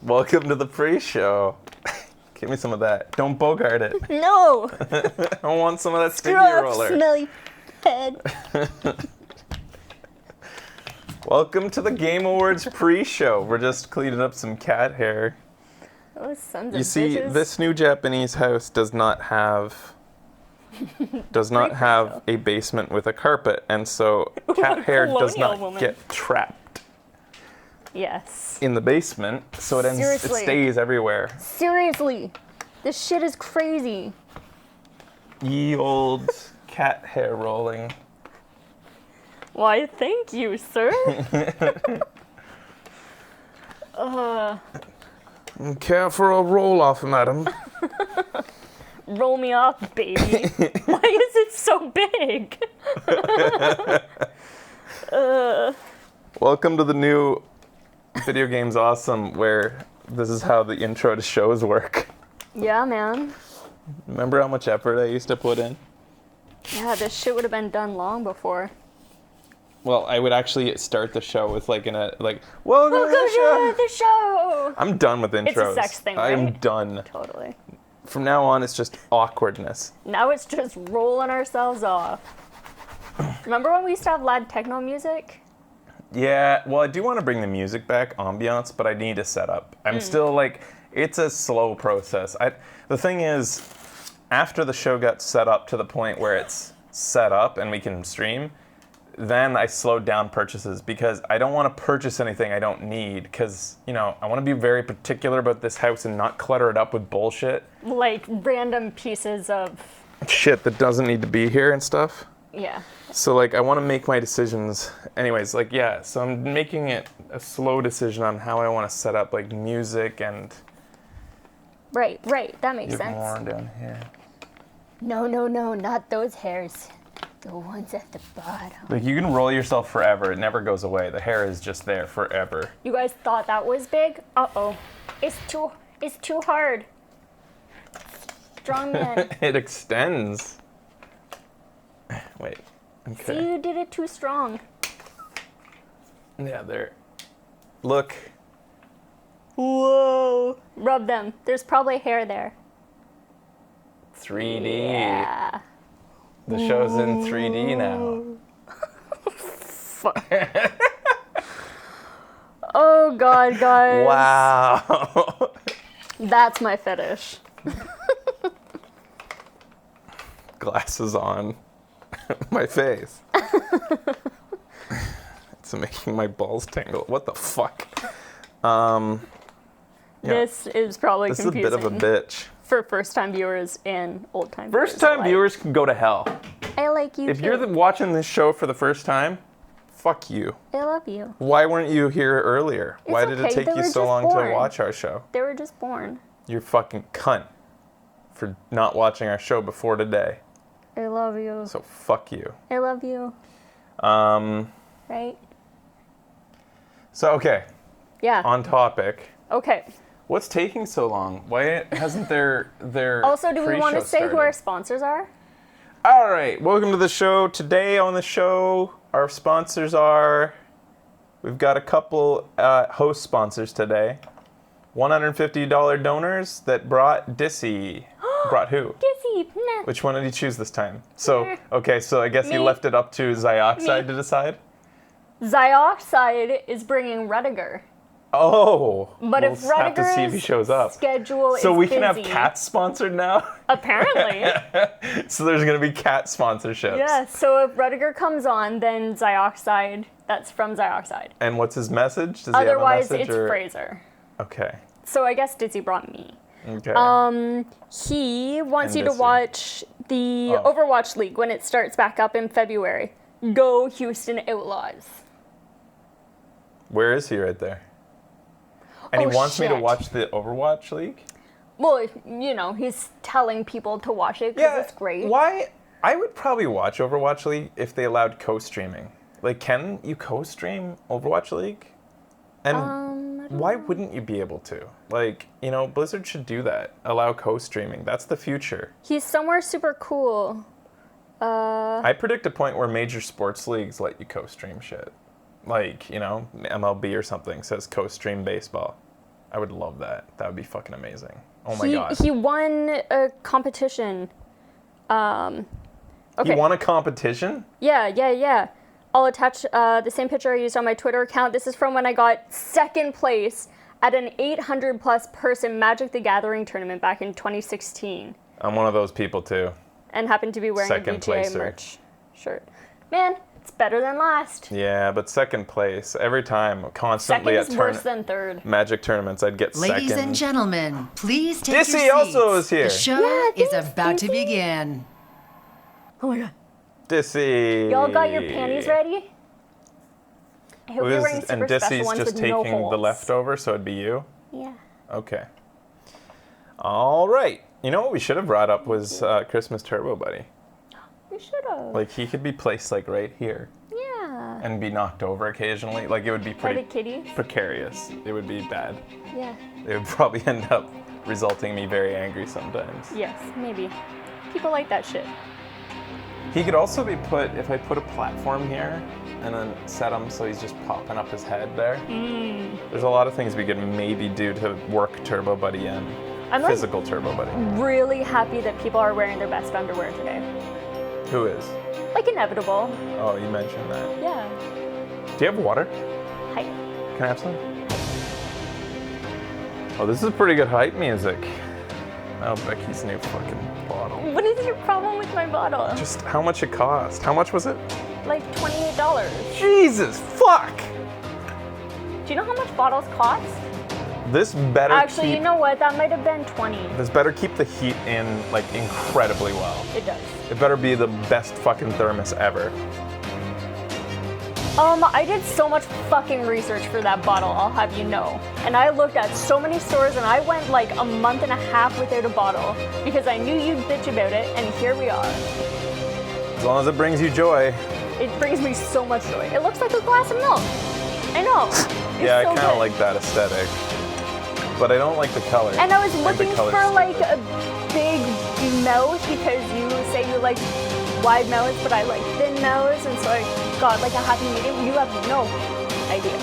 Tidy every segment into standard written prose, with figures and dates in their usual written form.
Welcome to the pre-show. Give me some of that. Don't bogart it. No! I want some of that sticky Screw off, roller. smelly head. Welcome to the Game Awards pre-show. We're just cleaning up some cat hair. Those sons You of see, bitches. this new Japanese house does not have a basement with a carpet, and so cat hair does colonial not woman. get trapped Yes. in the basement, so it Seriously. stays everywhere. Seriously. This shit is crazy. Ye old cat hair rolling. Why, thank you, sir. Care for a roll off, madam? Roll me off, baby. Why is it so big? Welcome to the new Video Games Awesome, where this is how the intro to shows work. Yeah, man. Remember how much effort I used to put in? Yeah, this shit would have been done long before. Well, I would actually start the show with welcome to the Welcome show. to the show! I'm done with intros. It's a sex thing, I'm right? done. Totally. From now on, it's just awkwardness. Now it's just rolling ourselves off. Remember when we used to have loud techno music? Yeah, well, I do want to bring the music back, ambiance, but I need a setup. I'm still like, it's a slow process. The thing is, after the show got set up to the point where it's set up and we can stream, then I slowed down purchases because I don't want to purchase anything I don't need because, I want to be very particular about this house and not clutter it up with bullshit. Like random pieces of, Shit that doesn't need to be here and stuff. yeah. So, I want to make my decisions. Anyways, so I'm making it a slow decision on how I want to set up, music and... Right, that makes You have sense. more down here. No, not those hairs. The ones at the bottom. You can roll yourself forever. It never goes away. The hair is just there forever. You guys thought that was big? Uh-oh. It's too hard. Strong man. It extends. Wait. Okay. See, you did it too strong. Yeah, there. Look. Whoa. Rub them. There's probably hair there. 3D. Yeah. The show's in 3D now. Fuck. Oh God, guys. Wow. That's my fetish. Glasses on. My face. It's making my balls tingle. What the fuck? Yeah. This is probably This is a confusing bit of a bitch. for first-time viewers and old-time First-time viewers can go to hell. I like you If too. you're watching this show for the first time, fuck you. I love you. Why weren't you here earlier? Why did it okay, take they you were so just long born. to watch our show? They were just born. You're fucking cunt for not watching our show before today. I love you. So fuck you. I love you. Right? So okay, Yeah. on topic. Okay. What's taking so long? Why hasn't their Also, do we want to pre-show say who our started? sponsors are? All right, welcome to the show. Today on the show, our sponsors are... We've got a couple host sponsors today. $150 donors that brought Dissy. Brought who? Kissy. Nah. Which one did you choose this time? So, Me. okay, so I guess you Me. left it up to Zioxide Me. to decide? Zioxide is bringing Rudiger. Oh. But we'll if have to see if he Rudiger's shows up. schedule is So we can have busy- cats sponsored now? Apparently. So there's going to be cat sponsorships. Yeah, so if Rudiger comes on, then Zioxide, that's from Zioxide. And what's his message? Does Otherwise, he have a it's message? Fraser. Okay. So I guess Dizzy brought me. Okay. He wants And you to Dizzy. watch the Oh. Overwatch League when it starts back up in February. Go Houston Outlaws. Where is he right there? And Oh, he wants me to shit. watch the Overwatch League? Well, he's telling people to watch it because it's great. Why? I would probably watch Overwatch League if they allowed co-streaming. Can you co-stream Overwatch League? And why wouldn't you be able to? Blizzard should do that. Allow co-streaming. That's the future. He's somewhere super cool. I predict a point where major sports leagues let you co-stream shit. MLB or something says co-stream baseball. I would love that. That would be fucking amazing. Oh my god. He won a competition. Okay. He won a competition? Yeah. I'll attach the same picture I used on my Twitter account. This is from when I got second place at an 800 plus person Magic the Gathering tournament back in 2016. I'm one of those people too. And happened to be wearing Second a BGA placer. merch shirt. Man, it's better than last. Yeah, but second place every time, constantly Second is at worse than third. Magic tournaments, I'd get Ladies second. and gentlemen, please take your Dissy seats. also is here. The show Yeah, is thanks, about to Dissy. begin. Oh my god. Dissy. Y'all got your panties ready? I hope you're wearing And super special Dissy's ones just with no taking holes. the leftover, so it'd be you? Yeah. Okay. All right. You know what we should have brought up was Christmas Turbo Buddy. We should have. Like, he could be placed, like, right here Yeah. and be knocked over occasionally. Like, it would be By the pretty kitties? precarious. It would be bad. Yeah. It would probably end up resulting me very angry sometimes. Yes, maybe. People like that shit. He could also be put, if I put a platform here and then set him so he's just popping up his head there. There's a lot of things we could maybe do to work Turbo Buddy in. I'm like Physical Turbo Buddy. really happy that people are wearing their best underwear today. Who is? Like inevitable. Oh, you mentioned that. Yeah. Do you have water? Hi. Can I have some? Oh, this is pretty good hype music. Oh, Becky's new fucking bottle. What is your problem with my bottle? Just how much it cost? How much was it? Like $28. Jesus, fuck! Do you know how much bottles cost? This better Actually, keep, you know what? That might have been 20. This better keep the heat in, like, incredibly well. It does. It better be the best fucking thermos ever. I did so much fucking research for that bottle, I'll have you know. And I looked at so many stores and I went like a month and a half without a bottle because I knew you'd bitch about it, and here we are. As long as it brings you joy. It brings me so much joy. It looks like a glass of milk. I know. It's Yeah, so I kind of good. like that aesthetic. But I don't like the color. And I was think the looking color's for like stupid. a big mouth because you say you like wide mouths, but I like thin mouths, and so I got like a happy medium. You have no idea.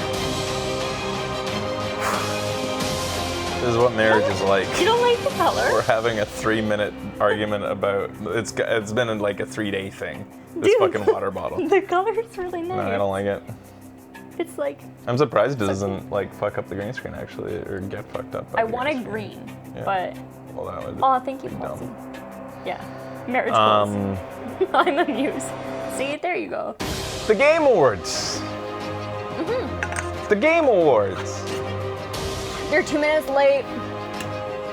This is what marriage is like. You don't like the We're color? having a 3-minute argument about it's been like a 3-day thing. This Dude. fucking water bottle. The color is really nice. No, I don't like it. It's like I'm surprised it doesn't like fuck up the green screen actually, or get fucked up. By I the wanted screen. green, Yeah. but Well, that would. oh, thank you, be Paulsy. dumb. Yeah, marriage goals. Um, I'm amused. See, there you go. the Game Awards. Mm-hmm. The Game Awards. They're 2 minutes late,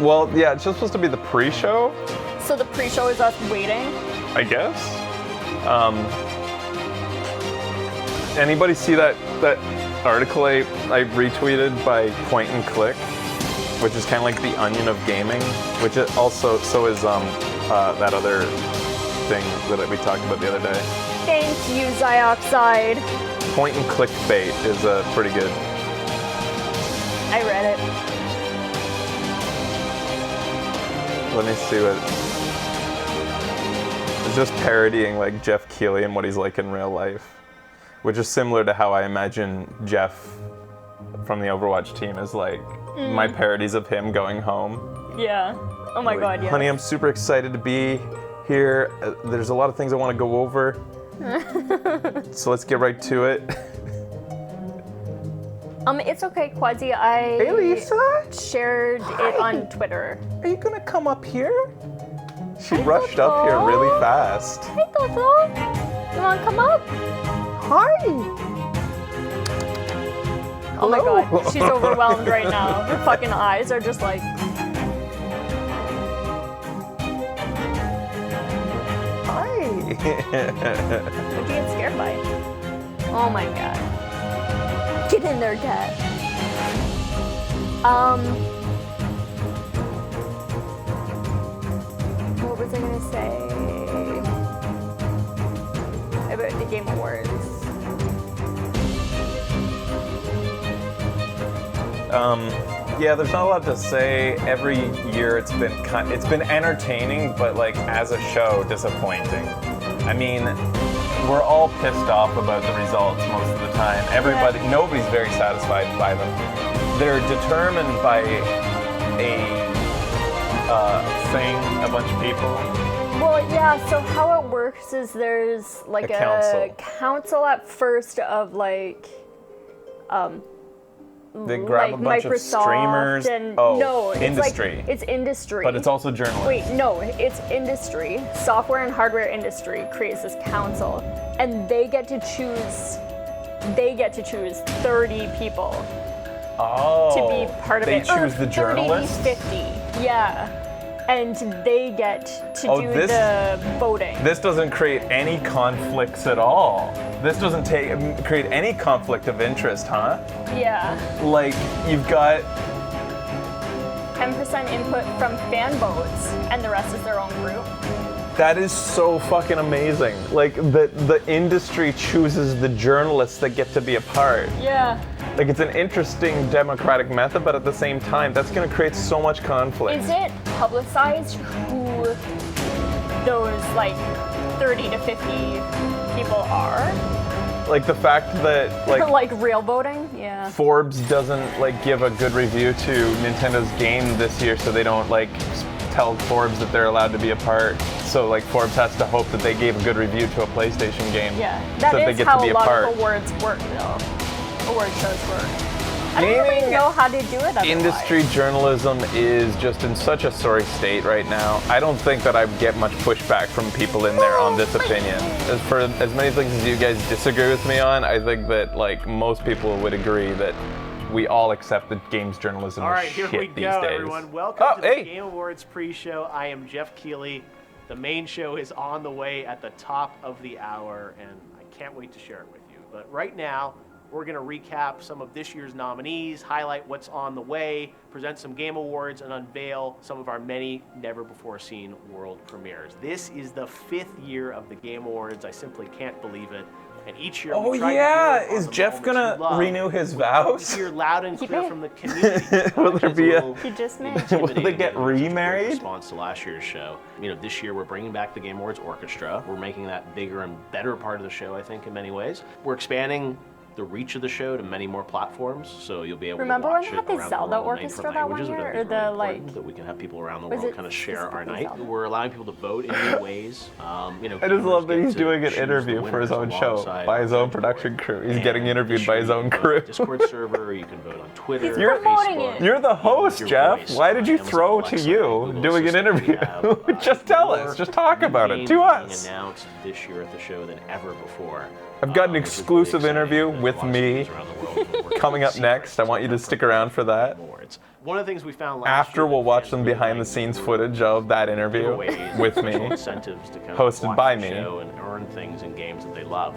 Well, yeah, it's just supposed to be the pre-show, so the pre-show is us waiting. I guess. Anybody see that article I retweeted by Point and Click, which is kind of like the Onion of gaming, which it also so is that other thing that we talked about the other day. Thank you, Zioxide. Point and Click Bait is pretty good. I read it. Let me see what. It's just parodying like Jeff Keighley and what he's like in real life, which is similar to how I imagine Jeff from the Overwatch team is like. My parodies of him going home. Yeah. Oh my Like, god, yeah. Honey, I'm super excited to be here. There's a lot of things I want to go over. So let's get right to it. It's okay, Quadzi. I Hey, Lisa. shared it on Twitter. Are you gonna come up here? She rushed up here really fast. Hey, Toto. You wanna come up? Hi. Oh my Hello. god, she's overwhelmed right now. Her fucking eyes are just like. Hi. What'd you get scared by? Oh my god. Get in there, Cat. What was I gonna say about the Game Awards? Yeah, there's not a lot to say. Every year it's been entertaining, but like as a show, disappointing. I mean, we're all pissed off about the results most of the time. Nobody's very satisfied by them. They're determined by a bunch of people. Well, yeah, so how it works is there's like A council at first of like They grab like a bunch Microsoft of streamers. and Oh, it's industry. Like, it's industry. But it's also journalists. Wait, no, it's industry. Software and hardware industry creates this council, and they get to choose 30 people Oh. to be part of they it. Or choose the 30 journalists? to 50, yeah. And they get to do this- the voting. This doesn't create any conflicts at all. This doesn't create any conflict of interest, huh? Yeah. Like, you've got 10% input from fan votes, and the rest is their own group. that is so fucking amazing. Like, the industry chooses the journalists that get to be a part. Yeah. Like, it's an interesting democratic method, but at the same time, that's going to create so much conflict. Is it publicized who those like 30 to 50 people are? Like, the fact that, like, Like real voting? Yeah. Forbes doesn't, like, give a good review to Nintendo's game this year, so they don't, like, tell Forbes that they're allowed to be a part. So, like, Forbes has to hope that they gave a good review to a PlayStation game. Yeah. So That that they is get how to be a a lot part. of awards work, though. Award shows work. I don't Gaming really know how to do it otherwise. Industry journalism is just in such a sorry state right now. I don't think that I get much pushback from people in there on this opinion. As for as many things as you guys disagree with me on, I think that like most people would agree that we all accept that games journalism All right, is here shit we these go, days. everyone. Welcome Oh, to the hey. Game Awards pre-show. I am Jeff Keighley. The main show is on the way at the top of the hour, and I can't wait to share it with you. But right now, we're going to recap some of this year's nominees, highlight what's on the way, present some Game Awards, and unveil some of our many never-before-seen world premieres. This is the 5th year of the Game Awards. I simply can't believe it. And each year Oh we try yeah, to build on is the Jeff moments gonna we love. renew his We vows? hear loud and He clear did. from the community. Will there It's be a- little He just made. Will they intimidating get in a great remarried? response to last year's show. You know, this year we're bringing back the Game Awards Orchestra. We're making that bigger and better part of the show, I think, in many ways. We're expanding the reach of the show to many more platforms, so you'll be able Remember to when watch they it had the around Zelda the world in orchestra different that one languages, which I year? think Or is really the, important, like- that we can have people around the Was world it kind of share our specifically night. Zelda? We're allowing people to vote in new ways. You know, I just love gamers that get he's to doing an choose the interview for his own winners show alongside by his our own judge production board. crew. He's And getting interviewed this by year his you own can vote on crew. Discord server, you can vote on Twitter, He's promoting Facebook. it. You're the host, Your Jeff. voice Why did you on throw Amazon to Alexa, you Google doing an Assistant. We interview? have, Just tell more us. Just talk new about it games to being us. announced this year at the show than ever before. I've got an Which is really exclusive exciting. interview There's with lots of me news around the world that we're coming up keeping next. I secret. want you to stick around for that. Awards. One of the things we found last After year we'll that watch fans some really behind the liked scenes were footage of that interview giveaways, with special me. incentives to kind of hosted watch by the me. show and earn things in games that they love.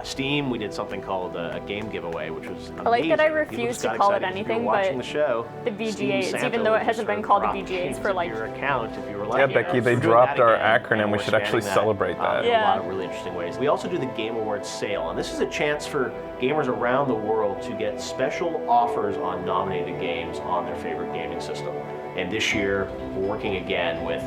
Steam, we did something called a game giveaway, which was amazing. I like that I People refuse just to got call it excited. If you anything were watching but the show, the Steam VGAs, Santa even though it would hasn't been start called the dropping VGAs hints for, into like, your account if you were Yeah, lucky. Becky, they We're doing dropped that our again, acronym. and We we're should actually expanding celebrate that. in a Yeah. lot of really interesting ways. We also do the Game Awards sale, and this is a chance for gamers around the world to get special offers on nominated games on their favorite gaming system. And this year, we're working again with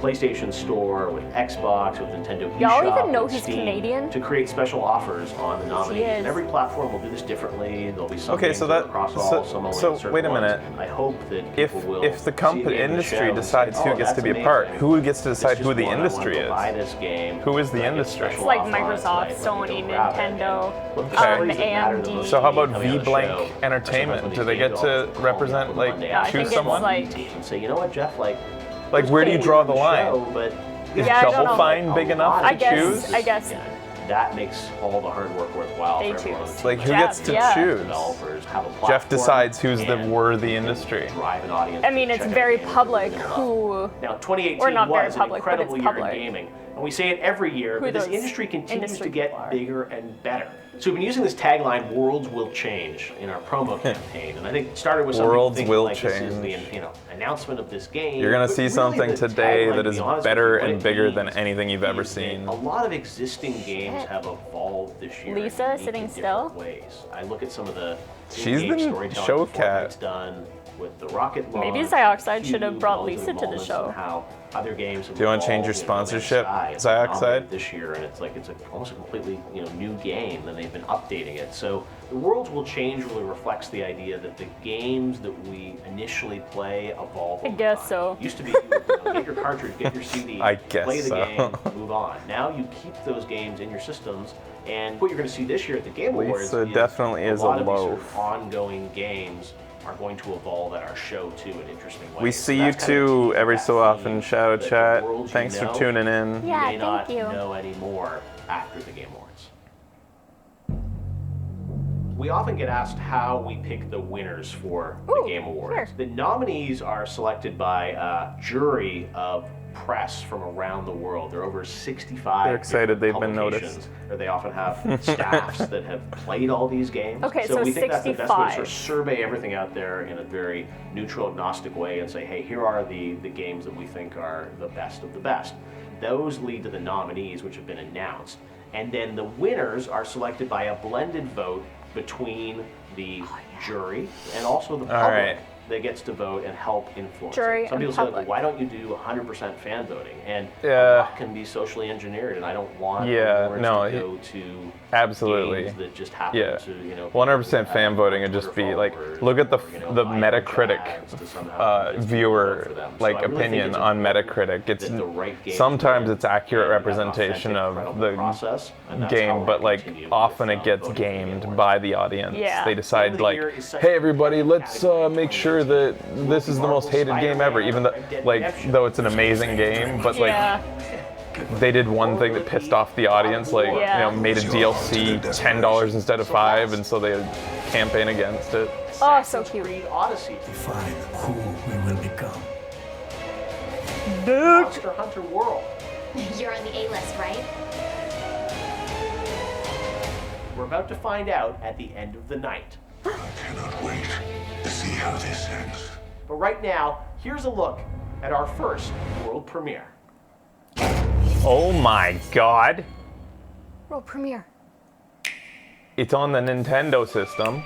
PlayStation Store, with Xbox, with Nintendo eShop, Y'all even know with he's Steam, Canadian? to create special offers on the nominees. is. And every platform will do this differently. There'll be some Okay, games so that that- are across so- all, some only so in certain wait a ones. minute. I hope that If people will the see company the end of the industry show and decides say, who "Oh, gets to that's be a part, amazing. who gets to decide It's who the just one. I industry wanted to buy is? this game. Who is the I get a industry? special It's like offer on it Microsoft, tonight. Let me Sony, go grab it. Nintendo, Look, the Okay. stories that matter the AMD. most So how about coming out of the V-Blank show. Entertainment? Sometimes Do when they these get games to go off, represent, on like, Monday Yeah, I afternoon, think choose someone? it's and say, you know what, Jeff, like Like, where do you draw the line? But Is Yeah, I don't Double know. Fine big enough I to guess- choose? I guess. that makes all the hard work worthwhile They for everyone on the choose. team. Like, who Jeff, gets to yeah. choose? Developers have a Jeff platform decides who's the and worthy industry. drive an audience I mean, to it's check out very games that public they're gonna who love. Now, 2018 or not very was public, an but it's incredible year public. in gaming. And we say it every year, Who but this those industry continues industry to get people are. bigger and better. So we've been using this tagline, "Worlds will change," in our promo campaign, and I think it started with something Worlds thinking will like this is the change. announcement of this game. You're gonna But see really something the today tagline, that to is be honest with better you, what and it bigger than means anything you've ever is that seen. A lot of existing games have evolved this year. in Lisa unique sitting and still? different ways. I look at some of the She's in-game the storytelling show that cat. Fortnite's done. with the Rocket launch. Maybe Xioxide should have huge brought relative Lisa to the involvements show. in how other games have Do you wanna change evolved, your No Man's sponsorship, Sky has Xioxide? been nominated this year, and it's like almost a completely new game, and they've been updating it. So the worlds will change really reflects the idea that the games that we initially play evolve. I over guess time. so. Used to be you would, get your cartridge, get your CD, I guess play the so. game, move on. Now you keep those games in your systems, and what you're going to see this year at the Game Awards Lisa definitely is a lot of these sort loaf. of ongoing games are going to evolve at our show too in interesting ways. We So see you that's kind of two key, every that so often. theme Shadow that the chat. world you Thanks for know, tuning in. Yeah, you may not thank you. know anymore after the Game Awards. We often get asked how we pick the winners for Ooh, the Game Awards. sure. The nominees are selected by a jury of press from around the world. There are over 65 They're excited different they've been publications, noticed. Or they often have staffs that have played all these games. Okay, so we think that's the best way to 65. sort of survey everything out there in a very neutral, agnostic way and say, hey, here are the games that we think are the best of the best. Those lead to the nominees, which have been announced. And then the winners are selected by a blended vote between the jury and also the public right. that gets to vote and help influence Jury it. Some and people say, like, public. well, why don't you do 100% fan voting? And Yeah. a lot can be socially engineered, and I don't want Yeah, awards no, to go to Absolutely. games that just happen Yeah. to, 100% fan voting would just be like, look at the Metacritic viewer like opinion on Metacritic. It's sometimes it's accurate representation of the game, but like often it gets gamed by the audience. Yeah. They decide like, hey everybody, let's make sure that this is the most hated game ever, even though it's an amazing game, but like Yeah. they did one thing that pissed off the audience, like Yeah. made a DLC $10 instead of $5, and so they campaign against it. Oh, so cute. Creed Odyssey, Define who we will become. Monster Hunter World. You're on the A-list, right? We're about to find out at the end of the night. I cannot wait to see how this ends. But right now, here's a look at our first world premiere. Oh my god. World premiere. It's on the Nintendo system.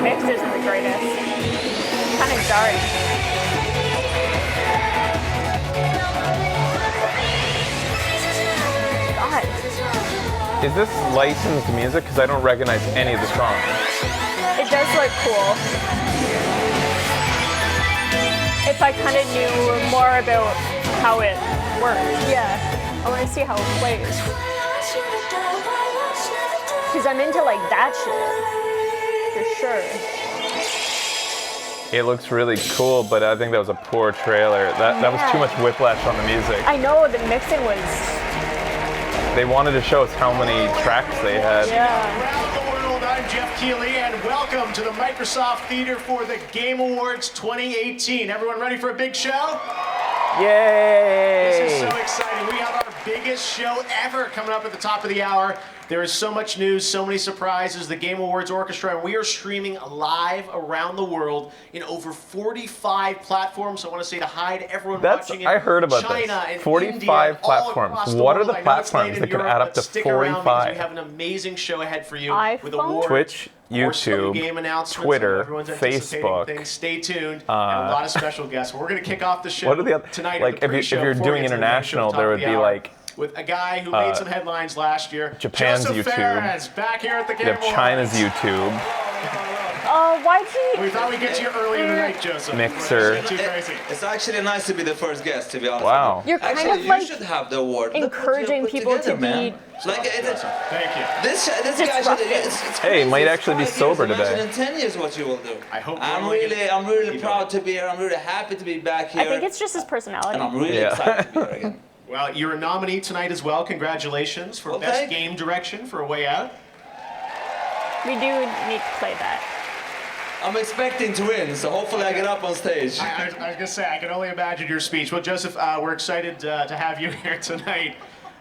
Mix isn't the greatest. Kind of dark. God. Is this licensed music? Because I don't recognize any of the songs. It does look cool. If I kind of knew more about how it works. Yeah. I want to see how it plays. Because I'm into like that shit. For sure. It looks really cool, but I think that was a poor trailer. That was too much whiplash on the music. I know the mixing was. They wanted to show us how many tracks they had. Yeah. Around the world, I'm Jeff Keighley, and welcome to the Microsoft Theater for the Game Awards 2018. Everyone ready for a big show? This is Yay! so exciting. We have our biggest show ever coming up at the top of the hour. There is so much news, so many surprises. The Game Awards Orchestra, and we are streaming live around the world in over 45 platforms. So I want to say hi to everyone watching in I heard about China this. and 45 India, all platforms. across the What are world. the I know it's late platforms in that could Europe, add up but to stick around because 45? we have an amazing show ahead for you with iPhone? awards. Twitch, more some YouTube, game announcements, Twitter, everyone's anticipating Facebook. things. Stay tuned, and a lot of special guests. We're going to kick off the show What are the other tonight. like at the if pre-show you're before we doing get to the main show international, at the top there of would the be hour like with a guy who made some headlines last year. Japan's Joseph YouTube. Fares, back here at the Game you have China's Awards. YouTube, Why'd We you? thought we'd get you early in the night, Joseph. Mixer. Too crazy. It's actually nice to be the first guest, to be honest. Wow. with you. You're kind Actually, of you like should have the award. Look what you encouraging put people together, to man. be Like Thank you. this guy should. Disruptive. It's Hey, crazy. might It's actually be 5 sober years. today. Imagine in 10 years what you will do. I hope I'm we're really keep proud going. to be here. I'm really happy to be back here. I think it's just his personality. and I'm really Yeah. excited to be here again. Well, you're a nominee tonight as well. Congratulations for Well, Best thank- Game Direction for A Way Out. We do need to play that. I'm expecting to win, so hopefully I get up on stage. I was going to say, I can only imagine your speech. Well, Joseph, we're excited to have you here tonight.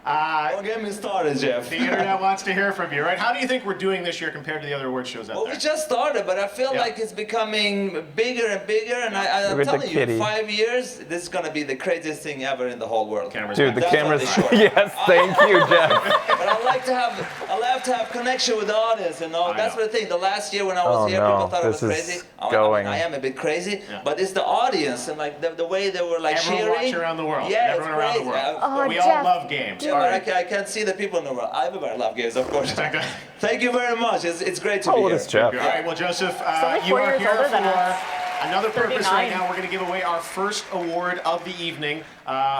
Don't get me started, Jeff. The internet wants to hear from you, right? How do you think we're doing this year compared to the other award shows out Well, there? we just started, but I feel Yeah. like it's becoming bigger and bigger, and I'm Look at the telling you, kitty. in 5 years, this is going to be the craziest thing ever in the whole world. Cameras Dude, the That's what cameras. they show. Yes, thank you, Jeff. But I like to have connection with the audience, you know. I That's know. the thing. The last year when I was Oh, here, no, people thought I was this is crazy. going. I am a bit crazy, Yeah. but it's the audience and like the way they were like Everyone cheering. watching around the world. Yeah, Everyone it's around the crazy. world. Oh, We Jeff, all love games. Yeah, All but right. I can't see the people in the world. Everybody love games, of course. Exactly. Thank you very much. It's great to How be old here. is Jeff? All right, well, Joseph, only you 4 are years here older for than us. another purpose 39. right now. We're going to give away our first award of the evening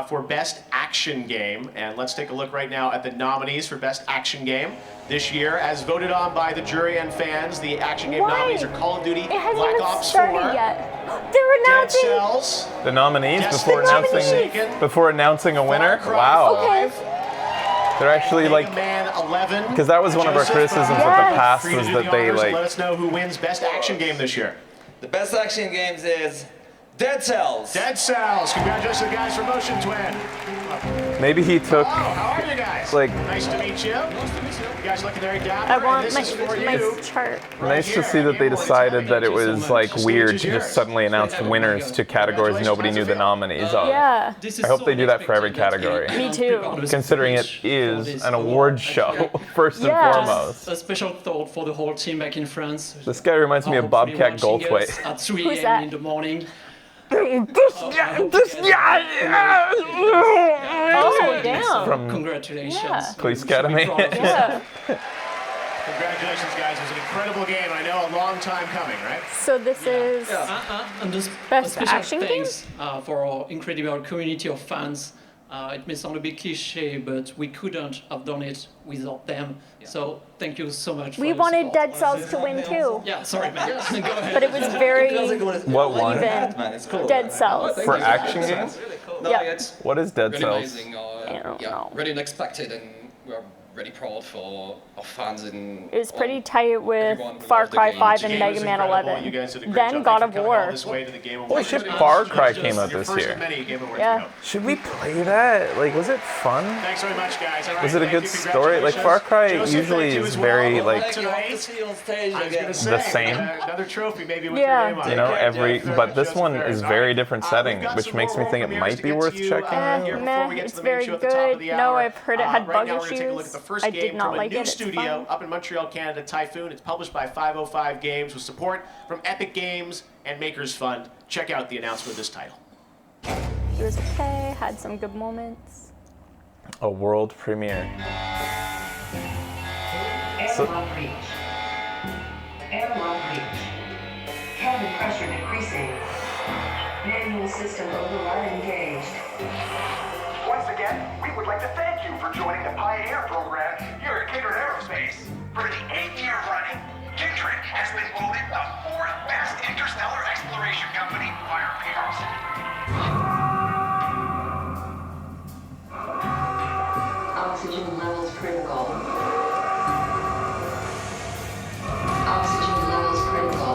for Best Action Game. And let's take a look right now at the nominees for Best Action Game. This year, as voted on by the jury and fans, the Action Game Why? nominees are Call of Duty, It hasn't Black even Ops 4, started yet. They're Dead announcing. Cells, The nominees Destiny, before announcing a winner. Far Cry Wow, 5, they're actually Mega like, Man 11. because that was one of our Joseph, criticisms of Yes. the past free to was do that the they honors and let like. us know who wins Best Action Game this year. The best action games is Dead Cells. Dead Cells. Congratulations to the guys from Motion Twin. Maybe he took. Oh, how are you guys? Like- nice to meet you. You guys looking very dapper. I and want this my, is for my you. chart. Nice to here. see that they decided that it was like Stage weird is to yours. just suddenly announce winners to categories nobody knew the nominees of. Yeah. I hope they do that for every category. Me too. Considering it is an award show, first and Yeah. foremost. A special thought for the whole team back in France. This guy reminds me of Hopefully Bobcat watching Goldthwait. us At 3 Who's a.m. that? in the morning. Oh, damn. From Congratulations. Yeah. Police We should be Academy. proud of you. Yeah. Congratulations, guys. It was an incredible game. I know a long time coming, right? So this is. And this Best a special action thanks for our incredible community of fans. It may sound a bit cliche, but we couldn't have done it without them. So thank you so much. We for your wanted support. Dead Cells to win too, Yeah, sorry, man. Go ahead. but it was very What one? even. Man, it's cool. Dead Cells. For action games? No, Yeah. it's What is Dead really Cells? amazing. I don't know. Really unexpected, and we're really proud for our fans. And It was pretty tight with everyone who Far loved the Cry game. 5 The and game Mega was Man incredible. 11. You guys did a great Then job. God Thanks of for coming all War. this way to the Game Holy Awards. shit, Far Cry came out Your this first year. of many Game Awards Yeah. to go. Should we play that? Like, was it fun? Thanks very much, guys. All right, Was it a thank good you. story? Like, Far Cry Congratulations. usually Joseph, thank you is as well. very, Well, like- Thank you. Hope to tonight, see you on stage I was again. gonna say, The same. Another trophy, maybe with Yeah. your name on You it. know, Okay, every, Jeff, but this Joseph one Ferris. is All very right. different We've setting, got which some makes me more think it premieres might to be get worth to, checking out. here before Meh, we get to it's the main very show at the top of good. the No, hour. I've heard it had Right bug now we're gonna take a look at issues. the first I game did not from a like new it. It's studio fun. up in Montreal, Canada, Typhoon. It's published by 505 Games with support from Epic Games and Makers Fund. Check out the announcement of this title. It was okay, had some good moments. A world premiere. So- Airlock breach. Airlock breach. Cabin pressure decreasing. Manual system override engaged. Once again, we would like to thank you for joining the Pioneer program here at Kindred Aerospace. For the 8th year running, Kindred has been voted the 4th best interstellar exploration company by our peers. Oxygen levels critical. Oxygen levels critical.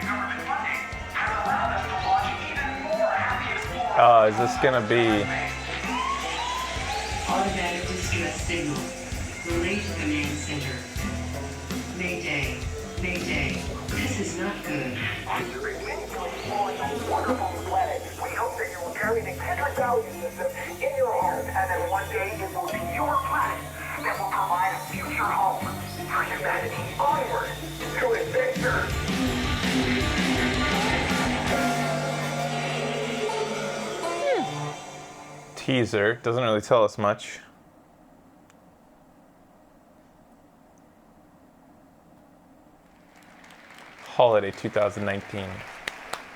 Government funding has allowed us to launch even more happy explorers. Is this gonna be? Automatic distress signal. Relay to command center. Mayday. Mayday. This is not good. As you continue to explore the wonderful planet, we hope that you will carry the Kindred value system in your heart, and that one day it will be your planet that will provide a future home for humanity. Onward to adventure. Teaser doesn't really tell us much. Holiday 2019.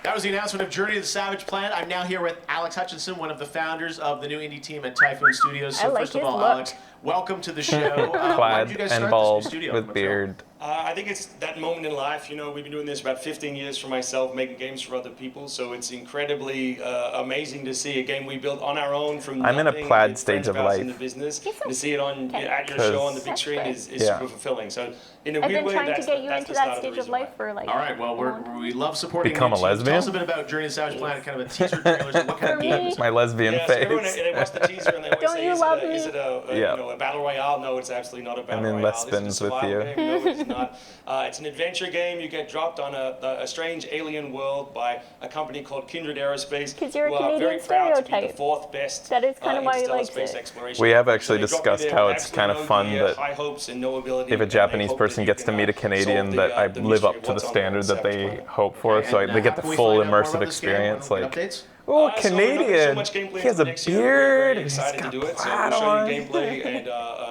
That was the announcement of Journey to the Savage Planet. I'm now here with Alex Hutchinson, one of the founders of the new indie team at Typhoon Studios. So I like first of his all, look. Alex, welcome to the show. Why did Clad you guys and start bald this new studio in with Montreal? beard. I think it's that moment in life. You know, we've been doing this about 15 years for myself, making games for other people. So it's incredibly amazing to see a game we built on our own from I'm in nothing a plaid with stage friends of of ours life. in the business. And to see it on at your show on the big screen is super fulfilling. So in a I've weird been way, trying to that's get you that's into the start that of the stage of reason life why. for like. All right, well, we love supporting Become you a too. lesbian? Tell us a bit about Journey to Savage Planet, kind of a teaser trailers, and what kind of games. My lesbian Yeah, so face. everyone, they watch the teaser and they always Don't say, you is love it a, me? is it a, Yeah. you know, a battle royale? No, it's absolutely not a battle I'm in royale. Lesbins Is it a with survival you. game? No, it's not. It's an adventure game. You get dropped on a strange alien world by a company called Kindred Aerospace. 'Cause you're a who are very Canadian proud to be the stereotype. fourth best That is kind of why he interstellar likes space it. exploration. We have So actually they drop you discussed there how with it's kind of absolutely fun no that high hopes and no ability, if a and they Japanese hope person that you gets to can, meet a Canadian, solve that I the live mystery up of to the what's on standard that Savage they Planet. hope for. So And, they get how the can we full find out more immersive about this game? experience. Any Like, updates? oh, So we're not gonna show Canadian. much gameplay He has until a next year. We're beard. very He's excited got to do it. So plaid we'll show on. you gameplay and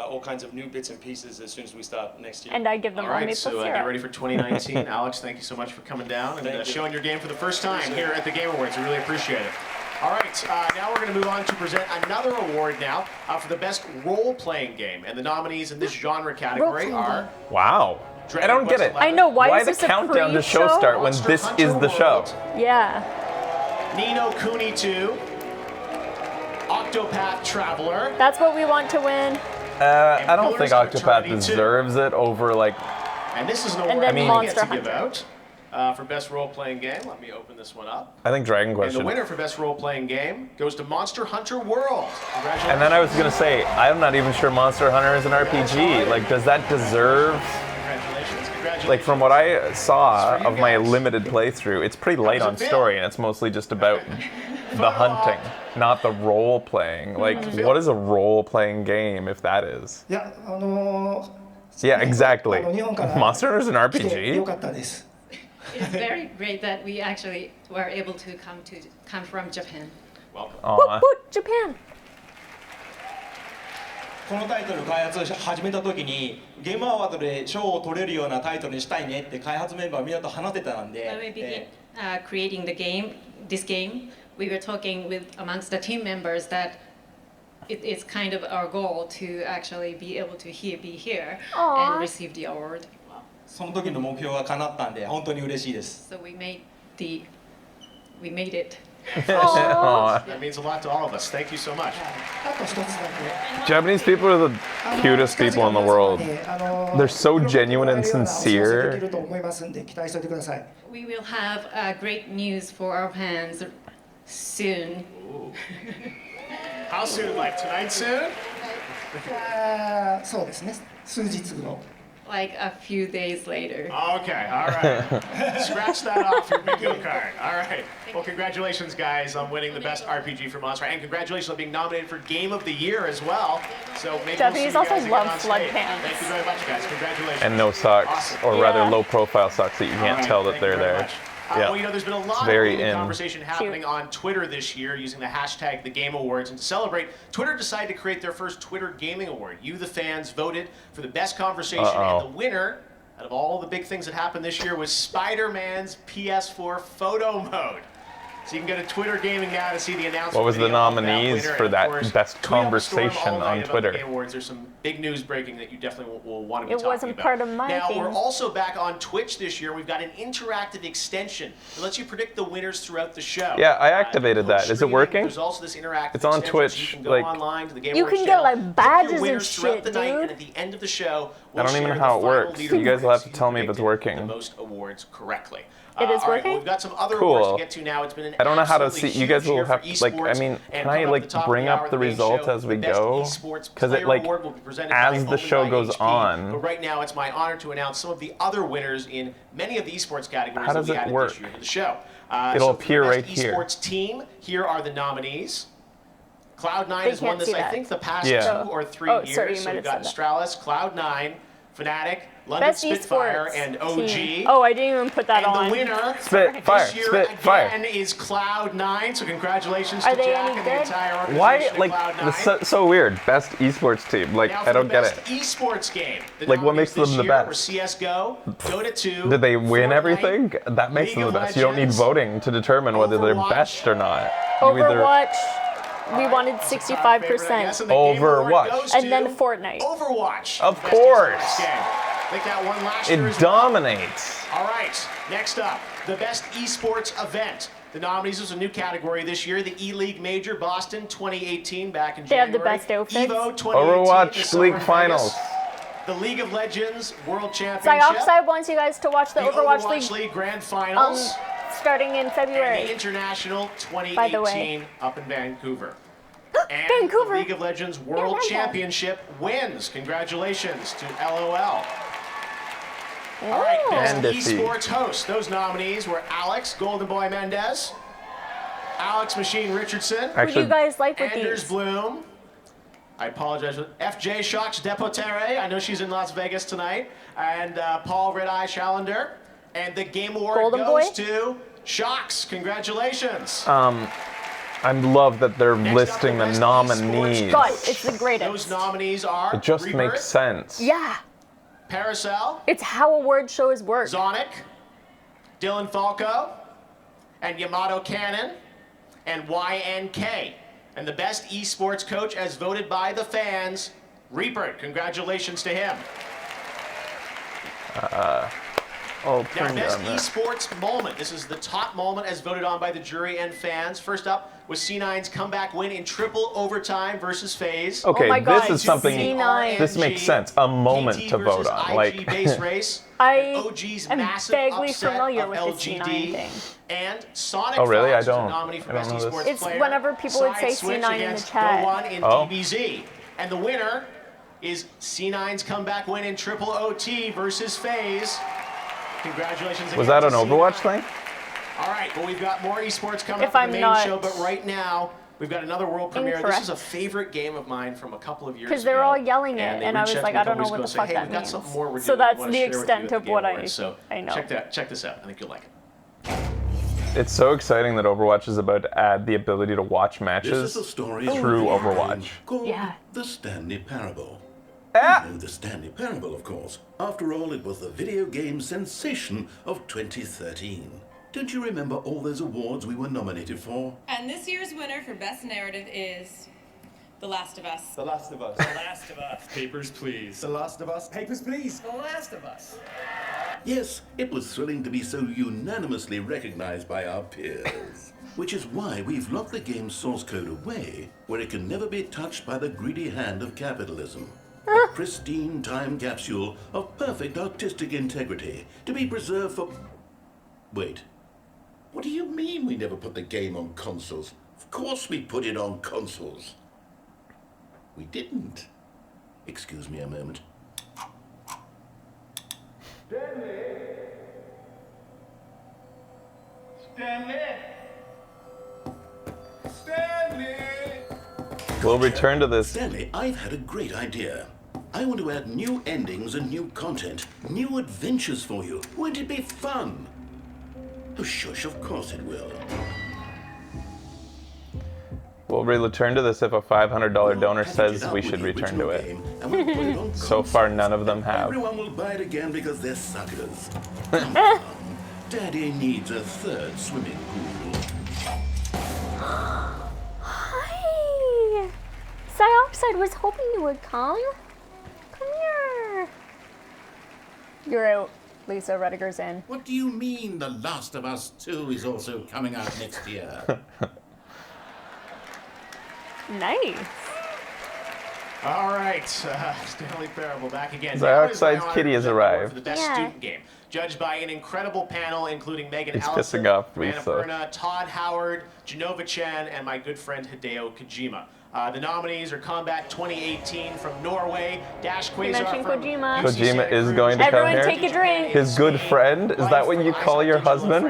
all kinds of new bits and pieces as soon as we start next year. And I give them All all right, maple so syrup. get ready for 2019. Alex, thank you so much for coming down and Thank you. showing your game for the first time here at the Game Awards. We really appreciate it. All right, now we're going to move on to present another award now for the best role-playing game. And the nominees in this genre category Role-playing are... Wow. I don't get it. I know, why is the this a countdown to show pre-show? start when Monster this Hunter is the show? World, Yeah. Ni no Kuni 2, Octopath Traveler, That's what we want to win. I don't think Pillars of Octopath Eternity 2. deserves it over like. and this is an And award then we Monster get to give Hunter. out for best role-playing game. Let me open this one up. I think Dragon Quest And the should. winner for best role-playing game goes to Monster Hunter World. Congratulations. And then I was gonna say, I'm not even sure Monster Hunter is an RPG. Like, does that deserve? Congratulations. Like, from what I saw It's for you of my guys. limited playthrough, it's pretty light does it on feel? story, and it's mostly just about the hunting, not the role playing. Like, what is a role playing game if that is? いや、Yeah, exactly. 日本から Monster Hunter is an 来てよ RPG. かったです。 It's very great that we actually were able to come from Japan. Welcome. Aw. Woot, Japan. このタイトル開発を始めた時にゲームアワードで賞を取れるようなタイトルにしたいねって開発メンバーみんなと話してたんで、 When we began creating this game, we were talking with amongst the team members that it's kind of our goal to actually be able to be here Aw. and receive the award. その時の目標が叶ったんで本当に嬉しいです。 So we made it. Aw. That means a lot to all of us. Thank you so much. あと一つだけ。 Japanese people are the cutest people in the world. あの They're so プロジェクト genuine and をやるようなお知らせでき sincere. ると思いますんで期待しておいてください。 We will have great news for our fans soon. How soon? Like tonight soon? そうですね。数日後。 Like a few days later. Okay, all right. Scratch that off your bingo card. All right. Well, congratulations, guys, on winning the best RPG for Monster, and congratulations on being nominated for Game of the Year as well. So maybe Japanese we'll see also you guys love again on flood stage. pants. Thank you very much, guys. Congratulations. And no socks, Awesome. or rather Yeah. low profile socks that you All can't right, tell that thank you they're very there. much. Yeah. Well, you know, there's been a lot very of really in. conversation happening on Twitter this year using the hashtag The Game Awards. And to celebrate, Twitter decided to create their first Twitter Gaming Award. You, the fans, voted for the best conversation, and the winner, out of all the big things that happened this year, was Spider-Man's PS4 photo mode. So you can go to Twitter Gaming now to see the announcement. What was the video of that nominees winner. for And that of course, best tweet up a storm conversation all night on about Twitter? The Game Awards. There's some big news breaking that you definitely will want to be It talking wasn't about. part of my Now, thing. we're also back on Twitch this year. We've got an interactive extension that lets you predict the winners throughout the show. Yeah, I activated that. Is it Streaming, working? There's also this interactive It's on extension, Twitch, So you can go like- online to the Game You Awards can get, channel, like, pick badges your and winners throughout shit, the night, dude. and at the end of the show, I don't even share know how the it final works. leaderboards You guys will have to who tell me if it's predicted working. The most awards correctly. It is all right, working? well, we've got some other Cool. awards to get to now. It's been an I don't know how to absolutely see. You guys huge will year have for like. I esports, mean, and can coming I up like at the top of bring the hour, up the main results show, as we the Best go? Esports Because Player it like Award will be presented as by the show Open goes by HP. on. But right now, it's my honor to announce some of the other winners in many of the esports categories How that does we it added work? this year to the show. It'll so for the appear best right here. Esports team, here are the nominees. Cloud9 They has won can't this, see I that. think, the past Yeah. 2 or 3 Oh, years. sorry, you so might we've have got said Astralis, Cloud9, Fnatic, London Best Spitfire, esports and OG. team. Oh, I didn't even put that And on. the winner Spitfire, this year Spitfire. again is Cloud9. So congratulations Are to they Jack any and the good? entire organization Why at like Cloud9. it's so weird? Best esports team. Like Now I for don't the get best it. esports game. The Like, what nominees makes them this the year were best? CS:GO, Dota 2. Did they win Fortnite, everything? That makes League them the of best. You don't need Legends, voting to determine whether they're Overwatch. best or not. You either- Overwatch, we All wanted right, 65%. and the Game Award Overwatch. goes And to then Fortnite. Overwatch. Of Best course. esports game. I think that won last year It as well. dominates. All right, next up, the best esports event. The nominees is a new category this year, the E-League Major Boston 2018 back in They have January. the best outfits. EVO 2018, the Overwatch Summer League Vegas, Finals. The League of Legends World Championship. Psyoxide wants you guys to watch the Overwatch League Grand Finals. Starting in And February. the International By the way. 2018 up in Vancouver. And Vancouver. the League of Legends World Atlanta. Championship wins. Congratulations to LOL. All right, best And defeat. esports host. Those nominees were Alex Golden Boy Mendez, Alex Machine Richardson, Who do you guys like with Anders these? Bloom. I apologize. FJ Shocks Depotere. I know she's in Las Vegas tonight. And Paul Red Eye Challender. And the Game Award Golden goes Boy? to Shocks. Congratulations. I love that they're listing the nominees. God, it's the greatest. Those nominees are It just Rebirth, makes sense. Yeah, Paracel, it's how award shows work. Zonic, Dylan Falco, and Yamato Cannon, and YNK. And the best esports coach as voted by the fans, Reaper. Congratulations to him. Oh, Now, turn best down that. esports moment. This is the top moment as voted on by the jury and fans. First up was C9's comeback win in triple overtime versus FaZe. Okay, my God, this is something. C9. This makes sense. A moment PT to vote versus on. IG Like, base race. I OG's am massive vaguely upset familiar of with the LGD. C9 thing. And Sonic Oh, really? Fox I was a don't. nominee for I don't best know this. esports It's player. whenever people would say Side switch C9 in the against chat. No One in Oh. DBZ. And the winner is C9's comeback win in triple OT versus FaZe. Congratulations was again that an to Overwatch C9. thing? All right, well, we've got more esports coming If up on I'm the main not show, but right now, we've got another world premiere. incorrect. This is a favorite game of mine from a couple of years ago. Because they're all yelling it, they and I reached was out to like, me a I don't couple know what weeks the ago and fuck said, that hey, we've got means. something more we're So doing. that's Wanna the share with you extent at the of what Game I Awards. So know. check this out. I think you'll like it. It's so exciting that Overwatch is about to add the ability to watch matches This is a story through Overwatch. called Yeah. The Stanley Parable. Ah! You know the Stanley Parable, of course. After all, it was the video game sensation of 2013. Don't you remember all those awards we were nominated for? And this year's winner for Best Narrative is The Last of Us. The Last of Us. The Last of Us. Papers, please. The Last of Us. Papers, please. The Last of Us. Yes, it was thrilling to be so unanimously recognized by our peers. Which is why we've locked the game's source code away, where it can never be touched by the greedy hand of capitalism. A pristine time capsule of perfect artistic integrity, to be preserved for... Wait. What do you mean we never put the game on consoles? Of course we put it on consoles. We didn't. Excuse me a moment. We'll return to this. Stanley, I've had a great idea. I want to add new endings and new content, new adventures for you. Won't it be fun? Oh, shush, of course it will. We'll return to this if a $500 donor says we should return to it. So far, none of them have. Everyone will buy it again because they're suckers. Come on. Daddy needs a third swimming pool. Hi! Psyoxide was hoping you would come. Come here. You're out. Lisa Rediger's in. What do you mean The Last of Us 2 is also coming out next year? Nice. All right, Stanley Parable back again. Xioxide's Now is my honor kitty to has present the award arrived. For the best Yeah. student game, judged by an incredible panel, including Megan It's Allison, pissing off Anna Lisa. Perna, Todd Howard, Genova Chen, and my good friend Hideo Kojima. The nominees are Combat 2018 from Norway, Dash Quasar mentioned from Kojima. UC Kojima Santa is Cruz, going to come Everyone here. take a drink. His good friend? Is that what you call your husband?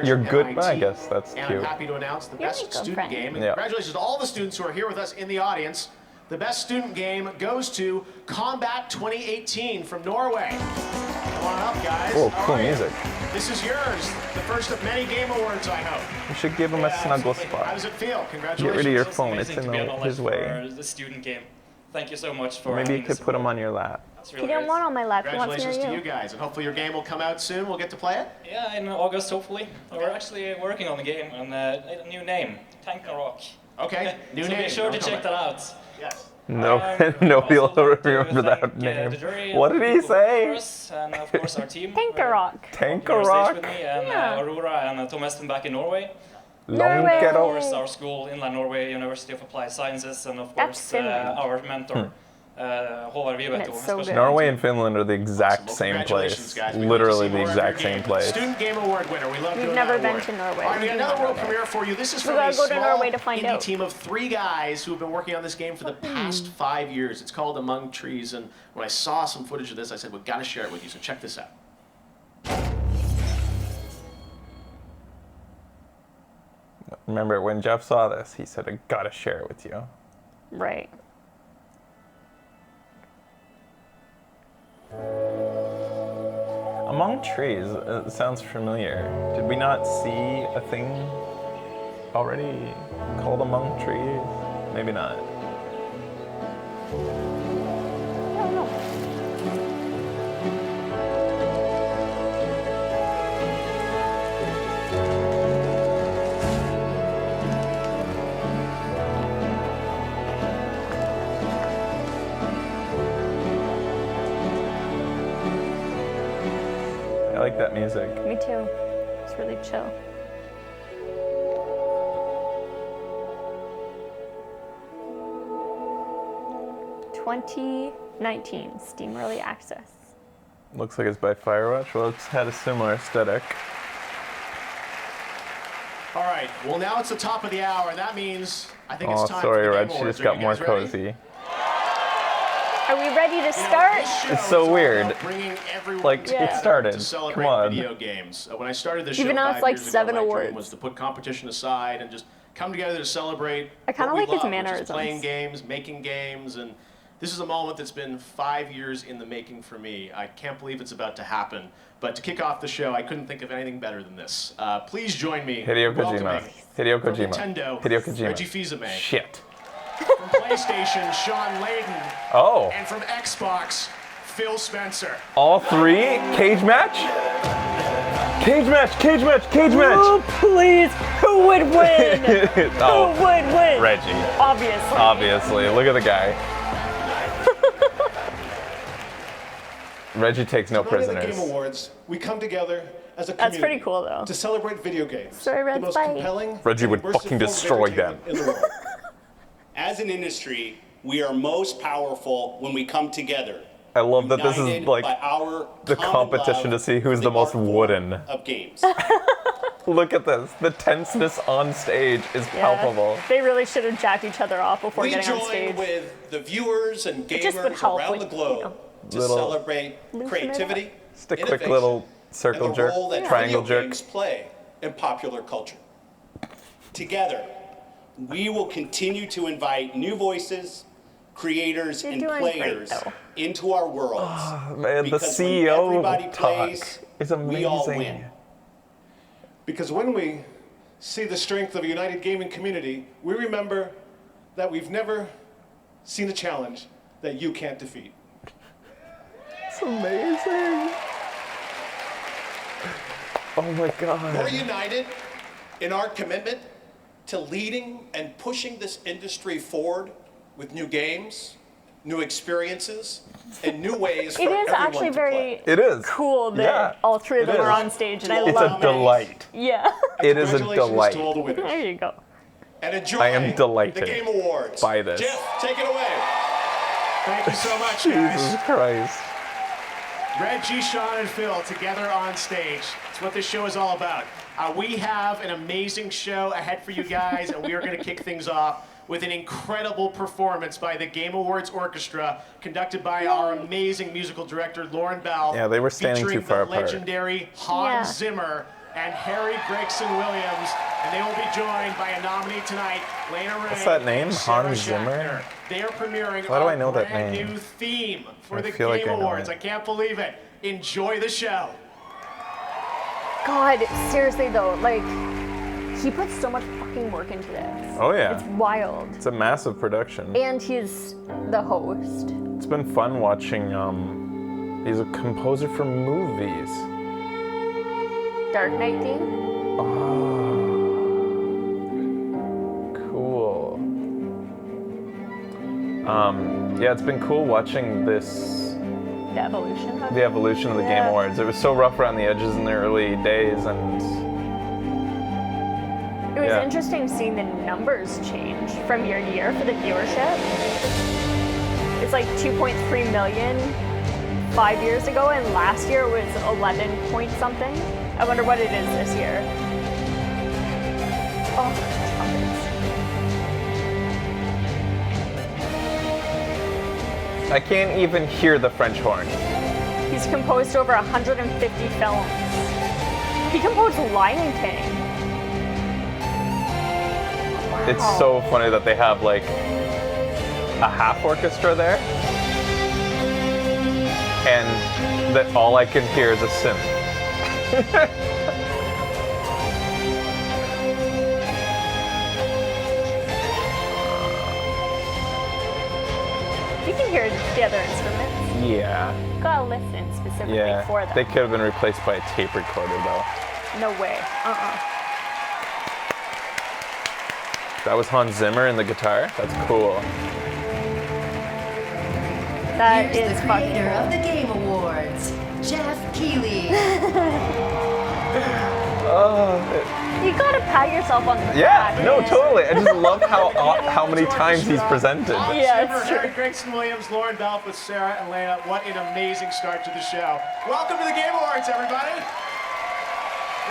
Your good... MIT. I guess that's And cute. I'm happy to announce the You're best a good student friend. game. And Yeah. congratulations to all the students who are here with us in the audience. The best student game goes to Combat 2018 from Norway. Come on up, guys. Oh, How cool are you? music. This is yours. The first of many game awards, I hope. You should give him a snuggle How spot. does it feel? Get Congratulations. rid of your It's phone. amazing It's in to be on his the list way. for the student game. Thank you so much for Maybe you having could this put him award. on your lap. That's He really didn't great. want on my lap. He wants Congratulations to near you guys. And hopefully your game will come out soon. We'll get to play it. Yeah, in August hopefully. We're actually working on the game and a new name, Tank and Rock. Okay, new so name. be sure to Don't check come that out. Yes. No, nobody will remember that The name. jury, What did he say? And of course our team. Tankarok. Here on stage Tankarok. with me, and Aurora and Tom Espen back in Norway. Norway. Of course, our school, Inland Norway University of Applied Sciences, and of That's course Finland. our mentor, Håvard And Viveto. it's so good. Norway and Finland are the exact Well, same congratulations, place. guys. We Literally hope to see the more of exact your same game. place. Student Game Award winner. We love We've doing never that been award. to Norway. All right, we got We do another not world know premiere for you. This is We from gotta a go to small Norway to find indie out. team of 3 guys who have been working on this game for the past 5 years. It's called Among Trees, and when I saw some footage of this, I said, we've got to share it with you, so check this out. Remember, when Jeff saw this, he said, I gotta share it with you. Right. Among Trees, it sounds familiar. Did we not see a thing already called Among Trees? Maybe not. I like that music. Me too. It's really chill. (2019) Steam Early Access. Looks like it's by Firewatch. Well, it's had a similar aesthetic. All right, well, now it's the top of the hour, and that means I think Oh, it's time sorry, for the Red. Game She Awards. just Are got you more guys ready? cozy. Are we ready to start? It's so weird. Bringing everyone Like, together it started. to celebrate Come on. video games. When I started the show Even though 5 it's like years ago, 7 my dream awards. was to put competition aside and just come together to celebrate. I kinda what we like his love, which is mannerisms. playing games, making games, and this is a moment that's been 5 years in the making for me. I can't believe it's about to happen. But to kick off the show, I couldn't think of anything better than this. Please join me. Hideo welcoming Kojima. Hideo from Kojima. Nintendo, Hideo Kojima. Reggie Fils-Aimé. Shit. From PlayStation, Sean Layden. Oh. And from Xbox, Phil Spencer. All 3? Cage match? Cage match! Cage match! Cage match! Oh, please! Who would win? Oh, Who would win? Reggie. Obviously. Obviously. Look at the guy. Reggie takes no Tonight at the prisoners. Game Awards, we come together as a That's community pretty cool, though. to celebrate video games. Sorry, the Red's most bite. compelling Reggie would and fucking versatile form of destroy them. entertainment in the world. As an industry, we are most powerful when we come together. I love that this is united like by our the common competition to love see who's for the most art form wooden. of games. Look at this. The tenseness on stage is palpable. They really should have jacked each other off before We getting on join stage. with the viewers and It just would gamers help around with, the globe to Little- celebrate Loosen it creativity, Just a quick innovation, little circle and the jerk, role that triangle video jerk. games play in popular culture. Together, we will continue to invite new voices, creators, You're and doing great, players though. into our worlds. Oh, man, the Because when CEO everybody talk plays, is we all amazing. win. Because when we see the strength of a united gaming community, we remember that we've never seen a challenge that you can't defeat. It's amazing. Oh my god. We're united in our commitment to leading and pushing this industry forward with new games, new experiences, and new ways for It is everyone actually to very play. It is. cool that Yeah, all 3 of it them are is. on stage, and I It's love a delight. Yeah. It is a Congratulations delight. to all the winners. There you go. And enjoy I am delighted the Game Awards. by this. Jeff, take it away. Thank you so much, guys. Jesus Christ. Reggie, Sean, and Phil together on stage. It's what this show is all about. We have an amazing show ahead for you guys, and we are going to kick things off with an incredible performance by the Game Awards Orchestra, conducted by our amazing musical director, Lauren Bell. Yeah, they were standing featuring too far the apart. legendary Hans Yeah. Zimmer and Harry Gregson Williams, and they will be joined by a nominee tonight, Lena Ray. What's that name? and Sarah Hans Zimmer? Schachner. They are premiering Why do a I know that brand name? new theme for I the feel like Game I know Awards. it. I can't believe it. Enjoy the show. God, seriously though, like, he puts so much fucking work into this. Oh yeah. It's wild. It's a massive production. And he's the host. It's been fun watching. He's a composer for movies. Dark Knight theme? Cool. Yeah, it's been cool watching this, The evolution of the evolution of the Game Yeah. Awards. It was so rough around the edges in the early days, and It was yeah. interesting seeing the numbers change from year to year for the viewership. It's like 2.3 million 5 years ago, and last year was 11 point something. I wonder what it is this year. Oh, trumpets. I can't even hear the French horn. He's composed over 150 films. He composed Lion King. It's so funny that they have like a half orchestra there, and that all I can hear is a synth. You can hear the other instruments. Yeah. You gotta listen specifically Yeah. for them. They could have been replaced by a tape recorder though. No way. That was Hans Zimmer in the guitar. That's cool. That Here's is the fucking creator cool. of the Game Awards, Jeff Keighley. You gotta pat yourself on the Yeah, back. no, totally. I just love how many times he's presented. Yeah, Zimmer, it's true. Harry Gregson Williams, Lauren Belf with Sarah and Leia. What an amazing start to the show. Welcome to the Game Awards, everybody.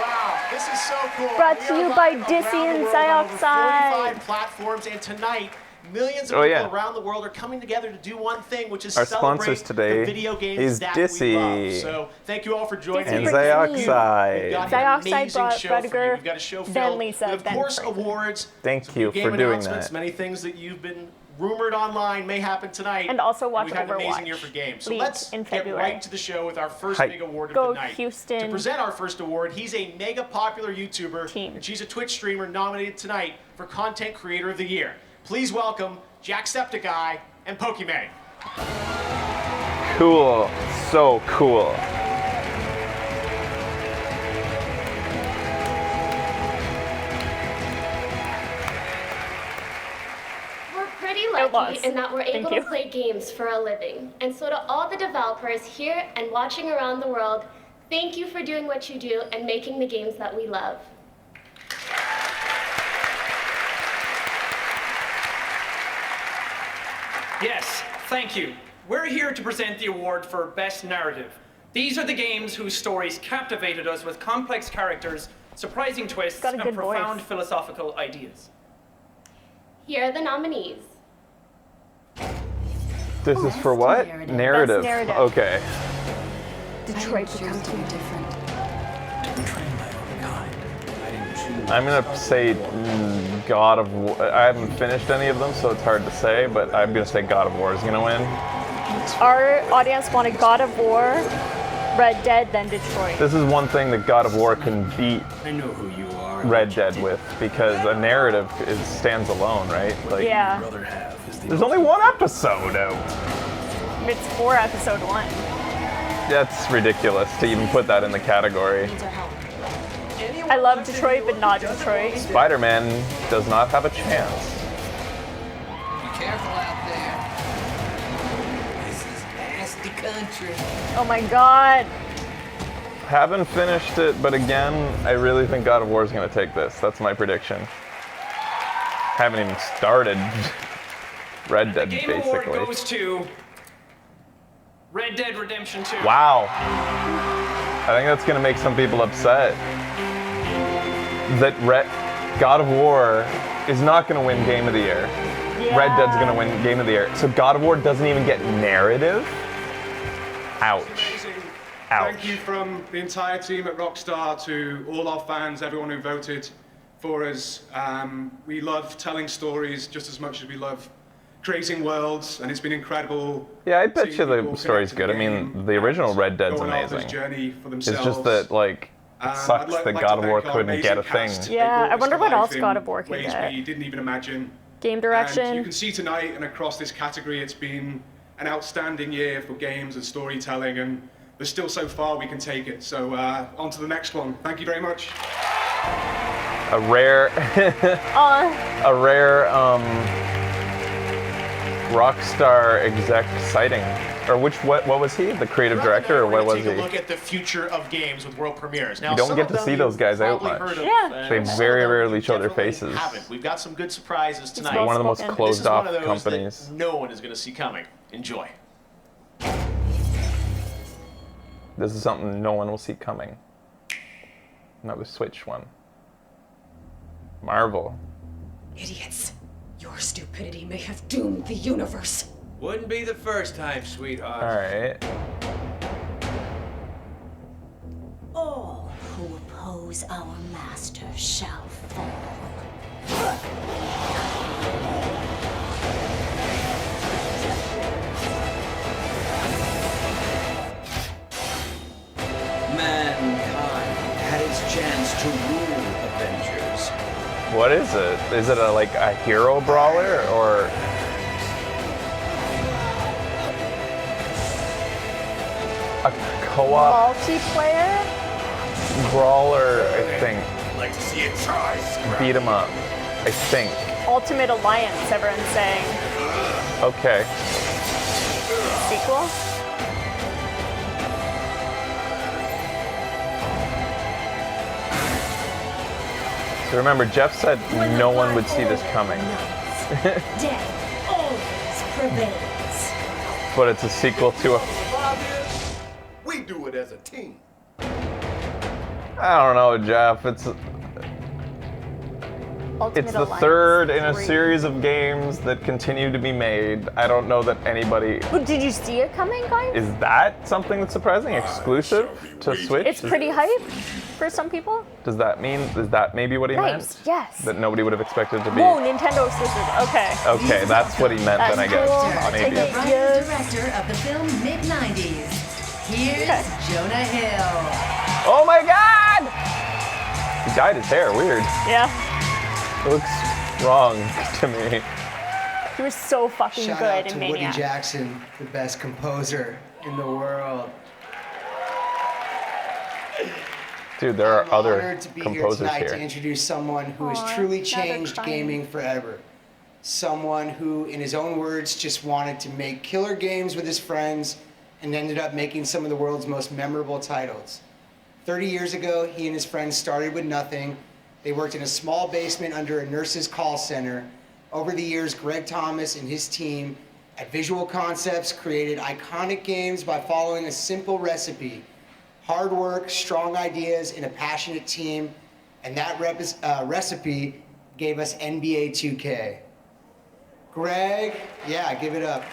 Wow, this is so cool. Brought We to are you live by around Dissy the and world on over Xyoxide. 45 platforms, and tonight, millions of Oh, people yeah. around the world are coming together to do one thing, which is Our celebrate sponsors today the video games is that Dissy. we love. So thank you all for joining And us. Xyoxide. We've got an Xyoxide amazing brought show for you. Rutger, We've got a show then filled Lisa, with, of then course, Fraser. awards. Thank some you game for doing announcements, that. many things that you've been rumored online may happen tonight. And also watch We've had an amazing Overwatch. year for games. So League let's in get February. right to the show with our first Hi. big award Go of the night. Houston. To present our first award, he's a mega popular YouTuber, Team. and she's a Twitch streamer nominated tonight for Content Creator of the Year. Please welcome Jacksepticeye and Pokimane. Cool. So cool. We're pretty was. lucky in that we're Thank able you. to play games for a living. And so to all the developers here and watching around the world, thank you for doing what you do and making the games that we love. Yes, thank you. We're here to present the award for Best Narrative. These are the games whose stories captivated us with complex characters, surprising twists, Got a and good profound voice. philosophical ideas. Here are the nominees. This is for what? narrative. Narrative. Best narrative. Okay. Detroit Choose Become to be different. I'm gonna say God of War. I haven't finished any of them, so it's hard to say, but I'm gonna say God of War is gonna win. Our audience wanted God of War, Red Dead, then Detroit. This is one thing that God of War can beat I know who you are. Red Dead with, because a narrative stands alone, right? Like, Yeah, Brother half is the there's only one episode out. it's for episode 1. That's ridiculous to even put that in the category. I love Detroit, but not Detroit. Spider-Man does not have a chance. Be careful out there. This is nasty country. Oh my god. Haven't finished it, but again, I really think God of War is going to take this. That's my prediction. Haven't even started Red Dead, Game Award basically. goes to Red Dead Redemption 2. Wow. I think that's going to make some people upset. That God of War is not going to win Game of the Year. Red Dead's going to win Game of the Year. So God of War doesn't even get narrative? Ouch. Ouch. Thank you from the entire team at Rockstar to all our fans, everyone who voted for us. We love telling stories just as much as we love creating worlds, and it's been incredible. Yeah, I bet seeing you the people story's connect to good. I the mean, game the original Red Dead's going on this amazing. journey for It's themselves. just that, like, it sucks I'd that like God to of War thank our couldn't get a amazing thing. cast. Yeah, They brought I us wonder to what life else in God of War can ways get. we didn't even imagine. Game And direction. you can see tonight and across this category, it's been an outstanding year for games and storytelling, and there's still so far we can take it. So on to the next one. Thank you very much. A rare, Rockstar exec sighting. Or what was he? The creative director, or what was Take he? a look at the future of games with world premieres. Now, You don't some get of to them see you've those guys out probably much. heard of, Yeah. They some very of them rarely you show their definitely faces. haven't. We've got some good surprises tonight. They're one of the most This is closed one off of those companies. that no one is going to see coming. Enjoy. This is something no one will see coming. Another Switch one. Marvel. Idiots. Your stupidity may have doomed the universe. Wouldn't be the first time, sweetheart. Alright. All who oppose our master shall fall. Mankind had its chance to rule Avengers. What is it? Is it like a hero brawler or a co-op Multiplayer? brawler? I think. Like to see it try. Beat 'em up. I think. Ultimate Alliance, everyone's saying. Okay. Sequel? So remember, Jeff said no one would see this coming. Death always prevails. But it's a sequel to a. We do it as a team. I don't know, Jeff. It's Ultimate the Alliance third in a 3. series of games that continue to be made. I don't know that anybody. Oh, did you see it coming, guys? Is that something that's surprising? Exclusive to Switch? It's pretty hype for some people. Does that mean, is that maybe what he Nice, meant? yes. That nobody would have expected to be? Whoa, Nintendo exclusive. Okay. Okay, that's what he meant then, I guess. Cool. Maybe. Take it. Writer Yes. director of the film mid-90s. Here's Jonah Hill. Oh my god! He dyed his hair, weird. Yeah. It looks wrong to me. He was so fucking Shout good out in to Woody Maniac. Jackson, the best composer in the world. Dude, there are I'm other honored to be composers here tonight here. to introduce someone who has Aw, truly now they're changed crying. gaming forever. Someone who, in his own words, just wanted to make killer games with his friends and ended up making some of the world's most memorable titles. 30 years ago, he and his friends started with nothing. They worked in a small basement under a nurse's call center. Over the years, Greg Thomas and his team at Visual Concepts created iconic games by following a simple recipe. Hard work, strong ideas, and a passionate team. And that recipe gave us NBA 2K. Greg, yeah, give it up.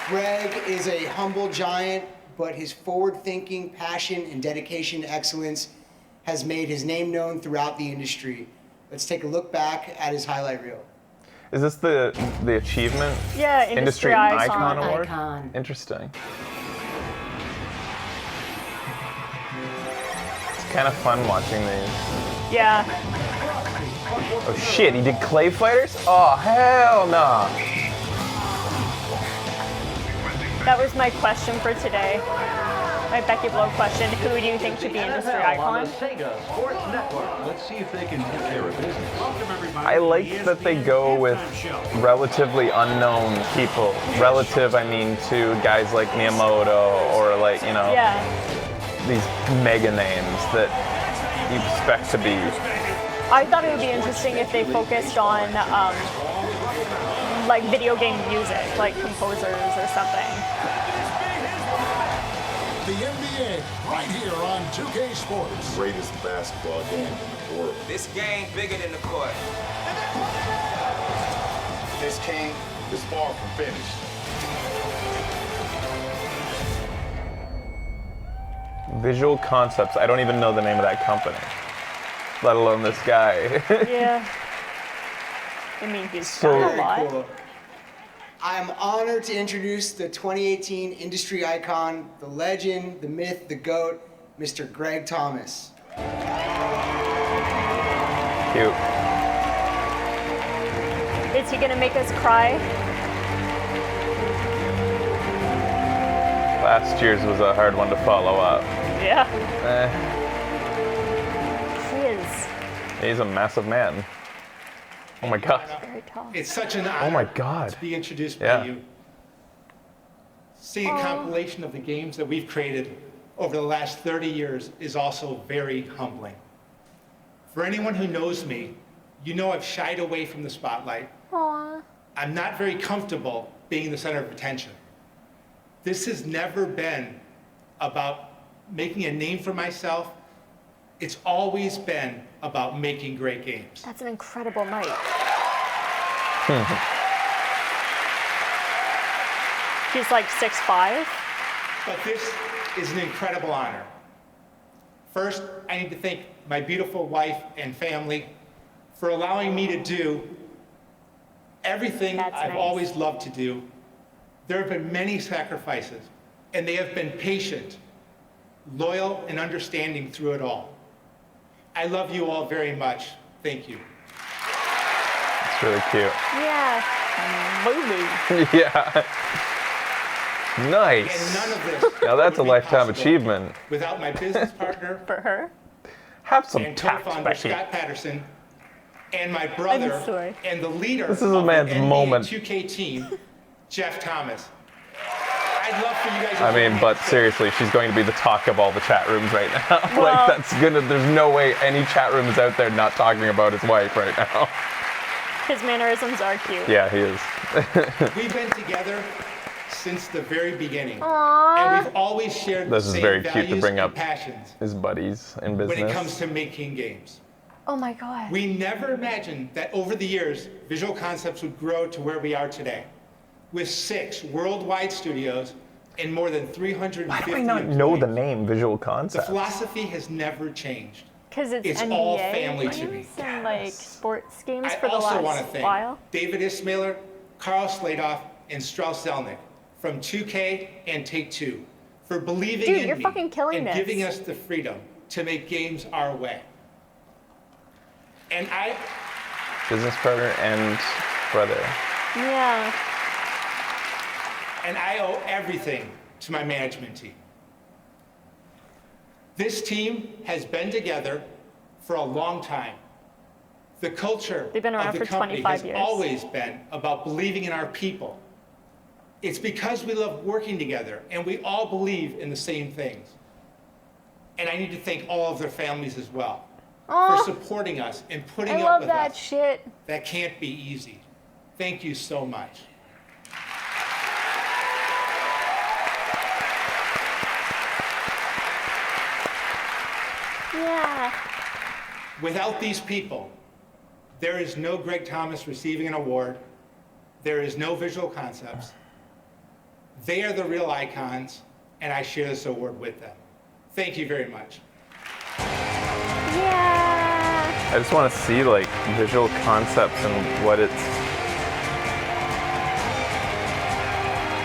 Greg is a humble giant, but his forward-thinking passion and dedication to excellence has made his name known throughout the industry. Let's take a look back at his highlight reel. Is this the achievement? Yeah, Industry Icon. Award? Icon. Interesting. It's kind of fun watching these. Yeah. Oh shit, he did Clay Fighters? Oh hell no. That was my question for today. My Becky Blow question. Who do you think should be Industry Icon? Sega Sports Network. Let's see if they can get care of business. Welcome everybody. I like that they go with relatively unknown people. Relative, I mean, to guys like Miyamoto or like, you know, Yeah. these mega names that you expect to be. I thought it would be interesting if they focused on like video game music, like composers or something. The NBA, right here on 2K Sports. Greatest basketball game in the world. This game bigger than the court. This game is far from finished. Visual Concepts. I don't even know the name of that company, let alone this guy. Yeah. I mean, he's So- done a lot. Cool. I'm honored to introduce the 2018 industry icon, the legend, the myth, the GOAT, Mr. Greg Thomas. Cute. Is he gonna make us cry? Last year's was a hard one to follow up. Yeah. Eh. He is He's a massive man. Oh my god. Very tall. It's such an honor Oh my god. to be introduced by Yeah. you. Seeing a compilation of the games that we've created over the last 30 years is also very humbling. For anyone who knows me, you know I've shied away from the spotlight. Aww. I'm not very comfortable being the center of attention. This has never been about making a name for myself. It's always been about making great games. That's an incredible night. She's like 6'5". But this is an incredible honor. First, I need to thank my beautiful wife and family for allowing me to do everything I've always loved to do. There have been many sacrifices, and they have been patient, loyal, and understanding through it all. I love you all very much. Thank you. It's really cute. Yeah. Movie. Yeah. Nice. And none of this Now that's a would be lifetime possible achievement. without my business partner for her Have some and tact, co-founder Becky. Scott Patterson, and my brother sorry. and the leader This is a of man's the NBA moment. 2K team, Jeff Thomas. I'd love for you guys. I mean, but seriously, she's going to be the talk of all the chat rooms right now. Well- Like, that's gonna, there's no way any chat room is out there not talking about his wife right now. His mannerisms are cute. Yeah, he is. We've been together since the very beginning, Aww. and we've always shared This the is same very cute to values bring and up passions his buddies in when it comes business. to making games. Oh my god. We never imagined that over the years, Visual Concepts would grow to where we are today, with 6 worldwide studios and more than 350 Why do I not know the name Visual The Concepts? philosophy has never changed. Because it's It's NBA all family to games me. and like sports games I for the also want to last thank while. David Ismailer, Carl Sladoff, and Strauss Zelnick from 2K and Take-Two for believing Dude, in you're me fucking killing and this. giving us the freedom to make games our way. And I Business partner and brother. Yeah. and I owe everything to my management team. This team has been together for a long time. The culture They've been around of the for company 25 has years. always been about believing in our people. It's because we love working together and we all believe in the same things. And I need to thank all of their families as well Aw. for supporting us and putting I up love with that us. shit. That can't be easy. Thank you so much. Yeah. Without these people, there is no Greg Thomas receiving an award. There is no Visual Concepts. They are the real icons, and I share this award with them. Thank you very much. Yeah. I just want to see like Visual Concepts and what it's.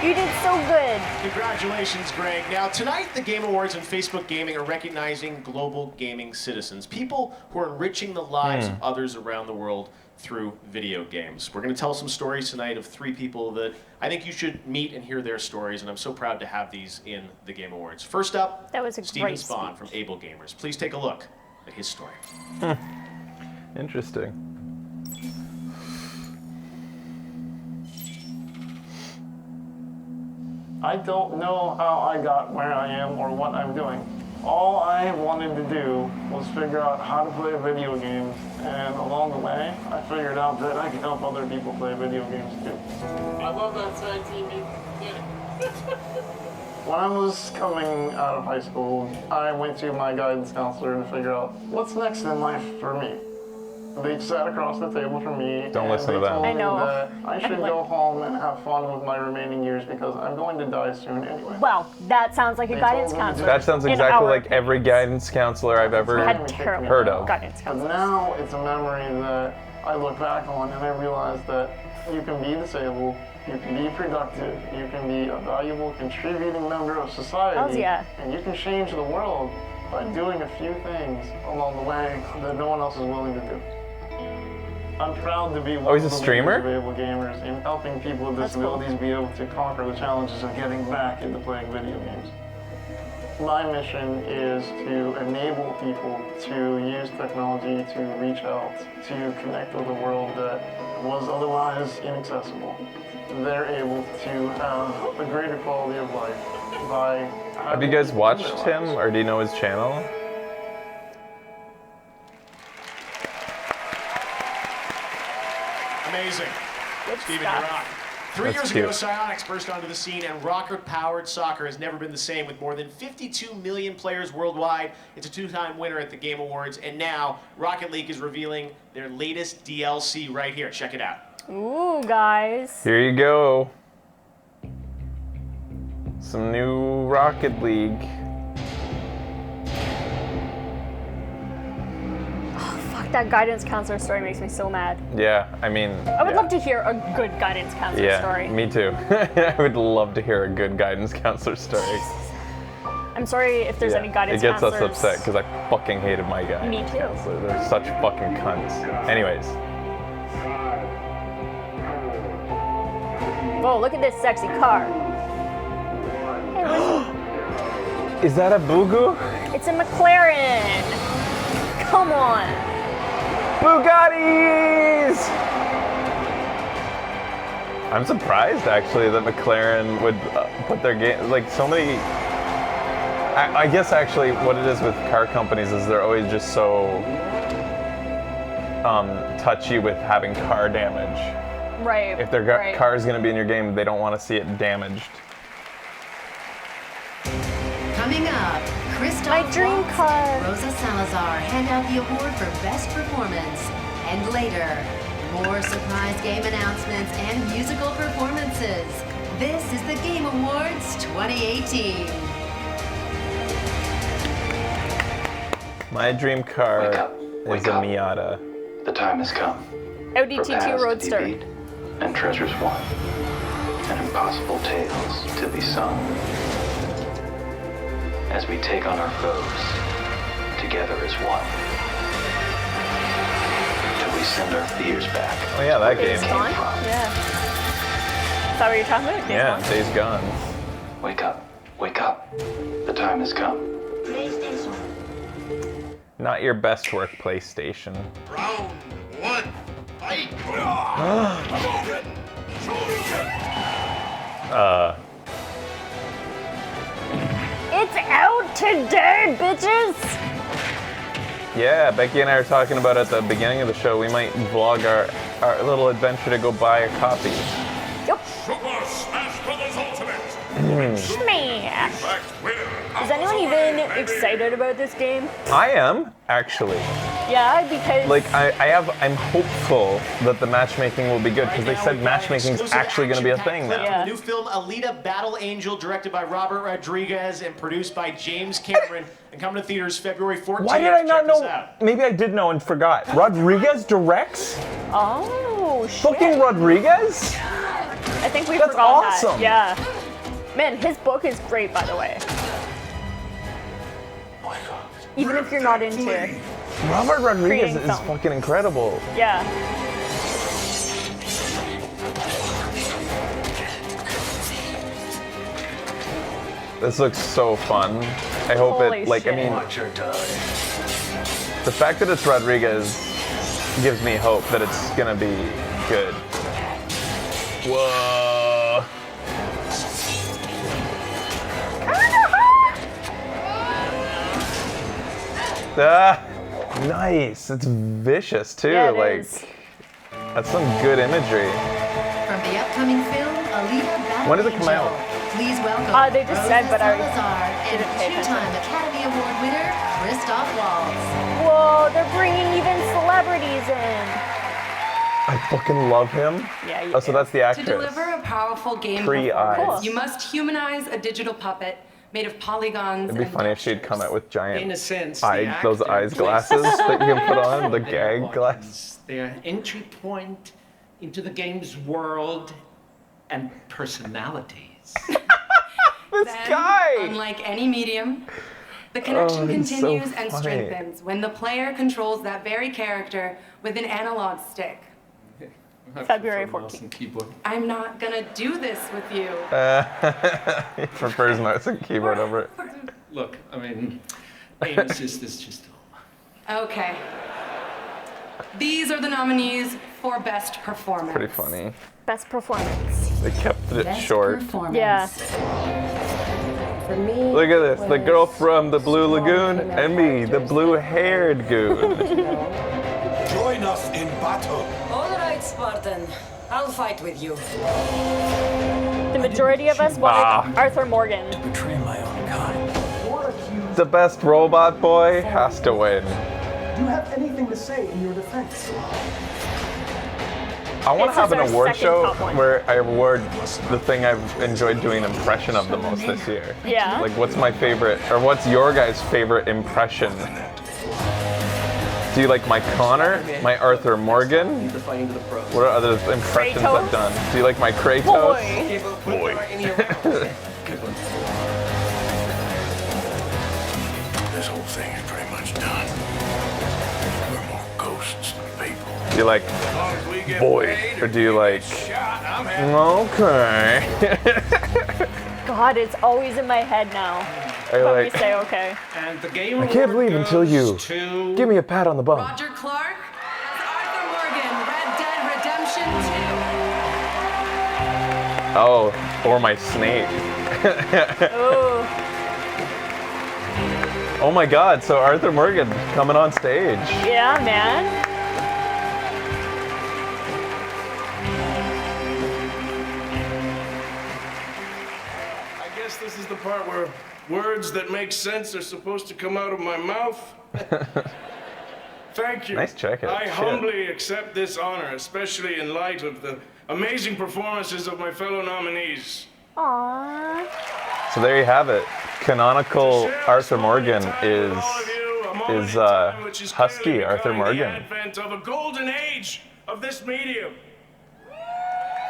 You did so good. Congratulations, Greg. Now, tonight, the Game Awards and Facebook Gaming are recognizing global gaming citizens, people who are enriching the lives of others around the world through video games. We're going to tell some stories tonight of 3 people that I think you should meet and hear their stories, and I'm so proud to have these in the Game Awards. First up, That was a Steven great Spahn speech. from Able Gamers. Please take a look at his story. Interesting. I don't know how I got where I am or what I'm doing. All I wanted to do was figure out how to play video games, and along the way, I figured out that I could help other people play video games too. I love that side TV. When I was coming out of high school, I went to my guidance counselor to figure out what's next in life for me. They sat across the table from me. Don't and listen to they them. told I me know. that I should go home and have fun with my remaining years because I'm going to die soon anyway. Wow, that sounds like a They guidance told me to counselor. That sounds in exactly our like every guidance counselor I've ever Had terrible heard of. guidance But counselors. now it's a memory that I look back on and I realize that you can be disabled, you can be productive, you can be a valuable contributing member of society, Hells yeah. and you can change the world by doing a few things along the way that no one else is willing to do. I'm proud to be one Oh, he's of a the streamer? leaders of Able Gamers in helping people with That's cool. disabilities be able to conquer the challenges of getting back into playing video games. My mission is to enable people to use technology to reach out, to connect with a world that was otherwise inaccessible. They're able to have a greater quality of life by... Have you guys watched him, or do you know his channel? Amazing. Steven, stuff. you're on. 3 That's years cute. ago, Psyonix burst onto the scene, and rocket-powered soccer has never been the same. With more than 52 million players worldwide, it's a two-time winner at the Game Awards, and now Rocket League is revealing their latest DLC right here. Check it out. Ooh, guys. Here you go. Some new Rocket League. Fuck, that guidance counselor story makes me so mad. Yeah, I mean. I would love to hear a good guidance counselor Yeah, story. me too. I would love to hear a good guidance counselor story. I'm sorry if there's any guidance It gets us counselors. upset because I fucking hated my guidance Me too. counselor. They're such fucking cunts. Anyways. Whoa, look at this sexy car. Hey, Is that a Bugu? it's a McLaren. Come on. Bugattis! I'm surprised actually that McLaren would put their game, like so many. I guess actually what it is with car companies is they're always just so touchy with having car damage. Right. If their right. car is going to be in your game, they don't want to see it damaged. Coming up, Christoph My dream Waltz car. and Rosa Salazar hand out the award for Best Performance. And later, more surprise game announcements and musical performances. This is the Game Awards 2018. My dream car is a Miata. The time has come. Audi for TT paths to Roadster. be beat and treasures won, and impossible tales to be sung. As we take on our foes, together as one. Till we send our fears back. Oh yeah, that Days game. Gone? Yeah. Is that what you're talking about? Days Yeah, Gone? Days Gone. Wake up, wake up. The time has come. Not your best work PlayStation. Round one, fight! It's out today, bitches! Yeah, Becky and I were talking about at the beginning of the show, we might vlog our little adventure to go buy a copy. Yep. Super Smash Brothers Ultimate. Smash! Is anyone even excited about this game? I am, actually. Yeah, because Like, I'm hopeful that the matchmaking will be good, because they said matchmaking is actually going to be a thing Clip now. from the new film Alita Battle Angel, directed by Robert Rodriguez and produced by James Cameron, and coming to theaters February 14th. Why did I not Check this know? out. Maybe I did know and forgot. Rodriguez directs? Oh, shit. Fucking Rodriguez? I think we That's forgot awesome. that. Yeah. Man, his book is great, by the way. Even if you're not into it. Robert Rodriguez Creating is film. fucking incredible. Yeah. This looks so fun. I hope Holy it, like, shit. I mean, Watch her die. the fact that it's Rodriguez gives me hope that it's gonna be good. Whoa. Ah, nice. It's vicious too. Yeah, it like, is. that's some good imagery. From the upcoming film Alita Battle When does it come Angel, out? please welcome They just Rosa said, but I Salazar and didn't pay attention. two-time Academy Award winner Christoph Waltz. Whoa, they're bringing even celebrities in. I fucking love him. Yeah, you Oh, so do. that's the To actress. deliver a powerful game Three eyes. performance, you must humanize a digital puppet made of polygons It'd be and funny if she'd come out with giant In a sense, the those actor eyes plays glasses that you can put on, the their gag buttons, glass. Their entry point into the game's world and personalities. Then, unlike any medium, the connection he's so continues and funny. strengthens when the player controls that very character with an analog stick. February 14th. Keyboard. I'm not gonna do this with you. He prefers mouse and keyboard over it. look, I mean, aim assist is just... Okay. These are the nominees for Best Performance. Pretty funny. Best performance. They kept it short. Yeah. For me, Look at this, the girl from the Blue Lagoon and me, the blue-haired goon. Join us in battle. all right, Spartan. I'll fight with you. The majority of us wanted Arthur Morgan. Betray my own kind. The best robot boy has to win. Do you have anything to say in your defense? I want to This have is an our award second show top one. where I award the thing I've enjoyed doing an impression of the most this year. Yeah. Like, what's my favorite, or what's your guys' favorite impression? Do you like my Connor, my Arthur Morgan? What are other impressions Kratos? I've done? Do you like my Kratos? Boy. This whole thing is pretty much done. We're more ghosts than people. Do you like boy, or do you like okay? God, it's always in my head now. Are you When we like, say okay. And the game I can't award leave until you goes to give me a pat on the bum. Roger Clark as Arthur Morgan, Red Dead Redemption 2. Oh, or my snake. Oh. Oh my God! So Arthur Morgan coming on stage. Yeah, man. I guess this is the part where words that make sense are supposed to come out of my mouth. Thank you. Nice jacket. I Shit. humbly accept this honor, especially in light of the amazing performances of my fellow nominees. Aww. So there you have it. Canonical Arthur Morgan is Husky Arthur The Morgan. advent of a golden age of this medium.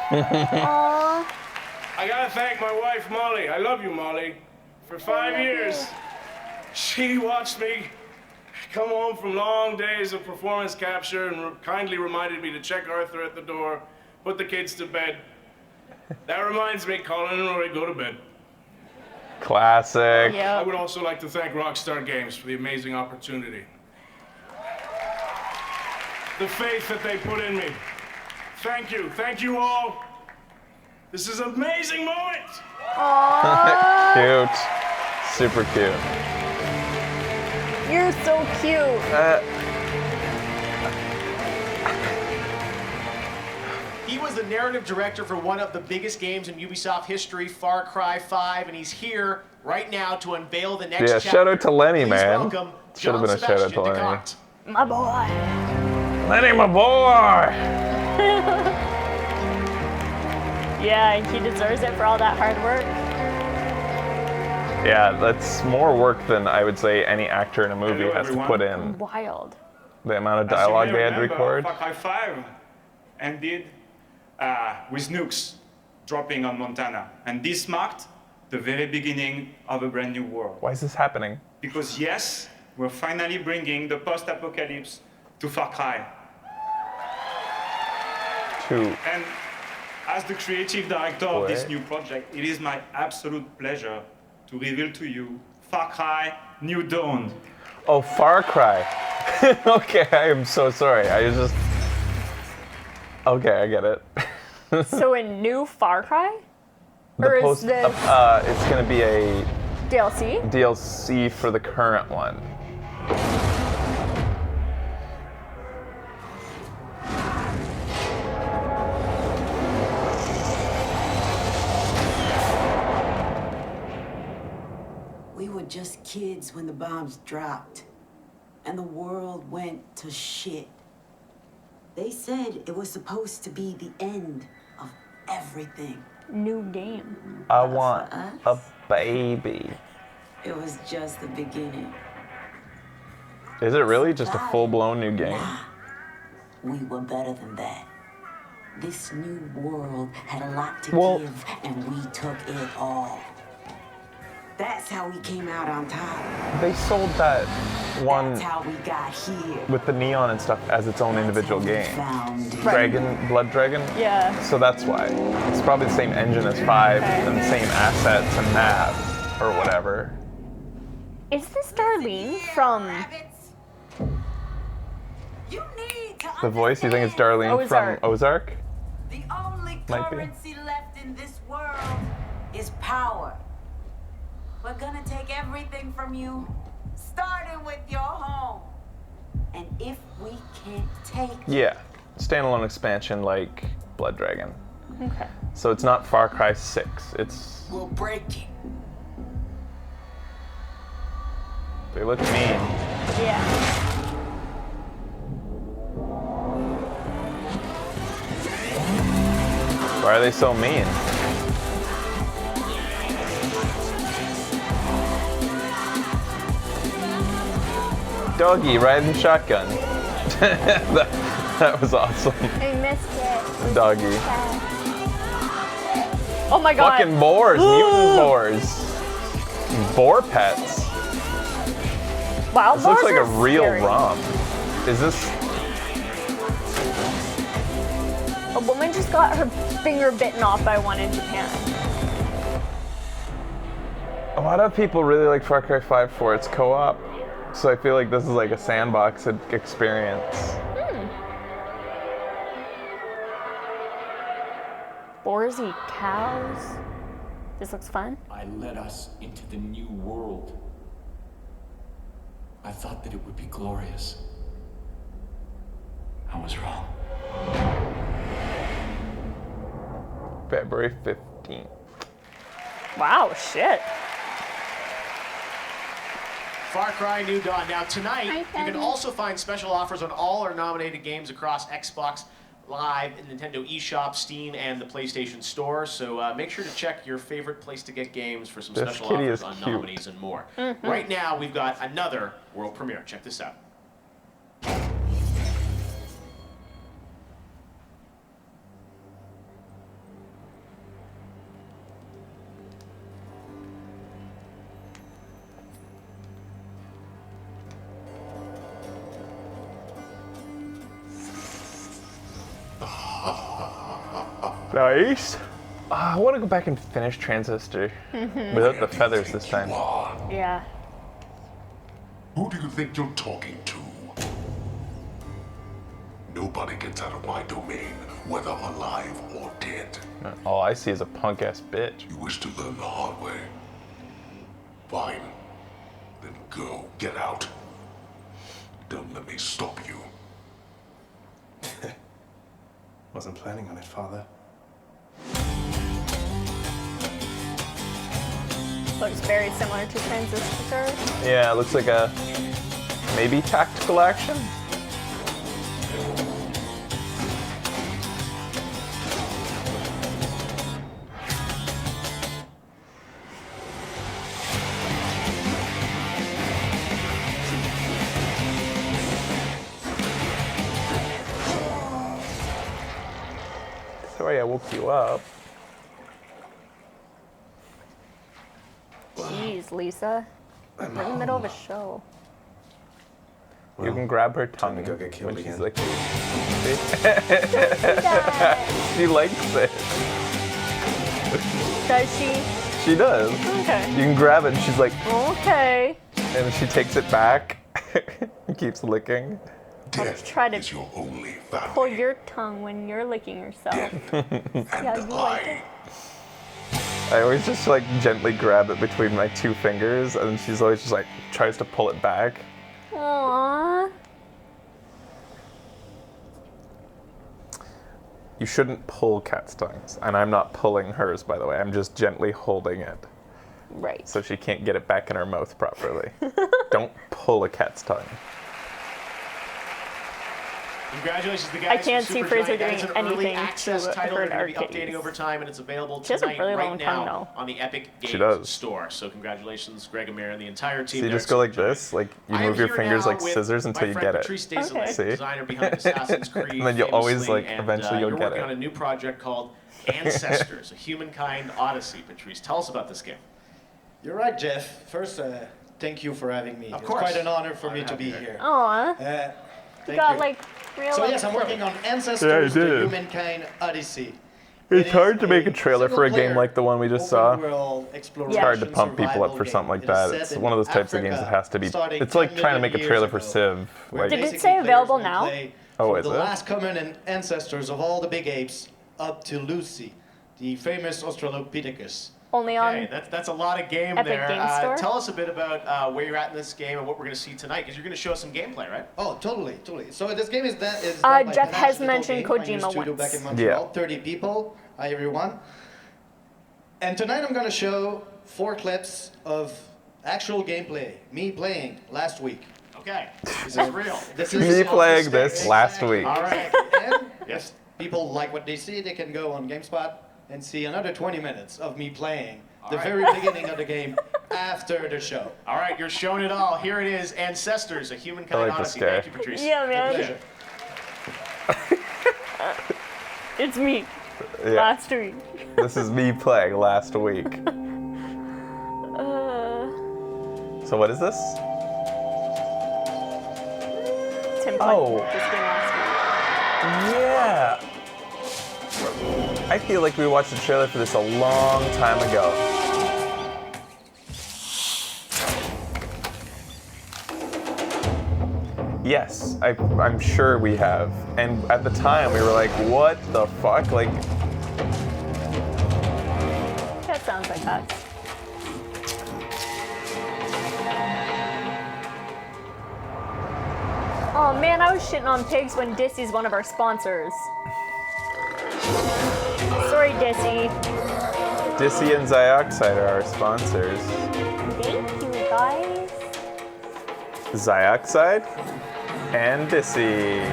Aww. I gotta thank my wife, Molly. I love you, Molly. For 5 years, she watched me come home from long days of performance capture and kindly reminded me to check Arthur at the door, put the kids to bed. That reminds me, Colin and Rory, go to bed. Classic. I would also like to thank Rockstar Games for the amazing opportunity. The faith that they put in me. Thank you. Thank you all. This is an amazing moment. Cute. Super cute. You're so cute. He was the narrative director for one of the biggest games in Ubisoft history, Far Cry 5, and he's here right now to unveil the next Yeah, chapter. shout out to Lenny, Please man. welcome Should have been a shout out to Lenny. Descartes. My boy. Lenny, my boy. Yeah, he deserves it for all that hard work. Yeah, that's more work than I would say any actor in a movie Hello, has to everyone. put in. Wild. The amount of As you dialogue may they had to remember, record. Far Cry 5 ended with nukes dropping on Montana. And this marked the very beginning of a brand new world. Why is this happening? Because yes, we're finally bringing the post-apocalypse to Far Cry. And as the creative director of this new project, it is my absolute pleasure to reveal to you Far Cry New Dawn. Oh, Far Cry. Okay, I am so sorry. I was just. Okay, I get it. So a new Far Cry? The Or post, is this it's gonna be a DLC? DLC for the current one. We were just kids when the bombs dropped, and the world went to shit. They said it was supposed to be the end of everything. New game. I want a baby. It was just the beginning. Is it really just a full-blown new game? We were better than that. This new world had a lot to give, and we took it all. That's how we came out on top. They sold that one That's how we got here. with the neon and stuff as its own individual game. Dragon, Blood Dragon? Yeah. So that's why. It's probably the same engine as 5 and the same assets and nav or whatever. Is this Darlene from The voice, you think it's Darlene Ozark. from Ozark? The only Might be. currency left in this world is power. We're gonna take everything from you, starting with your home. And if we can't take Yeah. Standalone expansion like Blood Dragon. Okay. So it's not Far Cry 6. It's we'll break it. they look mean. Yeah. Why are they so mean? Doggy riding shotgun. that was awesome. I missed it. Doggy. Oh my god. Fucking boars, mutant boars. Boar pets. Wild This looks boars like a are real scary. ROM. Is this? A woman just got her finger bitten off by one in Japan. A lot of people really like Far Cry 5 for its co-op. So I feel like this is like a sandbox experience. Boars eat cows. This looks fun. I led us into the new world. I thought that it would be glorious. I was wrong. February 15th. Wow, shit. Far Cry New Dawn. Now tonight, Hi, you can Patty. also find special offers on all our nominated games across Xbox Live, Nintendo eShop, Steam, and the PlayStation Store. So make sure to check your favorite place to get games for some This special kitty offers is on cute. nominees and more. Mhm. Right now, we've got another world premiere. Check this out. Nice. I want to go back and finish Transistor without the feathers this time. Yeah. Who do you think you're talking to? Nobody gets out of my domain, whether alive or dead. All I see is a punk ass bitch. You wish to learn the hard way? Fine. Then go. Get out. Don't let me stop you. Wasn't planning on it, Father. Looks very similar to Transistor. Yeah, it looks like a maybe tactical action. Sorry I woke you up. Jeez, Lisa. We're in the middle of a show. You can grab her tongue go get killed when she's again. like. that. She likes it. Does she? She does. Okay. You can grab it and she's like, Okay. and she takes it back and keeps licking. Death Try to is your only pull your tongue when you're licking yourself. Yeah, you like it. I always just like gently grab it between my two fingers, and she's always just like tries to pull it back. Aww. You shouldn't pull cat's tongues, and I'm not pulling hers, by the way. I'm just gently holding it Right. so she can't get it back in her mouth properly. Don't pull a cat's tongue. Congratulations to the I guys can't from see Supergiant. Fraser That is doing an early anything access to title. hurt They're our going to be updating kitties. over time, and it's available She has a tonight really right long now tongue, though. on the Epic Games She does. Store. So congratulations, Greg Amir and the entire team. So you there just at go like Supergiant. this, like you I am move your here fingers now like with scissors until my you friend get it. Patrice Desilets, Okay. See? designer behind Assassin's Creed. And then you'll always, famously, like, and, eventually you'll you're get working it. on a new project called Ancestors, a Humankind Odyssey. Patrice, tell us about this game. You're right, Jeff. First, thank you for having me. Of It's course. quite an honor for me Glad to to be have you here. Aw. Thank You got you. like real. So yes, I'm clothes. working on Yeah, Ancestors, you the did. Humankind Odyssey. It's hard to make a trailer for a game like the one we just saw. It's hard to pump people up for something like that. It's one of those types of games that has to be. It's like trying to make a trailer for Civ. Like, Did it say available now? Oh, From is the it? last common ancestors of all the big apes up to Lucy, the famous Australopithecus. Only on. Okay, that's a lot of game Epic there. Game Store? Tell us a bit about where you're at in this game and what we're going to see tonight, because you're going to show us some gameplay, right? Oh, totally. So this game is done by Jeff has Panache mentioned Little Game, Kojima my new studio once. back in Montreal. 30 people. Hi, everyone. And tonight I'm going to show 4 clips of actual gameplay. Me playing last week. Okay, this is real. This is Me playing this last week. All right. And if people like what they see, they can go on GameSpot and see another 20 minutes of me playing the very beginning of the game after the show. All right, you're showing it all. Here it is, Ancestors, a Humankind I like this Odyssey. guy. Thank you, Patrice. Yeah, man. It's me. Yeah. Last week. This is me playing last week. So what is this? Tim Oh. played this game last Yeah. I feel like we watched the trailer for this a long time ago. Yes, I'm sure we have. And at the time, we were like, what the fuck? Like, week. That sounds like that. Oh man, I was shitting on pigs when Dissy's one of our sponsors. Sorry, Dissy. Dissy and Zioxide are our sponsors. Thank you, guys. Zioxide and Dissy.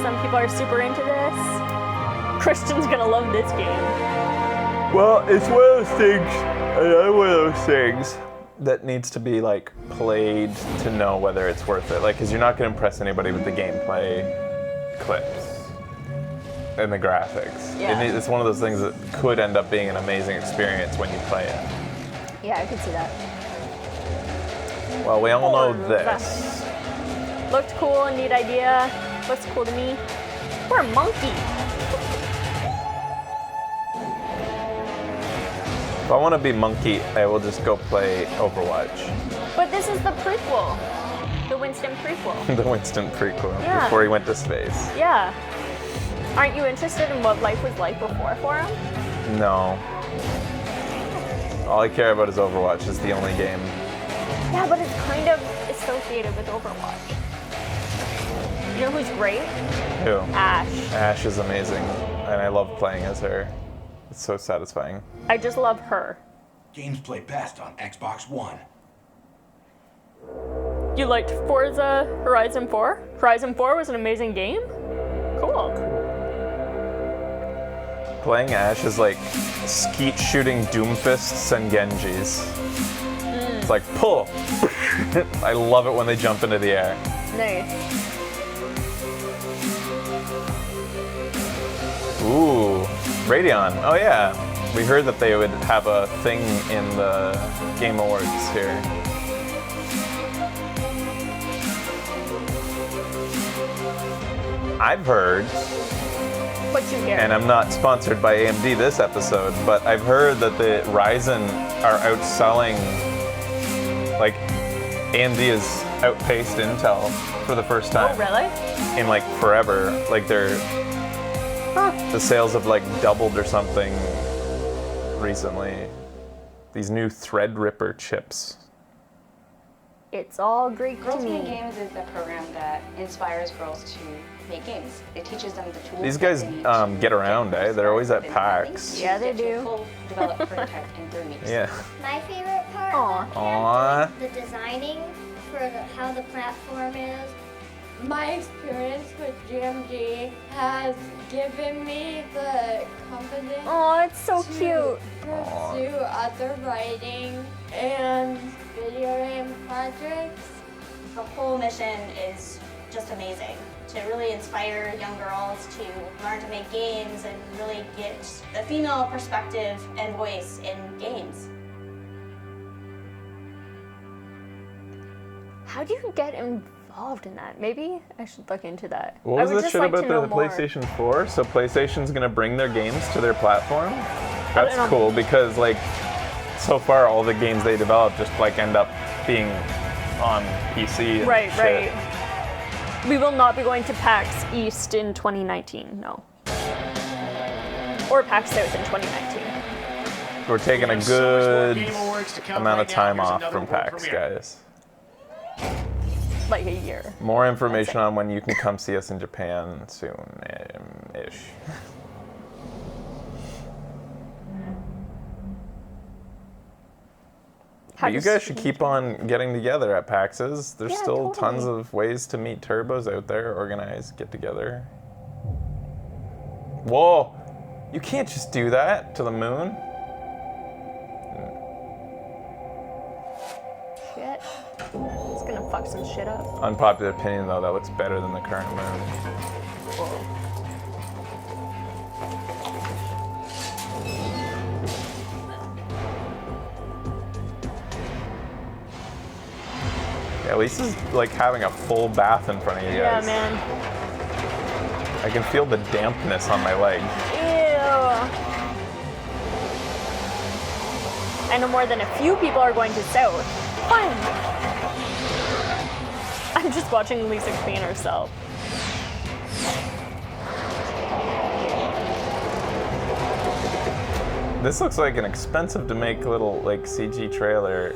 Some people are super into this. Christian's gonna love this game. Well, it's one of those things, another one of those things that needs to be like played to know whether it's worth it. Like, cause you're not gonna impress anybody with the gameplay clips and the graphics. Yeah. It's one of those things that could end up being an amazing experience when you play it. Yeah, I can see that. Well, we all know Forza. this. Looked cool, neat idea. Looks cool to me. We're a monkey. If I want to be Monkey, I will just go play Overwatch. But this is the prequel. The Winston prequel. The Winston prequel, Yeah. before he went to space. Yeah. Aren't you interested in what life was like before for him? No. All I care about is Overwatch. It's the only game. Yeah, but it's kind of associated with Overwatch. You know who's great? Who? Ash. Ash is amazing, and I love playing as her. It's so satisfying. I just love her. Games play best on Xbox One. You liked Forza Horizon 4? Horizon 4 was an amazing game? Cool. Playing Ash is like skeet shooting Doomfists and Genjis. It's like pull. I love it when they jump into the air. Nice. Ooh, Radeon. Oh yeah, we heard that they would have a thing in the Game Awards here. I've heard, What you hear? and I'm not sponsored by AMD this episode, but I've heard that the Ryzen are outselling, like AMD has outpaced Intel for the first time. Oh, really? In like forever. Like the sales have like doubled or something recently. These new Threadripper chips. It's all Greek Girls to Make me. Games is the program that inspires girls to make games. It teaches them the tools. These guys that they need to get around, eh? They're always at PAX. Yeah, they get to a do. full developed prototype in 3 weeks. Yeah. My favorite part Aww. Aww. the designing for how the platform is. My experience with GMG has given me the confidence Oh, it's so cute. pursue other writing and video game projects. The whole mission is just amazing. To really inspire young girls to learn to make games and really get the female perspective and voice in games. How do you get involved in that? Maybe I should look into that. What was this shit about the PlayStation 4? So PlayStation's gonna bring their games to their platform? That's cool because like so far all the games they develop just like end up being on PC. And Right, shit. right. We will not be going to PAX East in 2019, no. Or PAX South in 2019. We're taking a good amount of time off from PAX, guys. Like a year. More information on when you can come see us in Japan soon-ish. But you guys should keep on getting together at PAXs. There's still tons of ways to meet turbos out there, organize, get together. Whoa! You can't just do that to the moon. Shit. It's gonna fuck some shit up. Unpopular opinion though, that looks better than the current moon. Yeah, Lisa's like having a full bath in front of you guys. Yeah, man. I can feel the dampness on my leg. Ew. I know more than a few people are going to South. Fun. I'm just watching Lisa clean herself. This looks like an expensive to make little like CG trailer.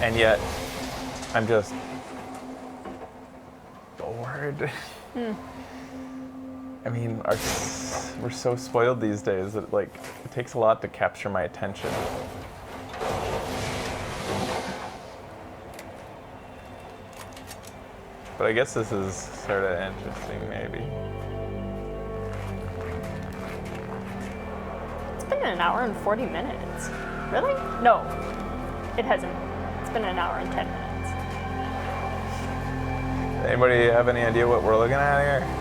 And yet, I'm just bored. I mean, we're so spoiled these days that like it takes a lot to capture my attention. But I guess this is sort of interesting, maybe. It's been an hour and 40 minutes. Really? No, it hasn't. It's been an hour and 10 minutes. Anybody have any idea what we're looking at here?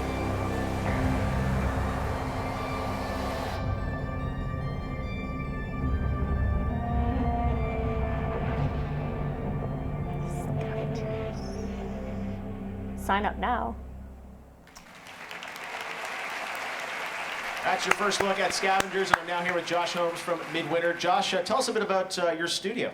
Sign up now. That's your first look at Scavengers, and I'm now here with Josh Holmes from Midwinter. Josh, tell us a bit about your studio.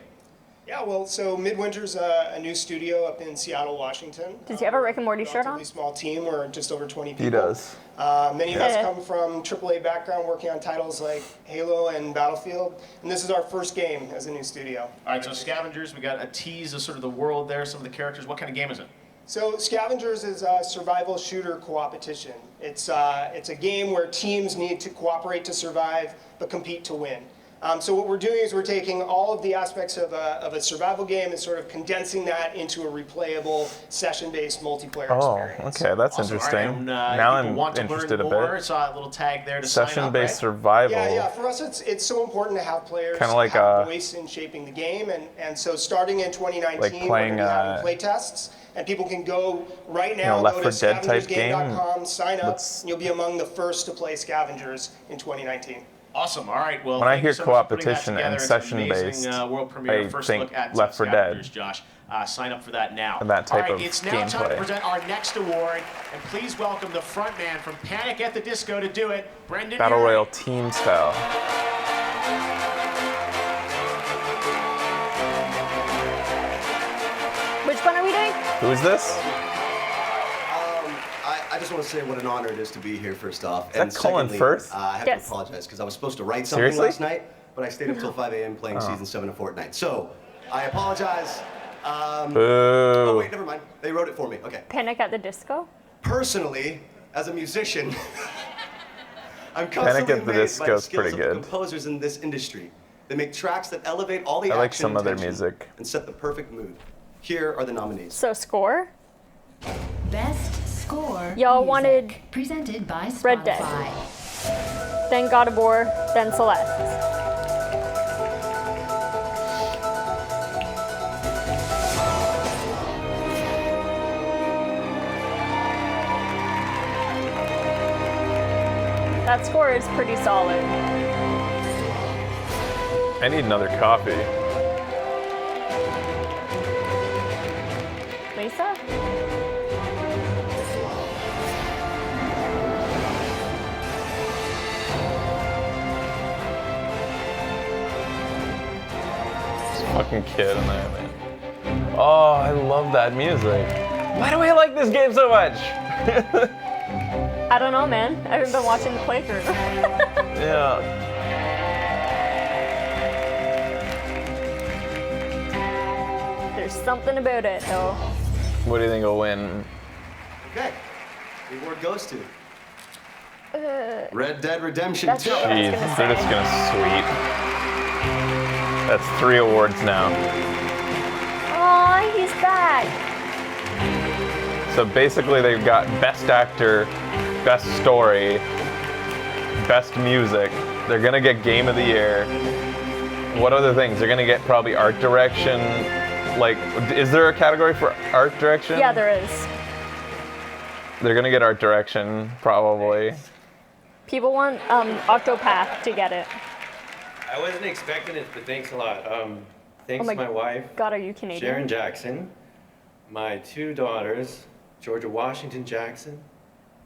Yeah, well, so Midwinter's a new studio up in Seattle, Washington. Does he have a Rick and Morty shirt on? Relatively small team. We're just over 20 people. He does. Many of us come from AAA background, working on titles like Halo and Battlefield, and this is our first game as a new studio. All right, so Scavengers, we got a tease of sort of the world there, some of the characters. What kind of game is it? So Scavengers is a survival shooter co-opetition. It's a game where teams need to cooperate to survive, but compete to win. So what we're doing is we're taking all of the aspects of a survival game and sort of condensing that into a replayable, session-based multiplayer experience. Okay, that's Awesome. interesting. All right, and, Now people I'm want to interested learn a more. bit. Saw a little tag there to sign up, Session-based right? survival. Yeah. For us, it's so important to have players Kinda like have a voice in shaping the game, and so starting in 2019, Like we're playing, going to be having play tests, and people can go right you now, know, Left go to 4 Dead type game. scavengersgame.com, sign up, and you'll be among the first to play Scavengers in 2019. Awesome. All right. Well, When I thank hear you so much for putting that co-opetition together. and It's an session-based, amazing, world premiere, I first think look at Left 4 Dead. Scavengers, Josh. Sign up for that now. And that type All right, of it's now time to gameplay. present our next award, and please welcome the front man from Panic at the Disco to do it, Brendan. Battle Urie. Royale team style. Which one are we doing? Who is this? I just want to say what an honor it is to be here, first off. Is that Colin Firth? I have Yes. to apologize because I was supposed to write something Seriously? last night, but I stayed up till 5 a.m. playing Oh. Season 7 of Fortnite. So, I apologize. Boo. Oh, wait, never mind. They wrote it for me. Okay. Panic at the Disco? Personally, as a musician, I'm Panic constantly at the amazed by the Disco's skills pretty of the good. composers in this industry. They make tracks that elevate all the I like action some and of their tension music. and set the perfect mood. Here are the nominees. So score? Best score. Y'all music, wanted presented by Spotify. Red Dead. Then God of War, then Celeste. That score is pretty solid. I need another coffee. Mesa? Fucking kid in there, man. Oh, I love that music. Why do I like this game so much? I don't know, man. I haven't been watching the playthrough. Yeah. There's something about it, though. What do you think will win? Okay. The award goes to Uh, Red Dead Redemption 2. Jeez, they're just gonna sweep. That's 3 awards now. Aw, he's back. So basically they've got Best Actor, Best Story, Best Music. They're gonna get Game of the Year. What other things? They're gonna get probably Art Direction. Like, is there a category for Art Direction? Yeah, there is. They're gonna get Art Direction, probably. People want Octopath to get it. I wasn't expecting it, but thanks a lot. Thanks Oh to my wife, God, are you Canadian? Sharon Jackson, my 2 daughters, Georgia Washington Jackson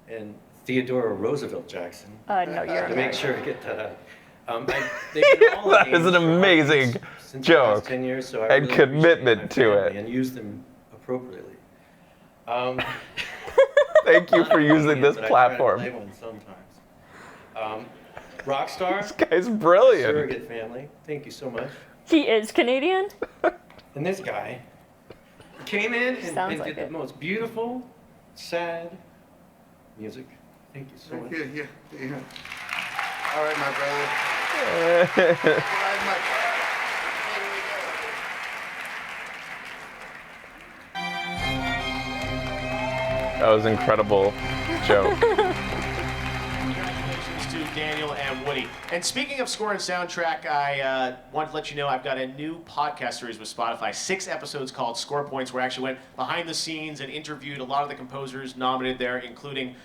and Theodora Roosevelt Jackson. No, you're To make American. sure I get that out. They've been all That is an engaged for amazing since the last joke 10 years, so I and really commitment appreciate my to family it. and use them appropriately. Thank you for using this But I try to platform. play one sometimes. Rockstar. This guy's brilliant. Surrogate family. Thank you so much. He is Canadian? And this guy came in and, Sounds and like did it. the most beautiful, sad music. Thank you so much. Yeah. All right, my brother. All right, my That was an incredible joke. Congratulations to Daniel and Woody. And speaking of score and soundtrack, I want to let you know I've got a new podcast series with Spotify. 6 episodes called Score Points, where I actually went behind the scenes and interviewed a lot of the composers nominated there, including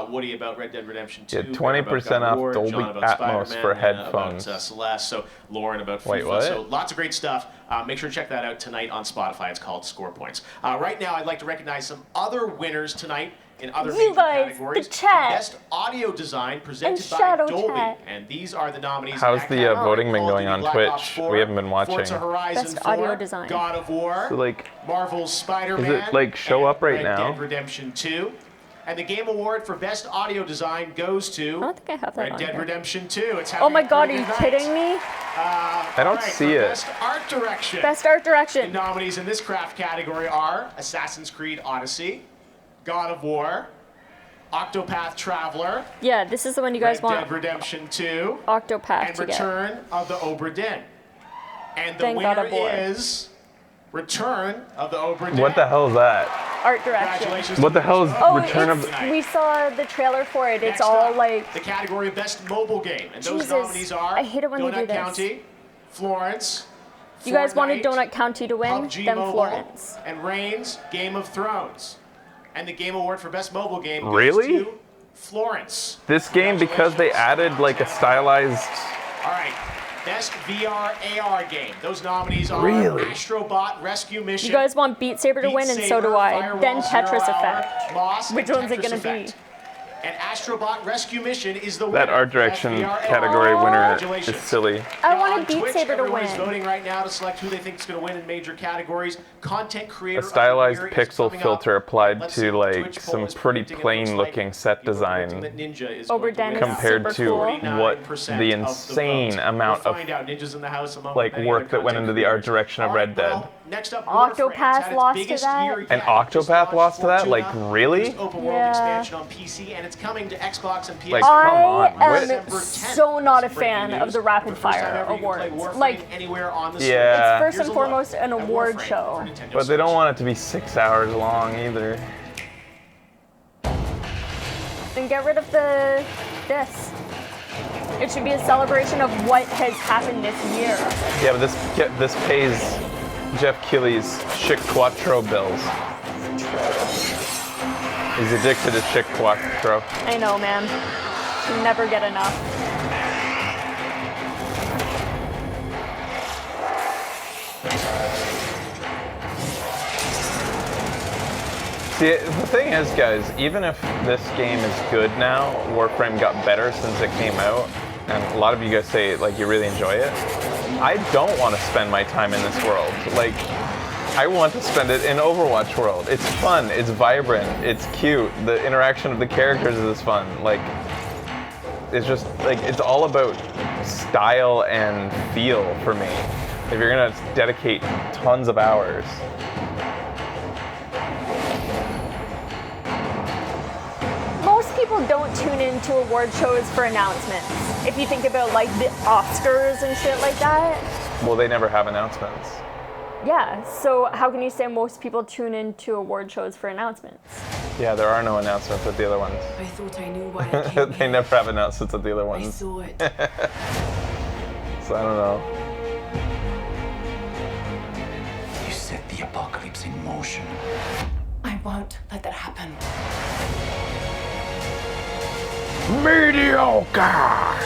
Woody about Red Dead Redemption 2. Get 20% off War, Dolby John about Atmos Spider-Man, for About, headphones. Celeste, so Lauren about FIFA. Wait, what? So lots of great stuff. Make sure to check that out tonight on Spotify. It's called Score Points. Right now, I'd like to recognize some other winners tonight in other You major guys, categories. the chat. Best audio design presented And by Shadow Dolby. Chat. And these are the nominees. How's in that the category. voting been Call of going Duty on Black Ops Twitch? 4, We haven't been watching. Forza Horizon Best 4, audio design. God of War, So, like, Marvel's Spider-Man. Is it, like, show and up right Red now? Dead Redemption 2. And the Game Award for Best Audio Design goes to I don't think I have that Red on Dead here. Redemption 2. It's Oh my having a God, are pretty you good kidding night. me? I don't Alright, see for it. Best Art Direction. Best art The direction. nominees in this craft category are Assassin's Creed Odyssey, God of War, Octopath Traveler, Yeah, this is the one you guys Red want. Dead Redemption 2, Octopath and to get. Return of the Obra Dinn. And the Then God winner of War. is Return of the Obra Dinn. What the hell is that? Art direction. Congratulations What to the hell is Oh, Return of... it's, we saw the trailer for it. It's Next all up, like, the category of Best Mobile Game. And those Jesus, nominees are I hate it when they Donut do this. County, Florence, you guys wanted Fortnite, Donut County to win, PUBG then Mobile, Florence. and Reigns Game of Thrones. And the Game Award for Best Mobile Game goes Really? to Florence. This game, because they added, like, a stylized... All right. Best VR AR game. Those nominees are Really? Astrobot Rescue Mission. You guys want Beat Saber to Beat win, and so Saber, do I. Firewall, Then Zero Tetris Hour, Effect. Moss, Which and one's it Tetris gonna Effect. be? And Astrobot Rescue Mission is the winner. That art direction category winner is silly. I On wanted Beat Twitch, Saber to everyone is win. voting right now to select who they think is going to win in major categories. Content creator A stylized of the year is pixel coming filter up. applied Let's see to, what the like, Twitch poll some is pretty predicting it looks plain-looking like. set People are design predicting that Ninja is Obra going to Dinn win. is compared super to cool. what 49% the of insane vote. amount We'll of, find out. Ninja's in the house among like, many work other that went content into the art creators. direction of All Red right, Dead. well, next up, Warframe Octopath had its lost to biggest that? year An yet. It just Octopath lost to that? Fortuna, Like, really? first open world Yeah. expansion on PC, and it's coming to Xbox and PS4. Like, come I on. am December 10th. so not a That's breaking fan news. of the Rapid The first time Fire ever you can play Awards. Warframe Like, anywhere on the Switch. Yeah. it's first Here's and a look foremost an at award Warframe show. for Nintendo But they don't Switch. want it to be 6 hours long either. Then get rid of this. It should be a celebration of what has happened this year. Yeah, but this pays Jeff Keighley's Chic Quattro bills. He's addicted to Chic Quattro. I know, man. Can never get enough. See, the thing is, guys, even if this game is good now, Warframe got better since it came out, and a lot of you guys say, like, you really enjoy it. I don't want to spend my time in this world. Like, I want to spend it in Overwatch world. It's fun, it's vibrant, it's cute, the interaction of the characters is fun. Like, it's just, like, it's all about style and feel for me. If you're gonna dedicate tons of hours. Most people don't tune into award shows for announcements. If you think about like the Oscars and shit like that. Well, they never have announcements. Yeah, so how can you say most people tune into award shows for announcements? Yeah, there are no announcements at the other ones. I thought I knew why I came They never have announcements at the other ones. I saw it. So I don't know. You set the apocalypse in motion. I won't let that happen. Mediocre!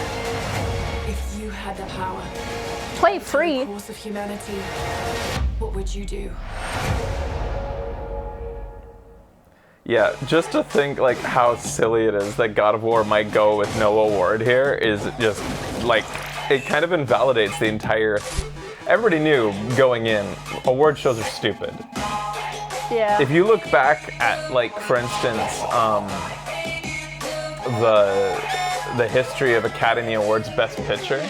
If you had the power, play free. The course of humanity, what would you do? Yeah, just to think like how silly it is that God of War might go with no award here is just like, it kind of invalidates the entire, everybody knew going in, award shows are stupid. Yeah. If you look back at, like, for instance, the history of Academy Awards Best Picture,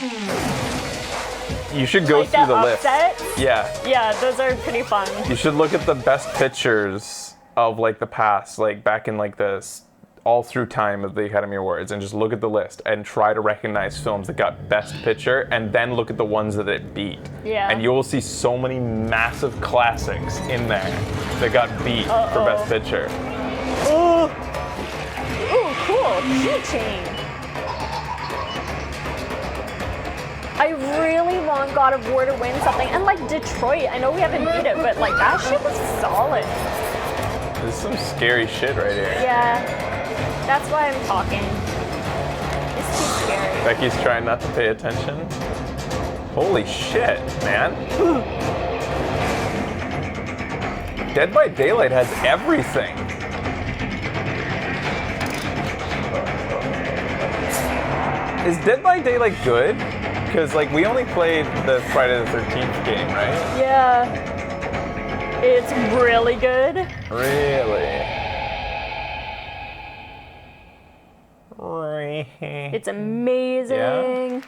you should go like through the upsets? list. Yeah. Yeah, those are pretty fun. You should look at the best pictures of like the past, like back in like the all through time of the Academy Awards, and just look at the list and try to recognize films that got Best Picture, and then look at the ones that it beat. Yeah. And you will see so many massive classics in there that got beat for Best Picture. Ooh, cool, keychain. I really want God of War to win something, and like Detroit, I know we haven't beat it, but like that shit was solid. There's some scary shit right here. Yeah, that's why I'm talking. It's too scary. Becky's trying not to pay attention. Holy shit, man. Dead by Daylight has everything. Is Dead by Daylight good? Because like we only played the Friday the 13th game, right? Yeah. It's really good. Really? It's amazing. Yeah.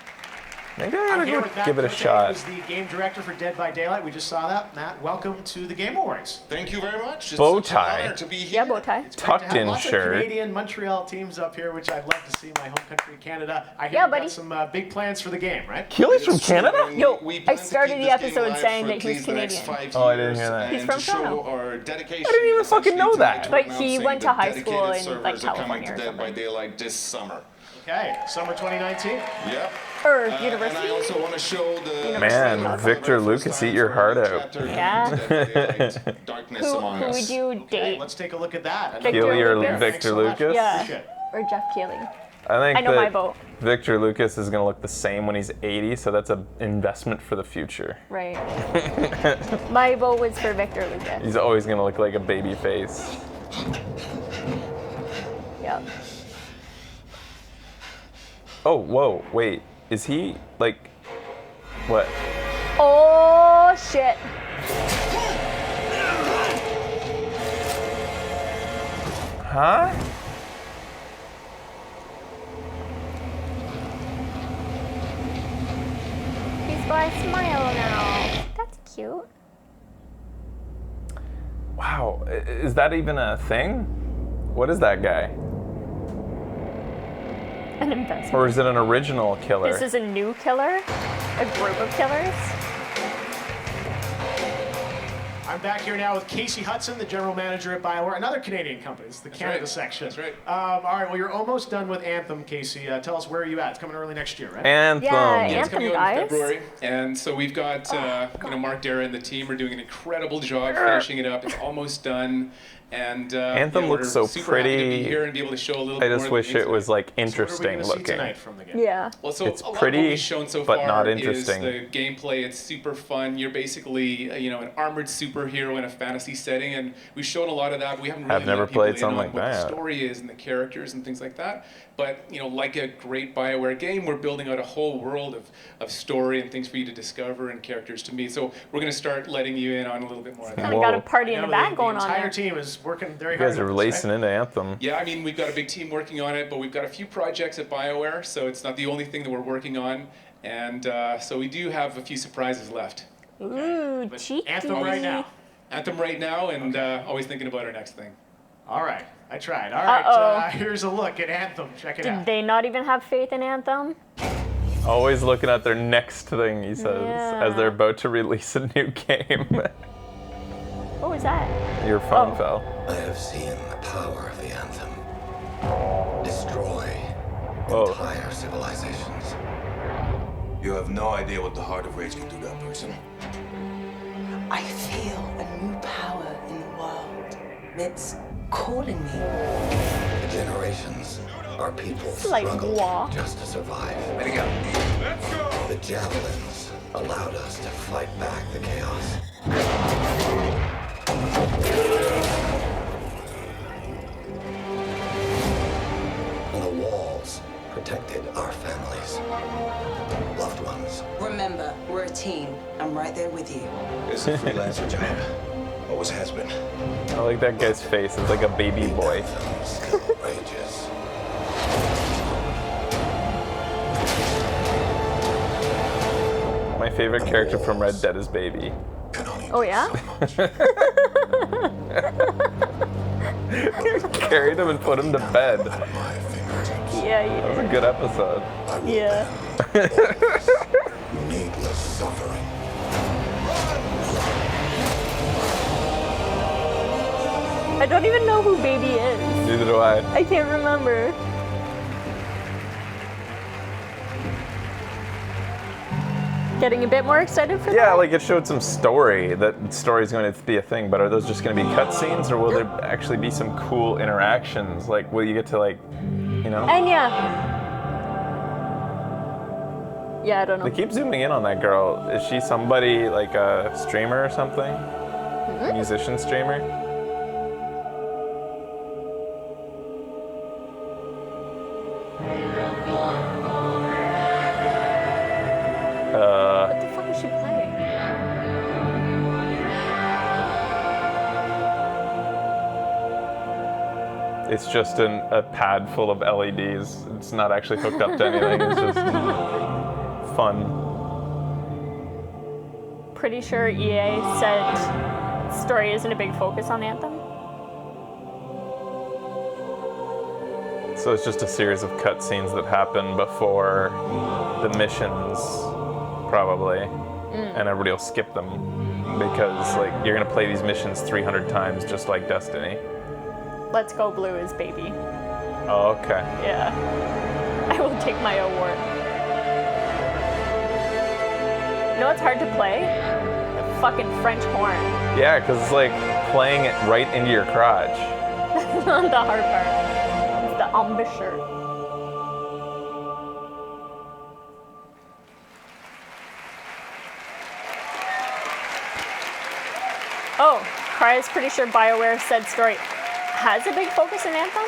Maybe I I'm here gotta with go Matt give it a Cote, shot. who's the game director for Dead by Daylight. We just saw that. Matt, welcome to the Game Awards. Thank you very much. It's Bow such an tie. honor to be here. Yeah, bow tie. Tucked in Lots shirt. of Canadian Montreal teams up here, which I'd love to see. My home country, Canada. I hear Yeah, you buddy. got some big plans for the game, right? Keely's from Canada? Yo, I started the episode saying that he was Canadian. Oh, I didn't hear that. He's from Toronto. Our dedication I didn't even fucking know that. But he went to high school in like California or Dead by something. Daylight this summer. Okay, summer 2019. Yep. Or And I university. also want to show the Man, Victor Lucas, eat your heart out. Yeah. Darkness Who Among Us. would you date? Let's take a look at that. Keely or Lucas. Victor Lucas? Yeah. Or Jeff Keely. I think I know my that vote. Victor Lucas is gonna look the same when he's 80, so that's an investment for the future. Right. My vote was for Victor Lucas. He's always gonna look like a baby face. Yep. Oh, whoa, wait. Is he, like, what? Oh shit. Huh? He's by Smile now. That's cute. Wow, is that even a thing? What is that guy? An investment. Or is it an original killer? This is a new killer? A group of killers? I'm back here now with Casey Hudson, the general manager at BioWare, another Canadian company. It's the Canada section. That's right. All right, well, you're almost done with Anthem, Casey. Tell us where are you at? It's coming early next year, right? Anthem. Yeah, It's Anthem, coming out in guys. February, and so we've got Mark Dara and the team are doing an incredible job finishing it up. It's almost done, And Anthem we're looks so super happy to be pretty. here and be able to show a little I bit just more wish of the it was like So what are we interesting gonna see looking. tonight from the game? Yeah. Well, so It's a lot of pretty, what we've shown so but far not is interesting. the gameplay. It's super fun. You're basically, an armored superhero in a fantasy setting, and we've shown a lot of that. We haven't really I've never let people played in something on like what that. the story is and the characters and things like that. But like a great BioWare game, we're building out a whole world of story and things for you to discover and characters to meet. So we're going to start letting you in on a little bit more of that. Kind of got a party in the back going on The entire there. team is working very You hard. guys are on this, racing into Anthem. Yeah, I mean, we've got a big team working on it, but we've got a few projects at BioWare, so it's not the only thing that we're working on. And so we do have a few surprises left. Ooh, cheeky. Anthem right now. Anthem right now, and always thinking about our next thing. All right, I tried. All right, Uh-oh. here's a look at Anthem. Check it Did out. they not even have faith in Anthem? Always looking at their next thing, he says, Yeah. as they're about to release a new game. What was that? Your phone fell. I have seen the power of the Anthem destroy entire civilizations. You have no idea what the Heart of Rage can do to a person. I feel a new power in the world. It's calling me. The generations are people Like struggling war. just to survive. Let it go. Let's go. The javelins allowed us to fight back the chaos. And the walls protected our families, loved ones. Remember, we're a team. I'm right there with you. It's a freelancer job. Always has been. I like that guy's face. It's like a baby boy. Still rages. My favorite character from Red Dead is Baby. Oh, yeah? Carried him and put him to bed. Yeah, That was a good episode. Yeah. Needless suffering. I don't even know who Baby is. Neither do I. I can't remember. Getting a bit more excited for that? Yeah, like it showed some story. That story's going to be a thing, but are those just going to be cutscenes, or will there actually be some cool interactions? Like, will you get to Enya. Yeah, I don't know. They keep zooming in on that girl. Is she somebody like a streamer or something? Mm-hmm. Musician streamer? What the fuck is she playing? It's just a pad full of LEDs. It's not actually hooked up to anything. It's just fun. Pretty sure EA said story isn't a big focus on Anthem. So it's just a series of cutscenes that happen before the missions, probably, and everybody will skip them because like you're gonna play these missions 300 times, just like Destiny. Let's Go Blue is Baby. Oh, okay. Yeah. I will take my award. You know what's hard to play? The fucking French horn. Yeah, because it's like playing it right into your crotch. That's not the hard part. It's the embouchure. Oh, Cry's pretty sure BioWare said story has a big focus in Anthem?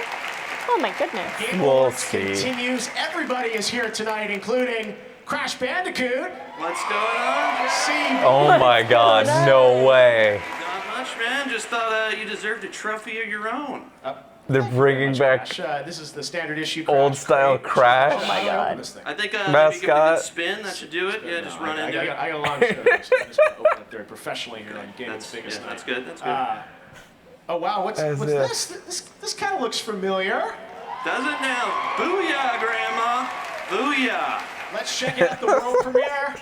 Oh my goodness. Game We'll Awards see. continues. Everybody is here tonight, including Crash Bandicoot. What's going on? Steve. Oh my god, no way. Not much, man. Just thought you deserved a trophy of your own. They're bringing back This is the standard issue. old style Crash. Oh my god. I think maybe give it a Mascot. good spin. That should do it. Yeah, just run into it. I got a long show, so I'm just going to open up very professionally here on Gaming's Biggest Night. That's good. That's good. Oh wow, what's As this? This kind of looks familiar. Does it now? Booyah, Grandma. Booyah. Let's check out the world premiere.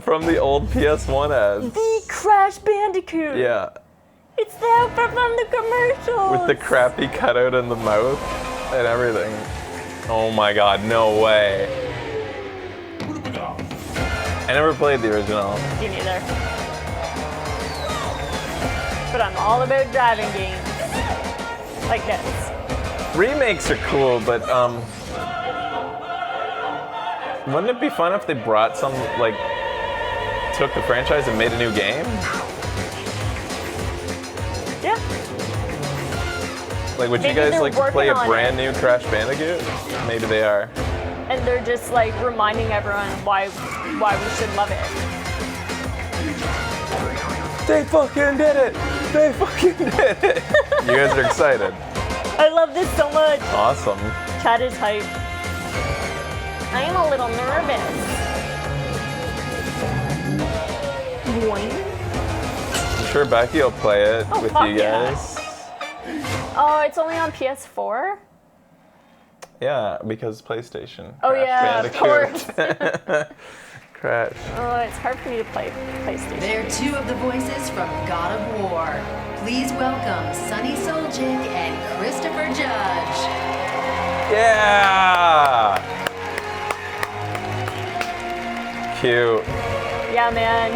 From the old PS1 ads. The Crash Bandicoot. Yeah. It's there from the commercials. With the crappy cutout in the mouth and everything. Oh my god, no way. I never played the original. Me neither. but I'm all about driving games like this. Remakes are cool, but wouldn't it be fun if they brought some, like, took the franchise and made a new game? Yeah. Like, would you Maybe guys they're like to play a working on brand new Crash Bandicoot? Maybe they are. And they're just like reminding everyone why we should love it. They fucking did it! They fucking did it! You guys are excited. I love this so much. Awesome. Chad is hype. I am a little nervous. Boing. I'm sure Becky will play it Oh, with fuck you yeah. guys. Oh, it's only on PS4? Yeah, because PlayStation. Oh, Crash yeah, of Bandicoot. Crash. Oh, it's hard for me to play PlayStation. They're two of the voices from God of War. Please welcome Sunny Soljic and Christopher Judge. Yeah! Cute. Yeah, man.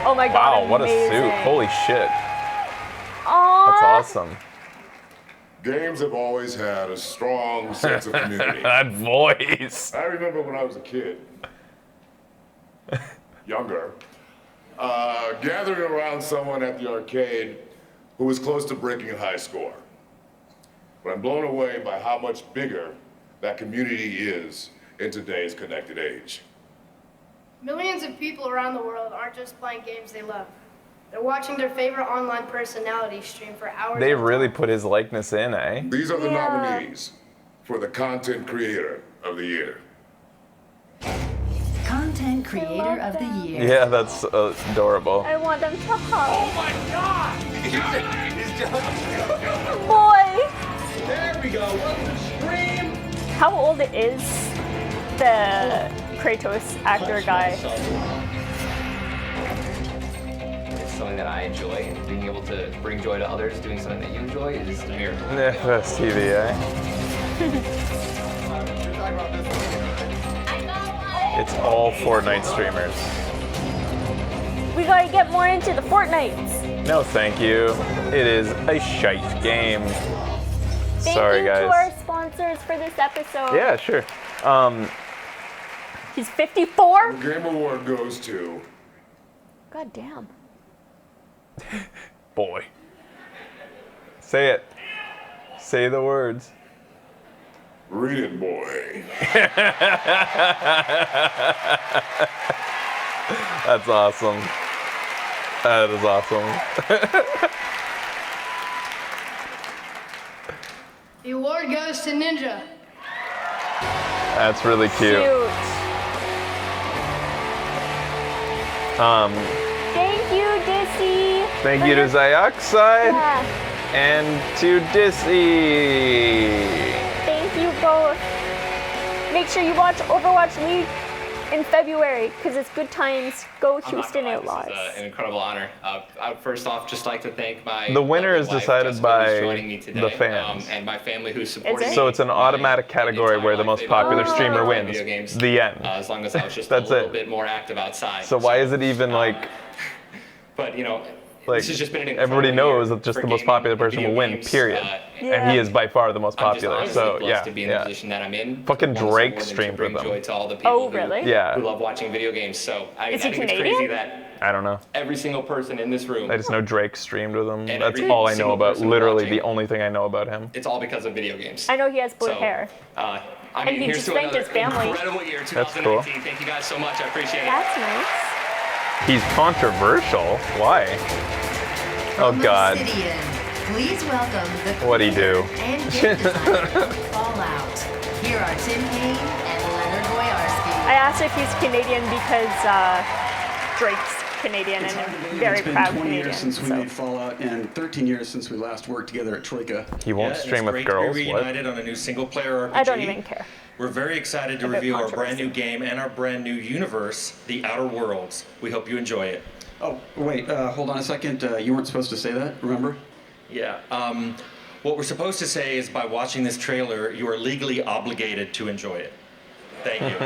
Oh my god. Wow, what a suit. amazing. Holy shit. Aww. That's awesome. Games have always had a strong sense of community. That voice. I remember when I was a kid, younger, gathering around someone at the arcade who was close to breaking a high score. But I'm blown away by how much bigger that community is in today's connected age. Millions of people around the world aren't just playing games they love. They're watching their favorite online personality stream for hours. They really put his likeness in, eh? These are the nominees for the Content Creator of the Year. Content Creator of the Year. Yeah, that's adorable. I want them to hug. Oh my god! Boy! There we go. Welcome to stream. How old is the Kratos actor guy? It's something that I enjoy, and being able to bring joy to others doing something that you enjoy is a miracle. Yeah, that's TV, eh? It's all Fortnite streamers. We gotta get more into the Fortnites. No, thank you. It is a shite game. Thank Sorry, you guys. to our sponsors for this episode. Yeah, sure. He's 54? The Game Award goes to... God damn. Boy. Say it. Say the words. Read it, boy. That's awesome. That is awesome. The award goes to Ninja. That's really cute. Thank you, Dissy. Thank you to Zioxide Yeah. and to Dissy. Thank you both. Make sure you watch Overwatch League in February, because it's good times. Go Houston Outlaws. This is an incredible honor. I would first off just like to thank my The winner is lovely wife, decided Jessica, by who's joining me today, the fans. and my family who's supporting me. So it's an automatic category where the most popular streamer playing wins. video games, The end. as long as I was just That's a little it. bit more active outside. So why is it even like But you know, like this has just been an everybody incredible knows year that just for the most gaming popular and person video will win, games, period. And he is by far the most I'm just popular. honestly So blessed yeah, to be in the position that I'm in. Fucking One, so Drake more than to streamed bring with them. joy to all the people Oh, really? Yeah. who love watching video games. So I Is think he it's Canadian? crazy that I don't know. every single person in this room, I just know Drake streamed with him. And That's every all I know single about. person Literally watching. the only thing I know about him. it's all because of video games. I know he has blue So, hair. I And mean, he here's just to thanked another his family. incredible year, That's 2019. cool. Thank you guys so much. I appreciate it. That's nice. He's controversial. Why? Oh From God. Obsidian, please welcome the What'd he do? and game designer of Fallout. Here are Tim Kaine and Leonard Boyarsky. I asked if he's Canadian because Drake's Canadian and a very It's been proud 20 Canadian. years since we so. made Fallout and 13 years since we last worked together at Troika. He won't stream with girls. It's great to be What? reunited on a new single-player RPG. I don't even care. We're very excited to About reveal our controversy. brand new game and our brand new universe, The Outer Worlds. We hope you enjoy it. Oh, wait, hold on a second. You weren't supposed to say that, remember? Yeah. What we're supposed to say is by watching this trailer, you are legally obligated to enjoy it. Thank you.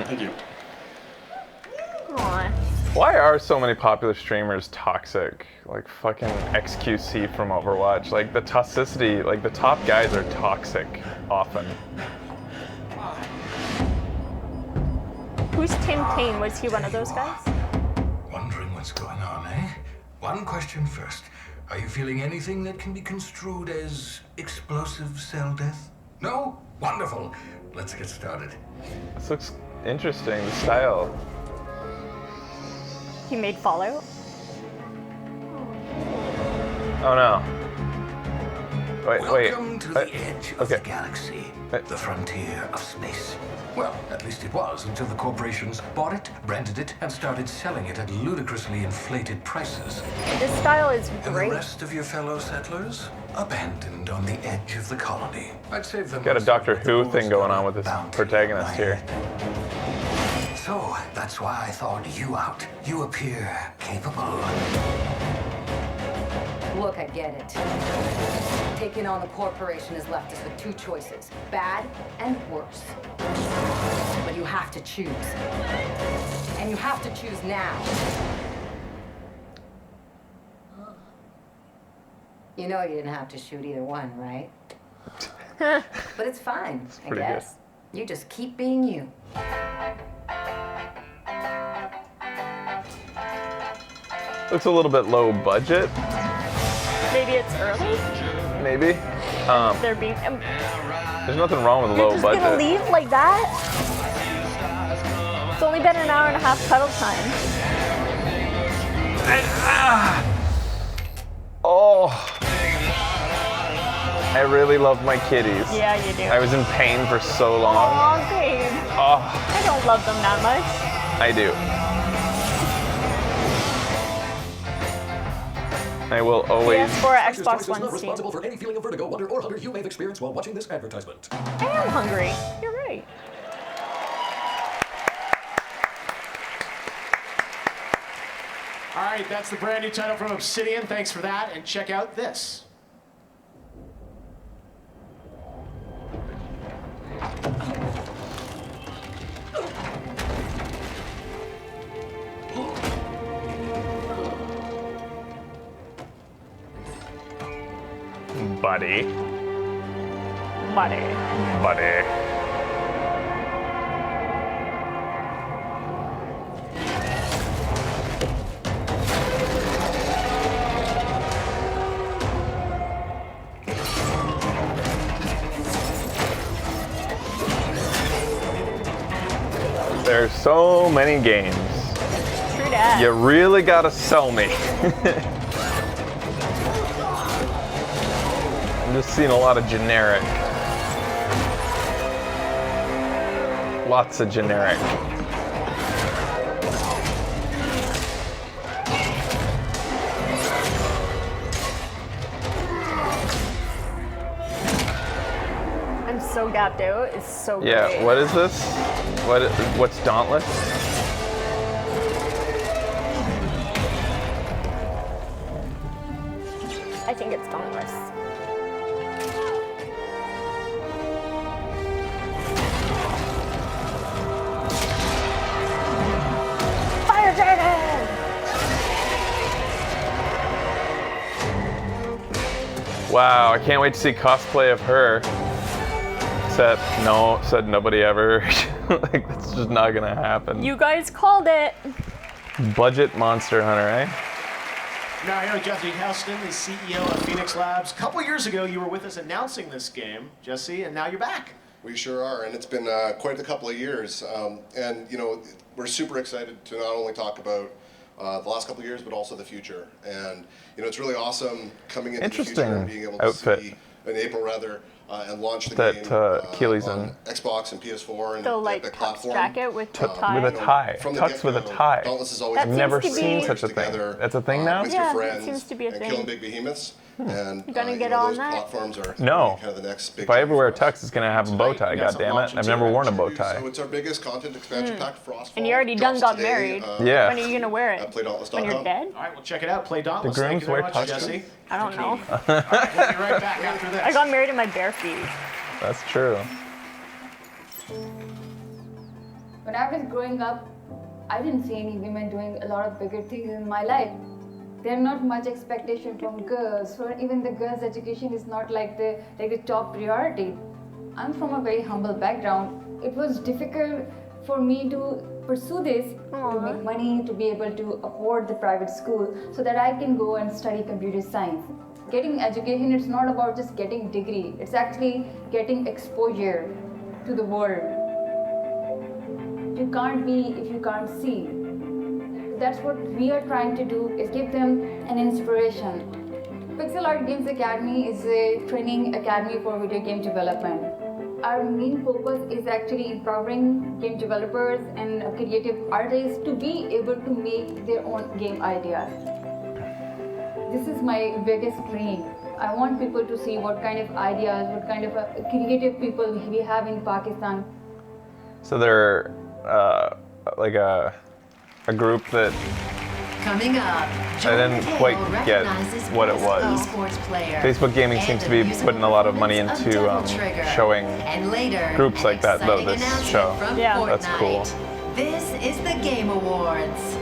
Thank you. Aw. Why are so many popular streamers toxic? Like fucking XQC from Overwatch. Like the toxicity, like the top guys are toxic often. Who's Tim Kaine? Was he one of those guys? Wondering what's going on, eh? One question first. Are you feeling anything that can be construed as explosive cell death? No? Wonderful. Let's get started. This looks interesting, the style. He made Fallout. Oh no. Welcome to the edge of the galaxy, the frontier of space. Well, at least it was until the corporations bought it, branded it, and started selling it at ludicrously inflated prices. This style is And the great. rest of your fellow settlers? Abandoned on the edge of the colony. I'd save them. Got a Doctor Who thing going on with this protagonist here. So, that's why I thought you out. You appear capable. Look, I get it. Taking on the corporation has left us with two choices, bad and worse. But you have to choose. And you have to choose now. You know you didn't have to shoot either one, right? But it's fine, I pretty guess. You just keep being you. Looks a little bit low budget, Maybe it's early. maybe. They're being. There's nothing wrong with You're low just budget. gonna leave like that? It's only been an hour and a half cuddle time. Oh. I really love my kitties. Yeah, you do. I was in pain for so long. Aw, babe. Oh, I don't love them that much. I do. I will always. PS4, Xbox One, not Steam. responsible for any feeling of vertigo, wonder, or hunger you may have experienced while watching this advertisement. I am hungry. You're right. All right, that's the brand new title from Obsidian. Thanks for that, and check out this. Buddy. Buddy. Buddy. There's so many games. True that. You really gotta sell me. I'm just seeing a lot of generic. Lots of generic. I'm so gapped out. It's so great. Yeah, what is this? What's Dauntless? I think it's Dauntless. Fire Dragon! Wow, I can't wait to see cosplay of her. Except, no, said nobody ever. Like, that's just not gonna happen. You guys called it. Budget Monster Hunter, eh? Now here with Jesse Houston, the CEO of Phoenix Labs. A couple years ago, you were with us announcing this game, Jesse, and now you're back. We sure are, and it's been quite a couple of years. And you know, we're super excited to not only talk about the last couple of years, but also the future. And you know, it's really awesome coming into the future and being able to see in April rather and launch the game Keely's on in. Xbox and PS4 and The like Epic tux platform. jacket with the tie. With a tie. From the Tux with a get-go, tie. Dauntless has always I've been never fun to seen work such a thing. together, That's a thing now? with Yeah, your it friends seems to be a and thing. killing big behemoths. And You gonna you get know, on those that? platforms are No. kind of the next big If I ever thing wear a for us. tux, it's gonna have a bow tie, you got some goddammit. launch I've never worn a bow So tie. it's our biggest content expansion pack, Frostfall. And you already done drops got today, married. Yeah. When are you gonna wear it? When you're dead? All right, well, check it out. Play Dauntless. Do Thank grooms you very wear much, tuxes? Jesse. I don't know. We'll be right back after this. I got married in my bare feet. That's true. When I was growing up, I didn't see any women doing a lot of bigger things in my life. There's not much expectation from girls. For even the girls' education is not like the top priority. I'm from a very humble background. It was difficult for me to pursue this, to make money, to be able to afford the private school, so that I can go and study computer science. Getting education, it's not about just getting degree. It's actually getting exposure to the world. You can't be if you can't see. That's what we are trying to do, is give them an inspiration. Pixel Art Games Academy is a training academy for video game development. Our main focus is actually empowering game developers and creative artists to be able to make their own game ideas. This is my biggest dream. I want people to see what kind of ideas, what kind of creative people we have in Pakistan. So they're like a group that Coming up, I didn't quite get what it was. Facebook Gaming seems to be putting a lot of money into showing groups like that, though, this show. Yeah. That's cool. This is the Game Awards.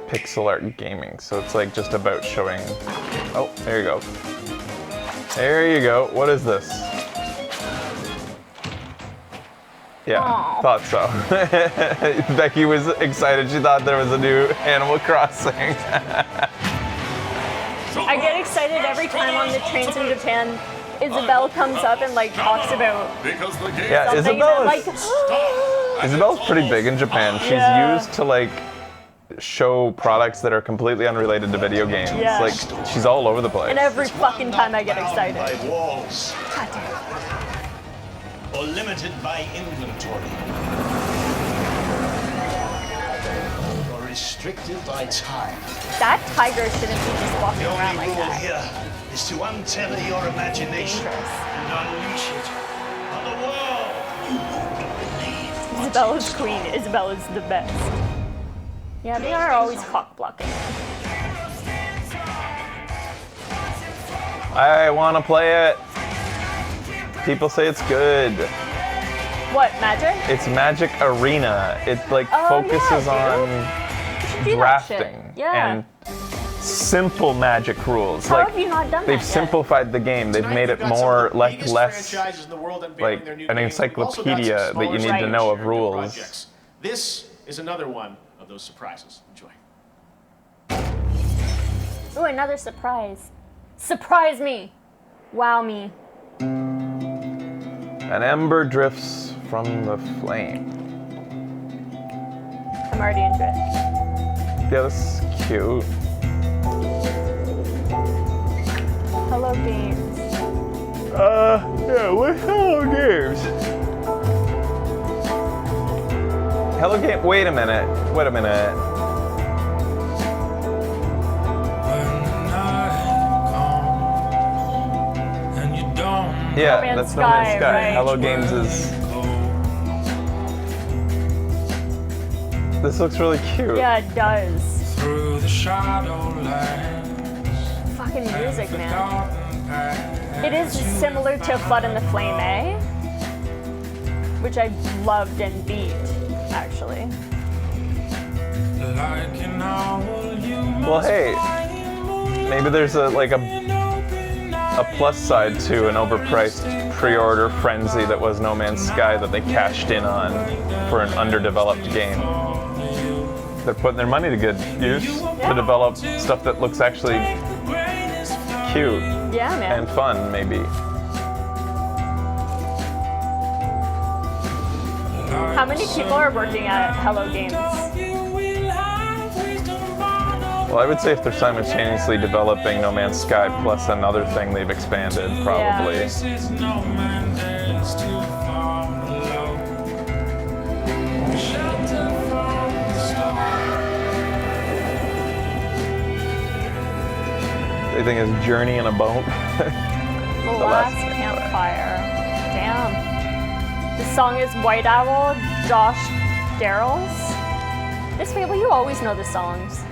Pixel Art Gaming, so it's like just about showing... Oh, there you go. There you go. What is this? Yeah, thought so. Becky was excited. She thought there was a new Animal Crossing. I get excited every time on the trains in Japan. Isabelle comes up and like talks about Yeah, something, and I'm like, Isabelle's pretty big in Japan. She's used to like show products that are completely unrelated to video games. Yeah. Like she's all over the place. and every fucking time I get excited. Walls. Or limited by inventory. Or restricted by time. That tiger shouldn't be just walking The around only like rule that. here is to untether your imagination and unleash it on the world. You won't believe. Isabella's queen. Isabella's the best. Yeah, they are always cock blocking. I want to play it. People say it's good. What, Magic? It's Magic Arena. It like focuses on do that drafting shit. Yeah. and simple Magic rules. How like have you not done they've that yet? simplified the game. They've made it more like less franchises in the world unveiling like their new an games. We've also got some encyclopedia that you smaller need to know of shared rules. projects. This is another one of those surprises. Enjoy. Ooh, another surprise. Surprise me. Wow me. An ember drifts from the flame. I'm already into it. Yeah, this is cute. Hello Games. Yeah, what's Hello Games? Hello Game. Wait a minute. Wait a minute. Yeah, No Man's that's No Man's Sky, Sky. right. Hello Games is. This looks really cute. Yeah, it does. Through the shadowlands. Fucking music, man. It is similar to Flood and the Flame, eh? Which I loved and beat, actually. Well, hey, maybe there's a plus side to an overpriced pre-order frenzy that was No Man's Sky that they cashed in on for an underdeveloped game. They're putting their money to good use to develop stuff that looks actually cute and fun, maybe. How many people are working at Hello Games? Well, I would say if they're simultaneously developing No Man's Sky plus another thing they've expanded, probably. They think it's Journey in a Boat. The Last Campfire. Damn. The song is White Owl, Josh Darrells. Miss Fable, you always know the songs.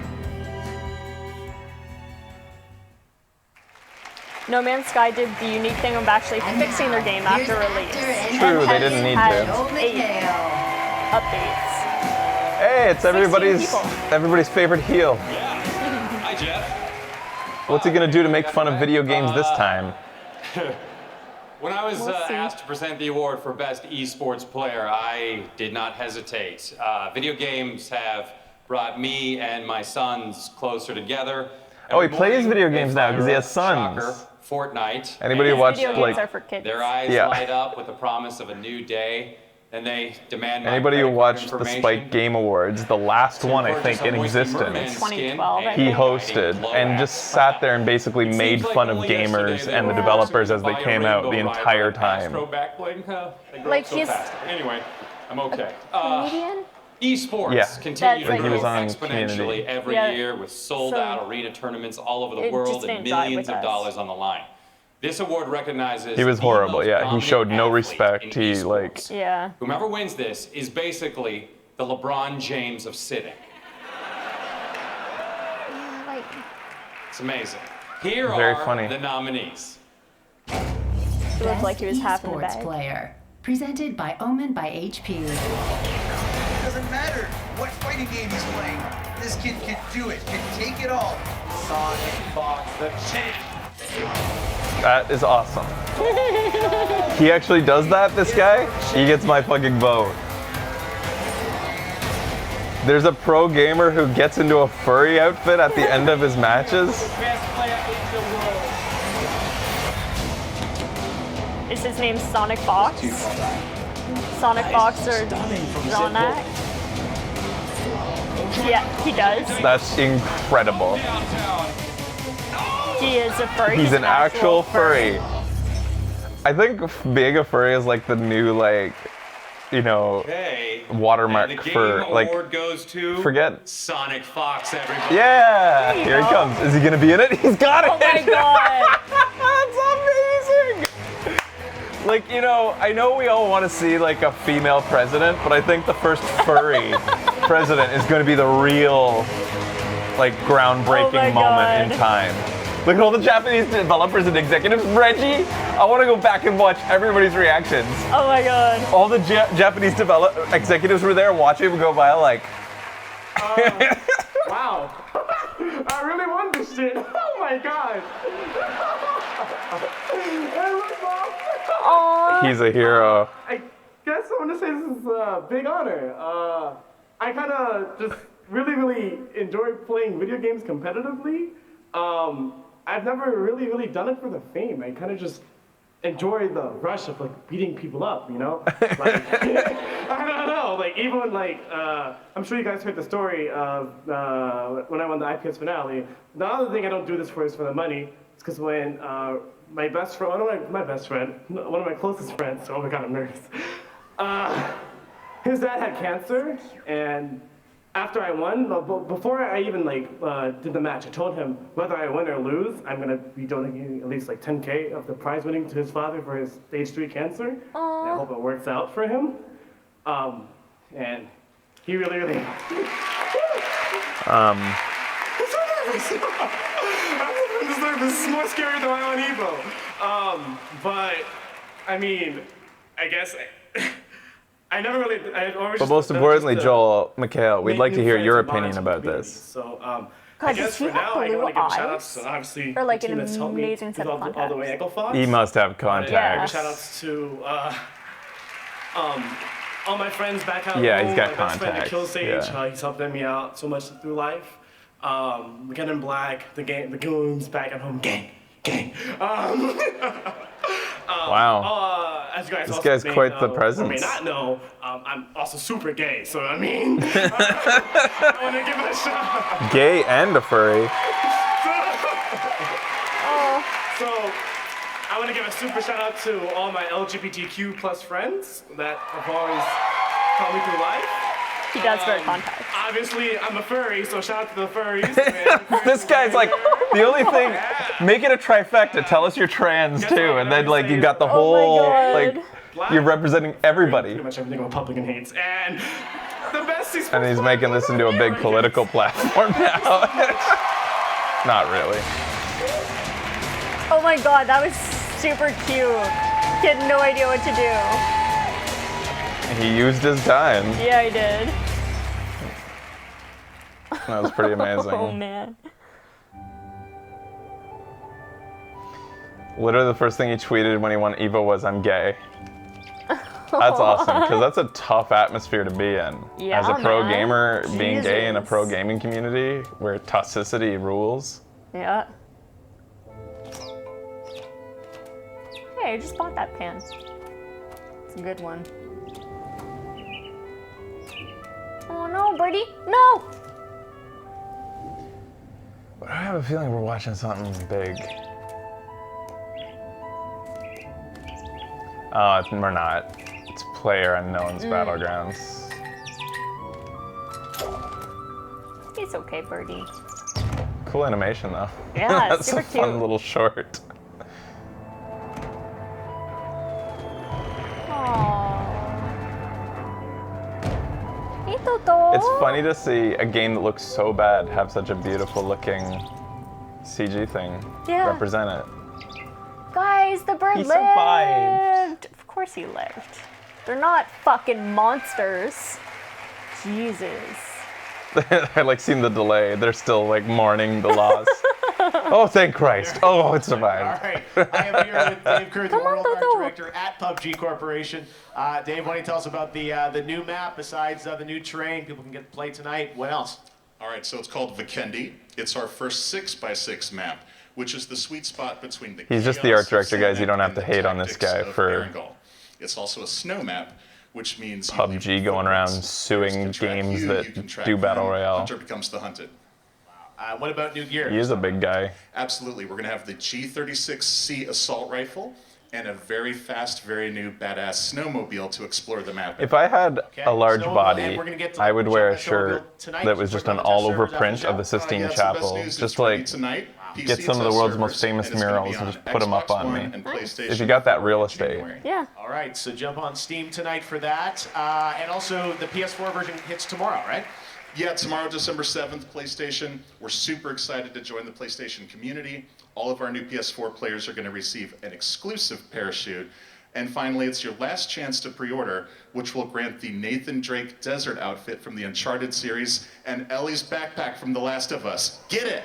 No Man's Sky did the unique thing of actually fixing their game after release. True, they didn't need to. A updates. Hey, it's 16 people. everybody's favorite heel. Hi, Jeff. What's he gonna do to make fun of video games this time? When I was We'll see. asked to present the award for Best Esports Player, I did not hesitate. Video games have brought me and my sons closer together. Oh, he Every plays morning, video they games now because he fire has up sons. Shocker, Fortnite. Anybody and watch, Video games like- are for kids. Their eyes Yeah. light up with the promise of a new day, and they demand my Anybody who credit card watched the information. Spike Game Awards, the last one I think in existence, 2012, I he think. hosted and just sat there and basically made fun of gamers and the developers as they came out the entire time. Back bling, huh? They grow Like up so he's- fast. Anyway, I'm okay. Comedian? Esports Yeah. continue to Like he grow was on exponentially Community. every Yeah. year with sold So out arena tournaments all over the it world just and didn't jive millions with of us. dollars on the line. This award recognizes He was the horrible, most yeah. He dominant showed no athlete respect. in He esports. Yeah. Whomever wins this is basically the LeBron James of sitting. Like, It's amazing. Here Very are funny. the nominees. he looked like he was half in the Esports bag. player. Presented by Omen by HP. Doesn't matter what fighting game he's playing. This kid can do it, can take it all. Sonic Fox, the champ. That is awesome. He actually does that, this guy? He gets my fucking vote. There's a pro gamer who gets into a furry outfit at the end of his matches. Best player in the world. Is his name Sonic Fox? Sonic Fox or Zonak? Yeah, he does. That's incredible. He is a furry. He's an actual furry. I think being a furry is like the new, like, you know, Okay. watermark And the game for, like, award goes to forget. Sonic Fox, everybody. Yeah, There you here he go. comes. Is he gonna be in it? He's got it. Oh my god. That's amazing. Like, you know, I know we all want to see like a female president, but I think the first furry president is going to be the real, like, groundbreaking Oh my moment in God. time. Look at all the Japanese developers and executives. Reggie, I want to go back and watch everybody's reactions. Oh my god. All the Japanese executives were there watching him go by, like. Wow. I really won this shit. Oh my god. That was awesome. He's a hero. I guess I want to say this is a big honor. I kind of just really enjoy playing video games competitively. I've never really done it for the fame. I kind of just enjoy the rush of like beating people up, you know? Like, I don't know. Like even when like I'm sure you guys heard the story of when I won the IPS finale. The other thing I don't do this for is for the money. It's because when my best friend, one of my closest friends. Oh my god, I'm nervous. His dad had cancer, and after I won, before I even like did the match, I told him whether I win or lose, I'm gonna be donating at least like 10K of the prize winning to his father for his stage 3 cancer. And I hope it works out for him. And he really. This is more scary than my own Evo. But I mean, I guess I never really. I always. But most importantly, Joel, Mikhail, we'd like to hear your opinion about this. So, God, I guess does he for now, have I blue want to give a shout out eyes? to obviously Or like the team an that's helped me amazing set of all the way Echo Fox. He must have I wanna contacts. give shout outs to all my friends back out Yeah, home. he's got My best friend at contacts, Kill Sage, yeah. he's helped me out so much through life. McKinnon Black, the goons back at home, gang. Wow. As you guys This also guy's may quite the know, Or presence. may not know, I'm also super gay. So I mean, I want to give it a shot. Gay and a furry. So I want to give a super shout out to all my LGBTQ plus friends that have always helped me through life. He does wear contacts. Obviously, I'm a furry, so shout out to the furries. This guy's like, the only thing, make it a trifecta. Tell us you're trans too, and then like you got the whole, like, you're representing everybody. Pretty much everything Republican hates, and the best is. And he's making this into a big political platform now. Not really. Oh my god, that was super cute. He had no idea what to do. He used his time. Yeah, he did. That was pretty amazing. Oh, man. Literally the first thing he tweeted when he won EVO was, "I'm gay." That's awesome, because that's a tough atmosphere to be in. Yeah, as a pro man. gamer, being gay in a Jesus. pro gaming community where toxicity rules. Yeah. Hey, I just bought that pan. It's a good one. Oh no, birdie! No! But I have a feeling we're watching something big. We're not. It's PlayerUnknown's Battlegrounds. It's okay, birdie. Cool animation though. Yeah, That's super a fun cute. little short. Hey, Toto. It's funny to see a game that looks so bad have such a beautiful looking CG thing Yeah. represent it. Guys, the bird He lived. survived. Of course he lived. They're not fucking monsters. Jesus. I like seeing the delay. They're still like mourning the loss. Oh, thank Christ. Oh, it survived. All right, I am here with Dave Kerr, the World Art Director at PUBG Corporation. Dave, why don't you tell us about the new map besides the new terrain people can get to play tonight? What else? All right, so it's called Vikendi. It's our first 6x6 map, which is the sweet spot between the He's just the chaos art director, of guys. You Sonic don't have and to the hate on this tactics guy of for Erangel. It's also a snow map, which means you leave PUBG going around footprints. suing Players can track games you, that you can track do Battle them. Royale. Hunter becomes the hunted. What about new gear? He is a big guy. Absolutely. We're going to have the G36C assault rifle and a very fast, very new badass snowmobile to explore the map. If I had a large Snowmobile, body, and we're gonna get to I would wear a check that shirt snowmobile tonight. that was just We're an gonna test all-over servers after print the of the show. Sistine Yeah, it's the best Chapel. news. Just It's ready like tonight. get some of the PC world's test most famous servers, and it's gonna be murals and on just put them up Xbox on One me. and PlayStation If you got that real estate. Yeah. All right, so jump on Steam tonight for that. And also, the PS4 version hits tomorrow, right? Yeah, tomorrow, December 7th, PlayStation. We're super excited to join the PlayStation community. All of our new PS4 players are going to receive an exclusive parachute. And finally, it's your last chance to pre-order, which will grant the Nathan Drake desert outfit from the Uncharted series and Ellie's backpack from The Last of Us. Get it!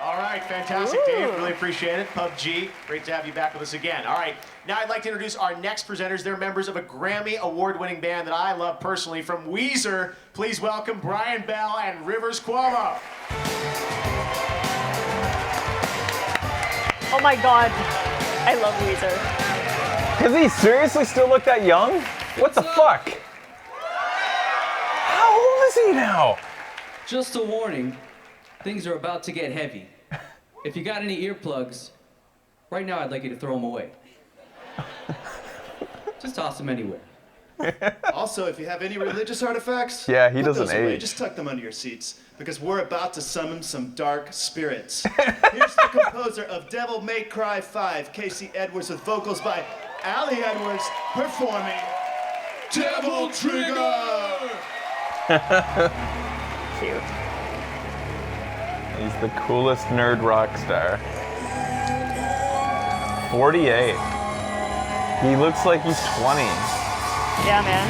All right, fantastic, Dave. Really appreciate it. PUBG, great to have you back with us again. All right, now I'd like to introduce our next presenters. They're members of a Grammy award-winning band that I love personally, from Weezer. Please welcome Brian Bell and Rivers Cuomo. Oh my god. I love Weezer. Does he seriously still look that young? What the fuck? How old is he now? Just a warning, things are about to get heavy. If you got any earplugs, right now I'd like you to throw them away. Just toss them anywhere. Also, if you have any religious artifacts, Yeah, he put doesn't those away. age. Just tuck them under your seats, because we're about to summon some dark spirits. Here's the composer of Devil May Cry 5, Casey Edwards, with vocals by Allie Edwards, performing Devil Trigger! Cute. He's the coolest nerd rock star. 48. He looks like he's 20. Yeah, man.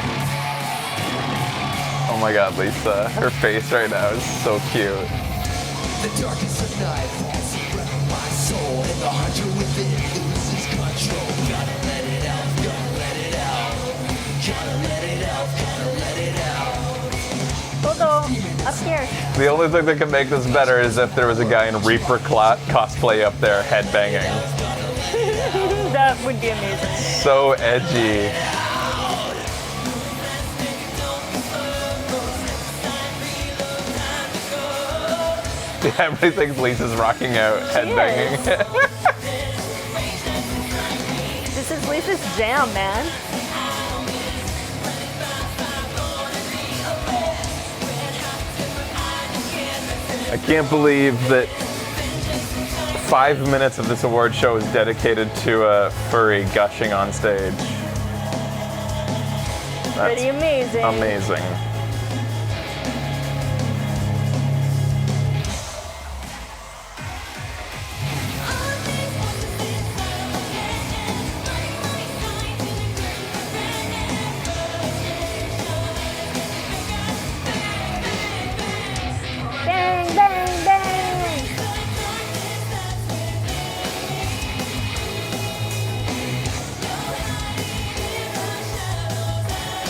Oh my god, Lisa. Her face right now is so cute. The darkest of night falls around my soul, and the hunter within loses control. Gotta let it out, gotta let it out. Gotta let it out, gotta let it out. Toto, up here. The only thing that could make this better is if there was a guy in Reaper cosplay up there headbanging. That would be amazing. So edgy. Everybody thinks Lisa's rocking out, headbanging. This is Lisa's jam, man. I can't believe that 5 minutes of this award show is dedicated to a furry gushing on stage. That's Pretty amazing. amazing.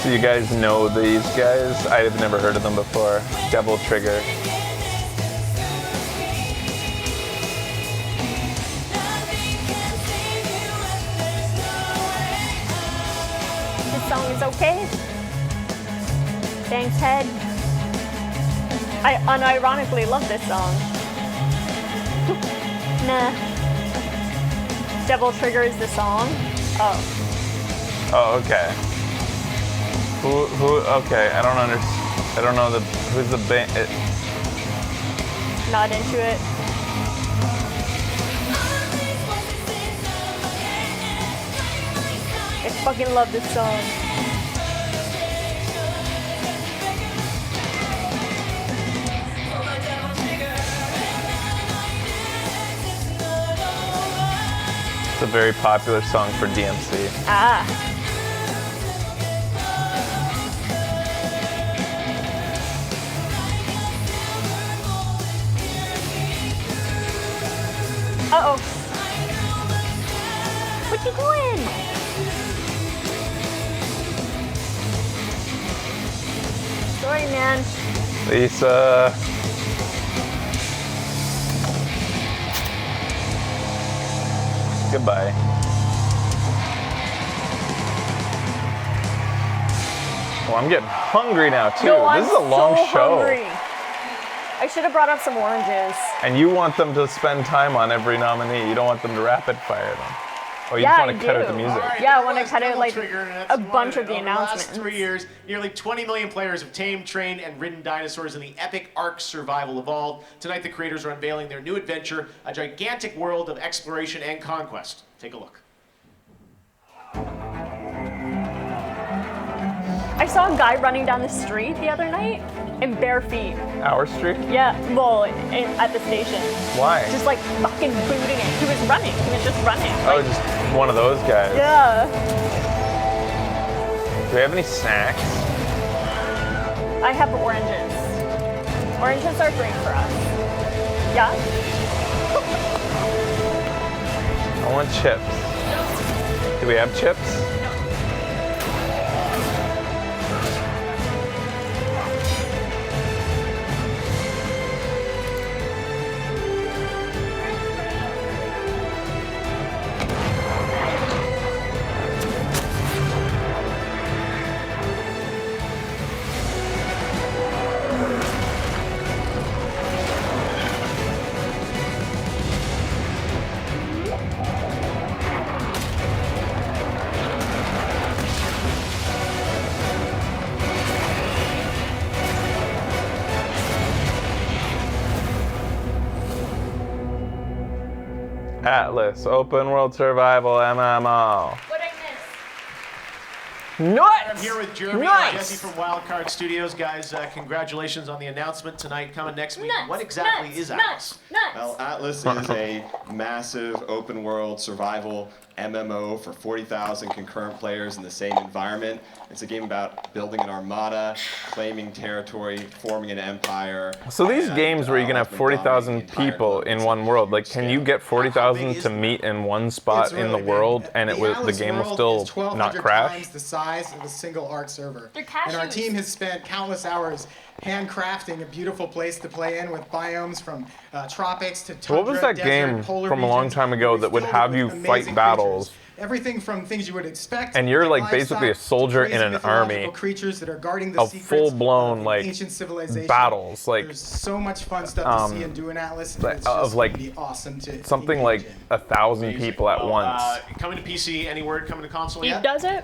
So you guys know these guys? I have never heard of them before. Devil Trigger. This song is okay. Thanks, Head. I unironically love this song. Nah. Devil Trigger is the song. Oh. Oh, okay. Who, okay, I don't understand. I don't know who's the band. Not into it. I fucking love this song. It's a very popular song for DMC. Ah. Uh-oh. What you doing? Sorry, man. Lisa. Goodbye. Oh, I'm getting hungry now too. No, this is a long so show. Hungry. I should have brought up some oranges. And you want them to spend time on every nominee. You don't want them to rapid fire them. Oh, you Yeah, just want I to cut out do. the music. Yeah, I want to cut out Devil like Trigger, and that's a one bunch of the over the last announcements. 3 years, nearly 20 million players have tamed, trained, and ridden dinosaurs in the epic Ark Survival Evolved. Tonight, the creators are unveiling their new adventure, a gigantic world of exploration and conquest. Take a look. I saw a guy running down the street the other night in bare feet. Our street? Yeah, well, at the station. Why? Just like fucking booting it. He was running. He was just running. Oh, just one of those guys. Yeah. Do we have any snacks? I have oranges. Oranges are great for us. Yeah? I want chips. Do we have chips? Atlas, Open World Survival MMO. What I Nuts! I'm here with Jeremy Nuts! and Jesse from Wildcard Studios. Guys, congratulations on the announcement tonight. Coming next week. Nuts, What exactly nuts, is nuts, Atlas? nuts. Well, Atlas is a massive open world survival MMO for 40,000 concurrent players in the same environment. It's a game about building an armada, claiming territory, forming an empire. So these games where you can have 40,000 people in one world, like can you get 40,000 to meet in one spot in the world and the game will still not crash? Times the size of a single Ark server. They're And our cashews. team has spent countless hours handcrafting a beautiful place to play in with biomes from tropics to tundra, What was that desert, game polar from a long regions. time ago that would Filled have with you amazing fight battles? creatures. Everything from things you would expect. And you're like livestock, basically a to soldier crazy in an mythological army creatures that are guarding the of secrets full-blown of like ancient civilization. battles, like There's so much fun stuff to see and do in Atlas. And like, it's just of like gonna be awesome to something like 1,000 people at Well, once. Coming to PC, any word coming to console He yet? does it?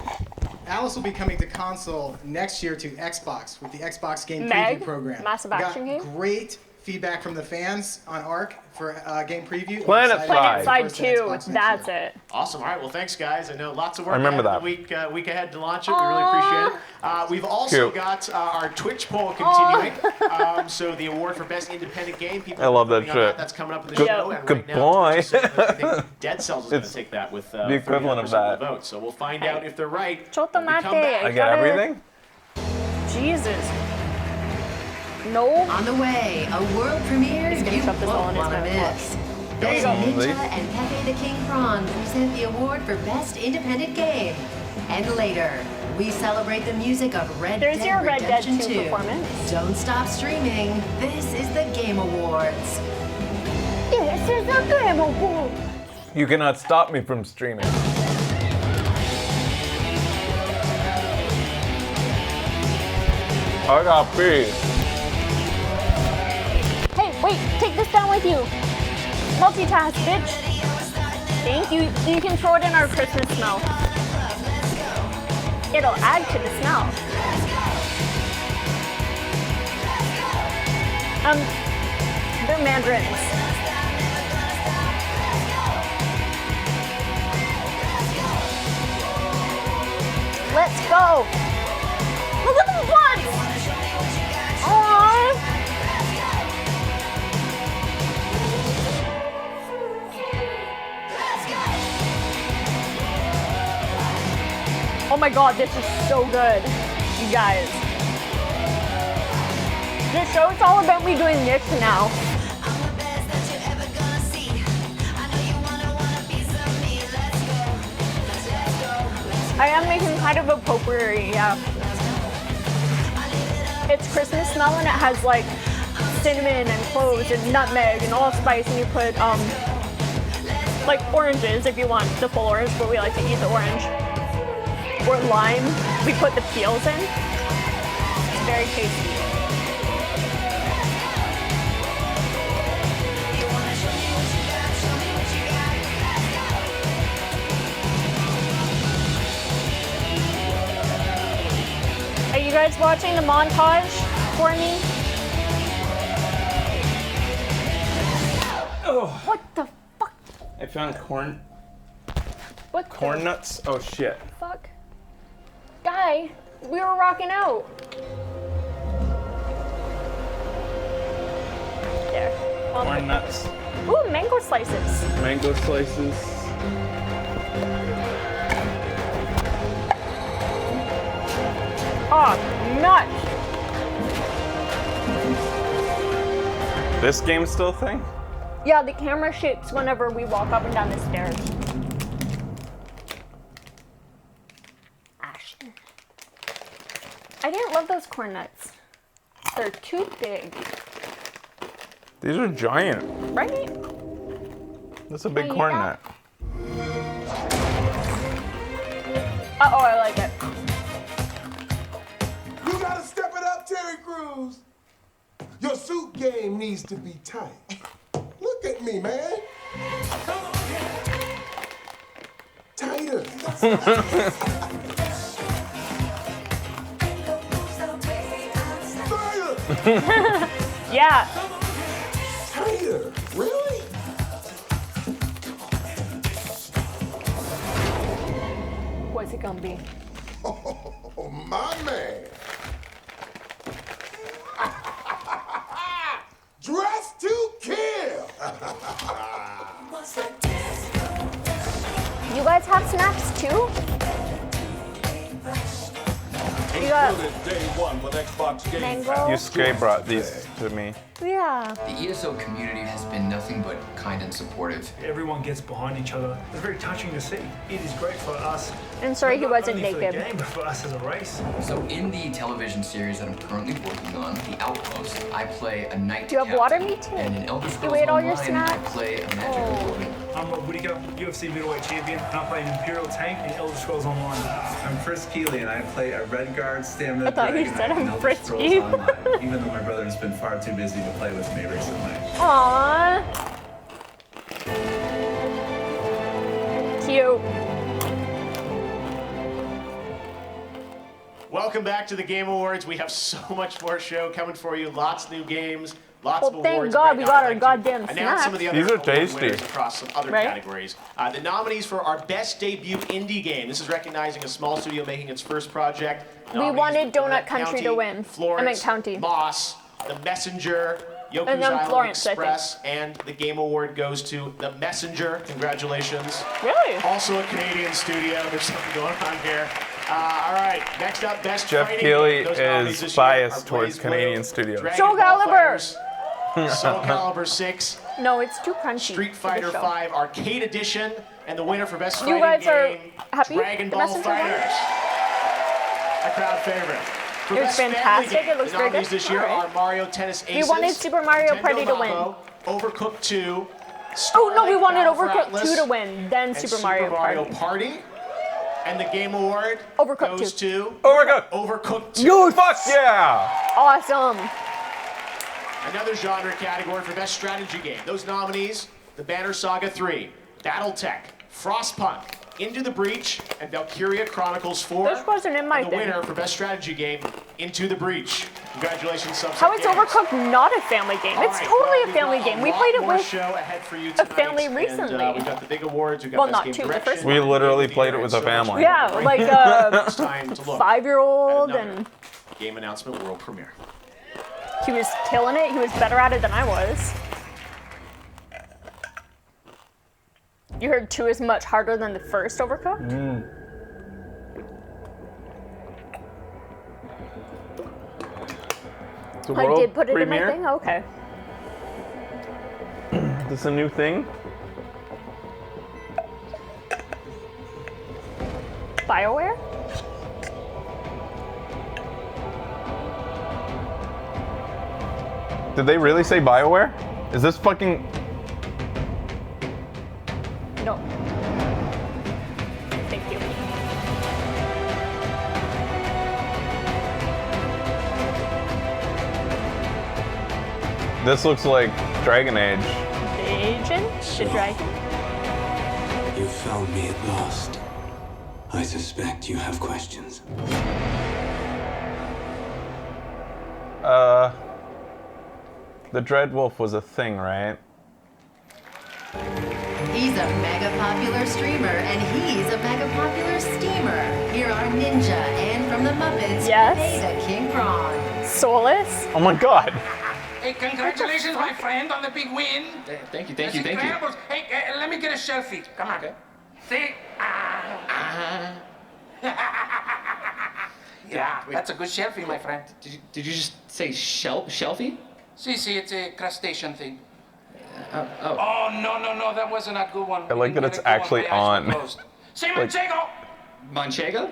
Alice will be coming to console next year to Xbox with the Xbox Game Meg, Preview program. massive We got action game. Great feedback from the fans on Ark for game preview. Planet I'm excited Side. for Side the first 2, Xbox next that's year. it. Awesome. All right. Well, thanks, guys. I know lots of work I remember ahead that. the week ahead to launch it. We really appreciate it. We've also Cute. got our Twitch poll continuing. So the award for best independent game. People I love have been that voting on shit. That's coming up in the Good- show. And good right now, boy. Twitch is saying that I think Dead Cells is going to It's take that with the equivalent of 39% that. the vote. So we'll find out if they're right. Chotomate. when we come back. I get everything? Jesus. No. On the way, a world premiere He's gonna you shove this all won't in his want to mouth. miss. There you Best go. Ninja and Pepe the King Prawn present the award for Best Independent Game. And later, we celebrate the music of Red There's Dead your Red Dead Redemption 2 2. performance. Don't stop streaming. This is the Game Awards. This is the Game Awards. You cannot stop me from streaming. I got peas. Hey, wait, take this down with you. Multitask, bitch. Thank you. You can throw it in our Christmas smell. It'll add to the smell. They're mandarins. Let's go. Look at the buds. Aww. Oh my god, this is so good, you guys. This show is all about me doing this now. I am making kind of a potpourri, yeah. It's Christmas smell and it has like cinnamon and cloves and nutmeg and allspice, and you put like oranges if you want the full orange, but we like to eat the orange. Or lime, we put the peels in. It's very tasty. Are you guys watching the montage for me? Oh. What the fuck? I found corn. What Corn nuts? Oh shit. fuck? Guy, we were rocking out. There. Corn nuts. Ooh, mango slices. Mango slices. Oh, nuts. This game's still a thing? Yeah, the camera shakes whenever we walk up and down the stairs. Ashton. I didn't love those corn nuts. They're too big, These are giant. right? That's a big Can I eat corn that? nut. Uh-oh, I like it. You gotta step it up, Terry Crews. Your suit game needs to be tight. Look at me, man. Tighter. Yeah. Tighter. Really? What's it gonna be? Oh, my man. Dress to kill. You guys have snacks too? You got Day one with Xbox Game mango? You Skay brought these to me. Yeah. The ESO community has been nothing but kind and supportive. Everyone gets behind each other. It's very touching to see. It is great for us. I'm sorry he not wasn't only for the naked. game, but for us as a race. So in the television series that I'm currently working on, The Outpost, I play a knight Do you have captain. water? Me too. And in Elder You Scrolls ate all your Online, I snacks? play a magical woman. I'm Rob Whittaker, UFC middleweight champion, and I play an Imperial tank in Elder Scrolls Online. I'm Chris Keeley, and I play a Redguard stamina I thought you dragon said knight in I'm Elder frisky. Scrolls Online, even though my brother has been far too busy to play with me recently. Aww. Cute. Welcome back to the Game Awards. We have so much more show coming for you. Lots of new games, lots Well, of thank awards. God Right we now, got I'd our like to goddamn announce some of the snacks. other These are award tasty. winners across some other Right? categories. The nominees for our best debut indie game. This is recognizing a small studio making its first project. We Nominees wanted for Donut Country to win. Florence, I meant County. Moss, The Messenger, Yoku's And then Island Florence, I think. Express, and the Game Award goes to The Messenger. Congratulations. Really? Also a Canadian studio. There's something going on here. All right, next up, best Jeff fighting Keighley game. Those nominees is this year are biased towards Blaze Blue, Canadian studios. Dragon Soul Ball Calibur. Fighters, Soul Calibur 6, No, it's too crunchy. Street for the Fighter show. 5 Arcade Edition, and the winner for best You fighting guys are game, happy? Dragon The Ball Messenger won? Fighters. A crowd favorite. For It was Best Family fantastic. Game, It looks the very nominees good. this year Alright. are Mario Tennis Aces. We wanted Super Mario Nintendo Party to win. Mambo, Overcooked 2. Oh no, we Starlight wanted Battle for Overcooked Atlas, 2 to win, then and Super Mario Party. And the Game Award Overcooked goes 2. to Overcooked. Overcooked 2. Yo, fuck yeah! Awesome. Another genre category for Best Strategy Game. Those nominees, The Banner Saga 3, BattleTech, Frostpunk, Into the Breach, and Valkyria Chronicles 4. This wasn't in my and the thing. winner for Best Strategy Game, Into the Breach. Congratulations, Subset How is Games. Overcooked not a family game? It's All right, totally well, a we've family got game. We lot played it more with show ahead for you a tonight, family and, recently. we've got the big awards. We've got Well, Best not Game two, the Direction, first We literally played it with a so much family. more. Yeah, like a It's time to look 5-year-old, at and another game announcement world premiere. he was killing it. He was better at it than I was. You heard 2 is much harder than the first Overcooked? It's a I world did put it premiere. in my thing? Okay. This is a new thing. BioWare? Did they really say BioWare? Is this fucking... No. Thank you. This looks like Dragon Age. The agent? The dragon? You found me at last. I suspect you have questions. The Dreadwolf was a thing, right? He's a mega popular streamer, and he's a mega popular steamer. Here are Ninja and from the Muppets, Yes. Beta King Prawn. Solus? Oh my god. Hey, congratulations, my friend, on the big win. Thank you, That's incredible. Hey, let me get a selfie. Come on. Okay. See? Yeah, that's a good selfie, my friend. Did you just say shelfie? See, it's a crustacean thing. Oh. Oh, no, that wasn't a good one. I like that it's actually on. Say Like- Manchego! Manchego?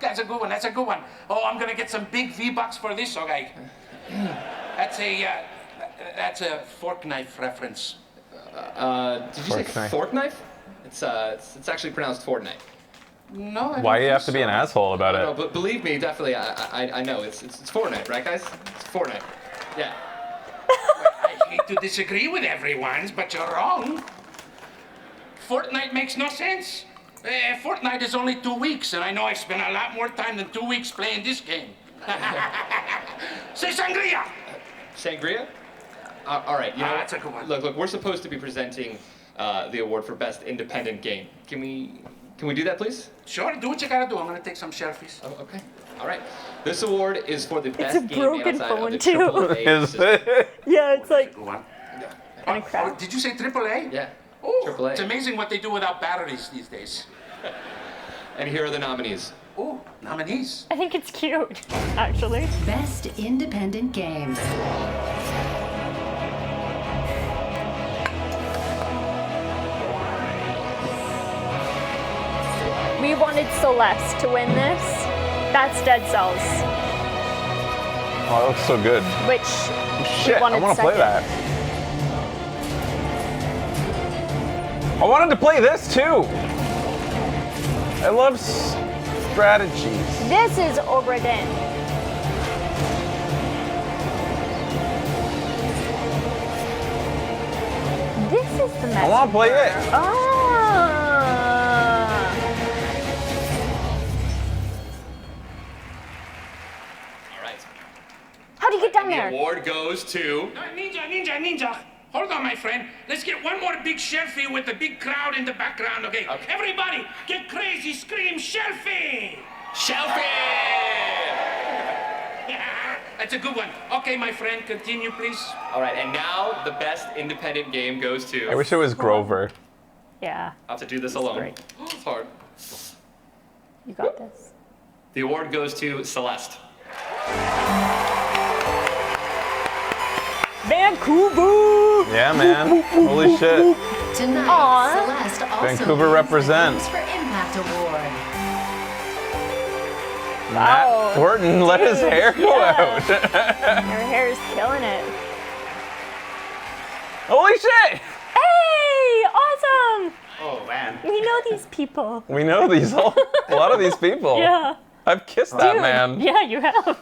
That's a good one, that's a good one. Oh, I'm gonna get some big V-Bucks for this, okay? That's a fork knife reference. Did you say Fork knife. fork knife? It's actually pronounced Fortnite. No, I Why don't you have think to be an so. asshole about No, it? but believe me, definitely, I know it's Fortnite, right, guys? It's Fortnite. Yeah. I hate to disagree with everyone, but you're wrong. Fortnite makes no sense. Fortnite is only 2 weeks, and I know I've spent a lot more time than 2 weeks playing this game. Say sangria! Sangria? All right. You know, that's a good one. Look, we're supposed to be presenting the award for best independent game. Can we do that, please? Sure, do what you gotta do. I'm gonna take some selfies. Oh, okay. All right. This award is for the It's best a game broken outside phone, of the too. AAA Is system. it? Yeah, it's like. Good one. And a crowd. Did you say AAA? Yeah. Oh, AAA. it's amazing what they do without batteries these days. And here are the nominees. Oh, nominees. I think it's cute, actually. Best Independent Game. We wanted Celeste to win this. That's Dead Cells, Oh, that looks so good. which Shit, we wanted I want to play second. that. I wanted to play this too. I love strategies. This is Obra Dinn. This is the message. I want to play it. Ah. All right. How do you get down The there? award goes to. Ninja. Hold on, my friend. Let's get one more big selfie with the big crowd in the background, okay? Everybody, get crazy, scream selfie! Shelfie! That's a good one. Okay, my friend, continue, please. All right, and now the best independent game goes to. I wish it was Grover. Yeah, I'll have to do this alone. great. It's hard. You got this. The award goes to Celeste. Vancouver! Yeah, man. Holy shit. Tonight, Aw. Celeste also Vancouver wins the represent. Games for Impact Award. Matt Thornton let his hair go out. Your hair is killing it. Holy shit! Hey, awesome! Oh man. We know these people. We know a lot of these people. Yeah. I've kissed that man. Yeah, you have.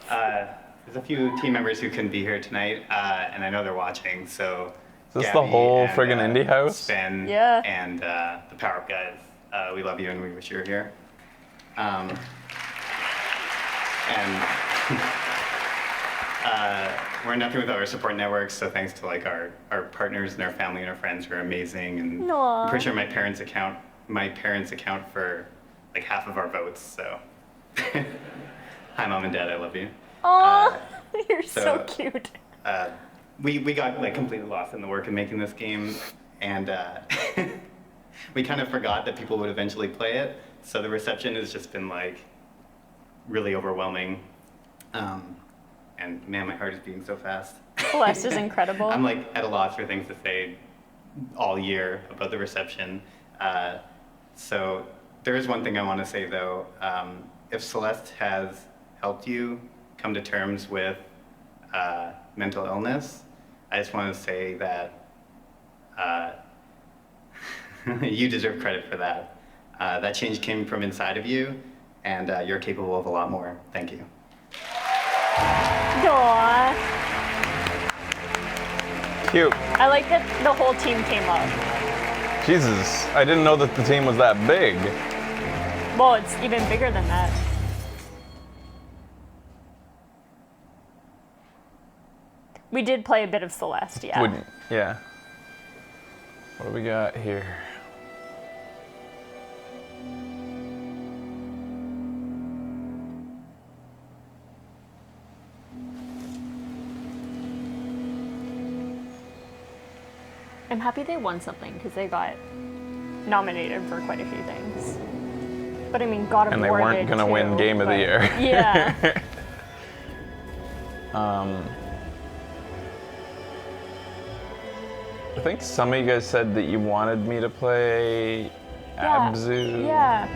There's a few team members who couldn't be here tonight, and I know they're watching, so. Is this Gabby the whole and, friggin' indie house? Sven Yeah. and the Power Up guys, we love you and we wish you were here. We're nothing without our support networks, so thanks to like our partners and our family and our friends who are amazing. And Aw. I'm pretty sure my parents account for like half of our votes. So, hi mom and dad, I love you. Aw, you're so cute. We got like completely lost in the work of making this game, and we kind of forgot that people would eventually play it. So the reception has just been like really overwhelming. And man, my heart is beating so fast. Celeste is incredible. I'm like at a loss for things to say all year about the reception. So there is one thing I want to say though. If Celeste has helped you come to terms with mental illness, I just want to say that you deserve credit for that. That change came from inside of you, and you're capable of a lot more. Thank you. Aww. Cute. I like that the whole team came up. Jesus, I didn't know that the team was that big. Well, it's even bigger than that. We did play a bit of Celeste, yeah. Wouldn't, yeah. What do we got here? I'm happy they won something because they got nominated for quite a few things. But I mean, got awarded And they weren't gonna win too, Game of the but- Year. Yeah. I think some of you guys said that you wanted me to play Abzu. Yeah.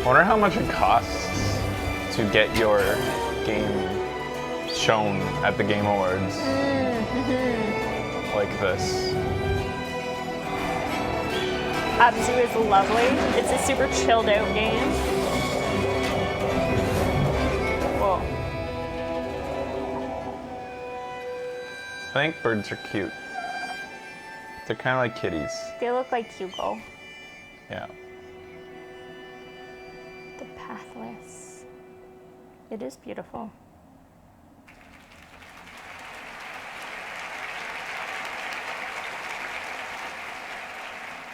I wonder how much it costs to get your game shown at the Game Awards like this. Abzu is lovely. It's a super chilled out game. Whoa. I think birds are cute. They're kind of like kitties. They look like Hugo. Yeah. The Pathless. It is beautiful.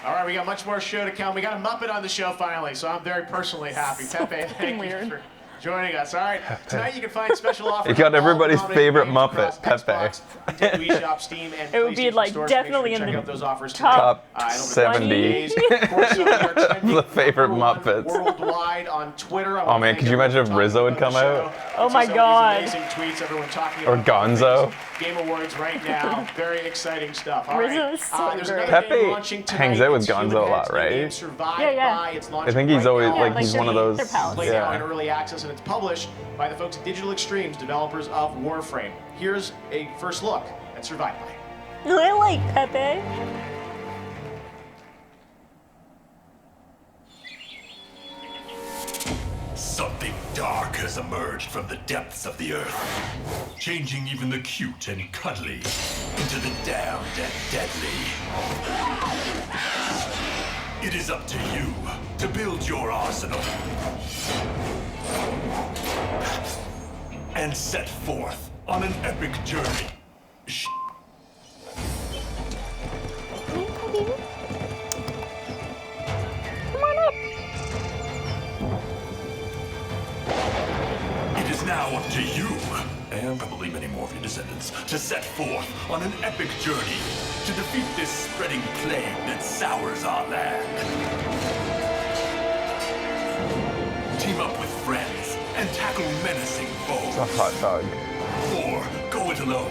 All right, we got much more show to come. We got a Muppet on the show finally, so I'm very personally happy. So Pepe, thank weird. you for joining us. All right, tonight you can find special offers. You got on all everybody's nominated favorite games Muppet, across Pepe. Xbox, Nintendo eShop, Steam, and It would be PlayStation like stores. definitely Make sure in to check the out those offers top tonight. 70. Of course, we are trending The favorite Muppets. worldwide on Twitter. Oh man, could you imagine if Rizzo would come out? Oh my Some of these god. Amazing tweets, everyone talking Or about Gonzo? Game Awards right now. Very exciting stuff. All right. Rizzo is so there's great. another game Pepe launching tonight. hangs out with It's Gonzo a Human lot, Heads, the game right? Survived Yeah, yeah. By. It's I launching think he's right always now. like he's one of those. They're pals. Played now in Yeah. early access, and it's published by the folks at Digital Extremes, developers of Warframe. Here's a first look at Survive By. I like Pepe. Something dark has emerged from the depths of the earth, changing even the cute and cuddly into the damned and deadly. It is up to you to build your arsenal and set forth on an epic journey. Come on up. It is now up to you, and probably many more of your descendants, to set forth on an epic journey to defeat this spreading plague that sours our land. Team up with friends and tackle menacing foes. It's a hot dog. For it alone.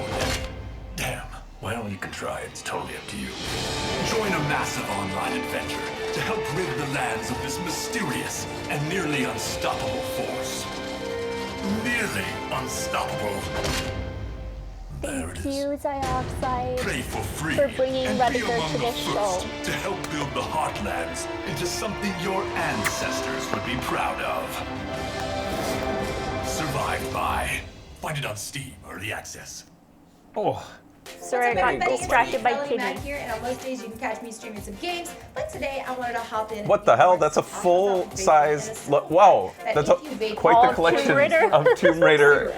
Damn. Well, you can try. It's totally up to you. Join a massive online adventure to help rid the lands of this mysterious and nearly unstoppable force. Nearly unstoppable. Thank you, Dioxide, Play for free for bringing and be Redditor among to the this show. first to help build the Heartlands into something your ancestors would be proud of. Survived by. Find it on Steam, Early Access. Oh. Sorry, I got distracted by Kelly Mack Kitty. here, and on most days you can catch me streaming some games. But today I wanted to hop in. What the hell? That's a full-size. Wow, that's quite the collection of Tomb Raider.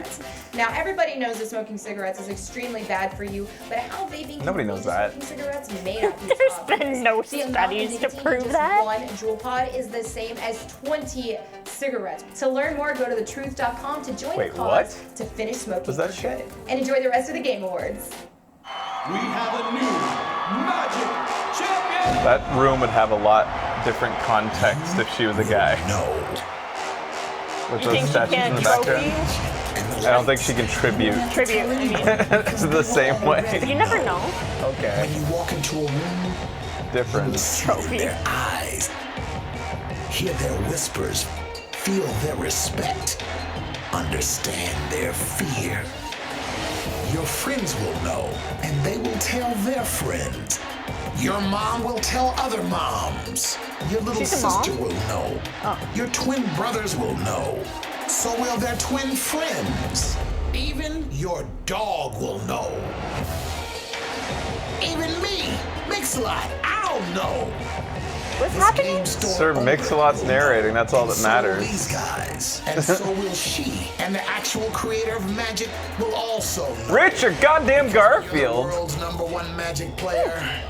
Now everybody knows that smoking cigarettes is extremely bad for you, but how vaping Nobody knows that. smoking cigarettes may not be There's been no studies to prove that. One Juul pod is the same as 20 cigarettes. To learn more, go to thetruth.com to join Wait, the cause what? to finish smoking Was that for shit? good. And enjoy the rest of the Game Awards. We have a new Magic Champion! That room would have a lot different context if she was a guy. No. With You those think she statues in can't the trophy? background. I don't think she can tribute. Tribute, I mean. It's the same way. You never know. Okay. When you walk into a room, Different. Trophy. their eyes, hear their whispers, feel their respect, understand their fear. Your friends will know, and they will tell their friends. Your mom will tell other moms. Your little She's a mom? sister will know. Oh. Your twin brothers will know. So will their twin friends. Even your dog will know. Even me, Mix-a-Lot, I'll know. What's happening? Sir Mix-a-Lot's narrating, that's all that So will matters. these guys, and so will she, and the actual creator of Magic will also know. Richard goddamn Garfield. The world's #1 Magic player.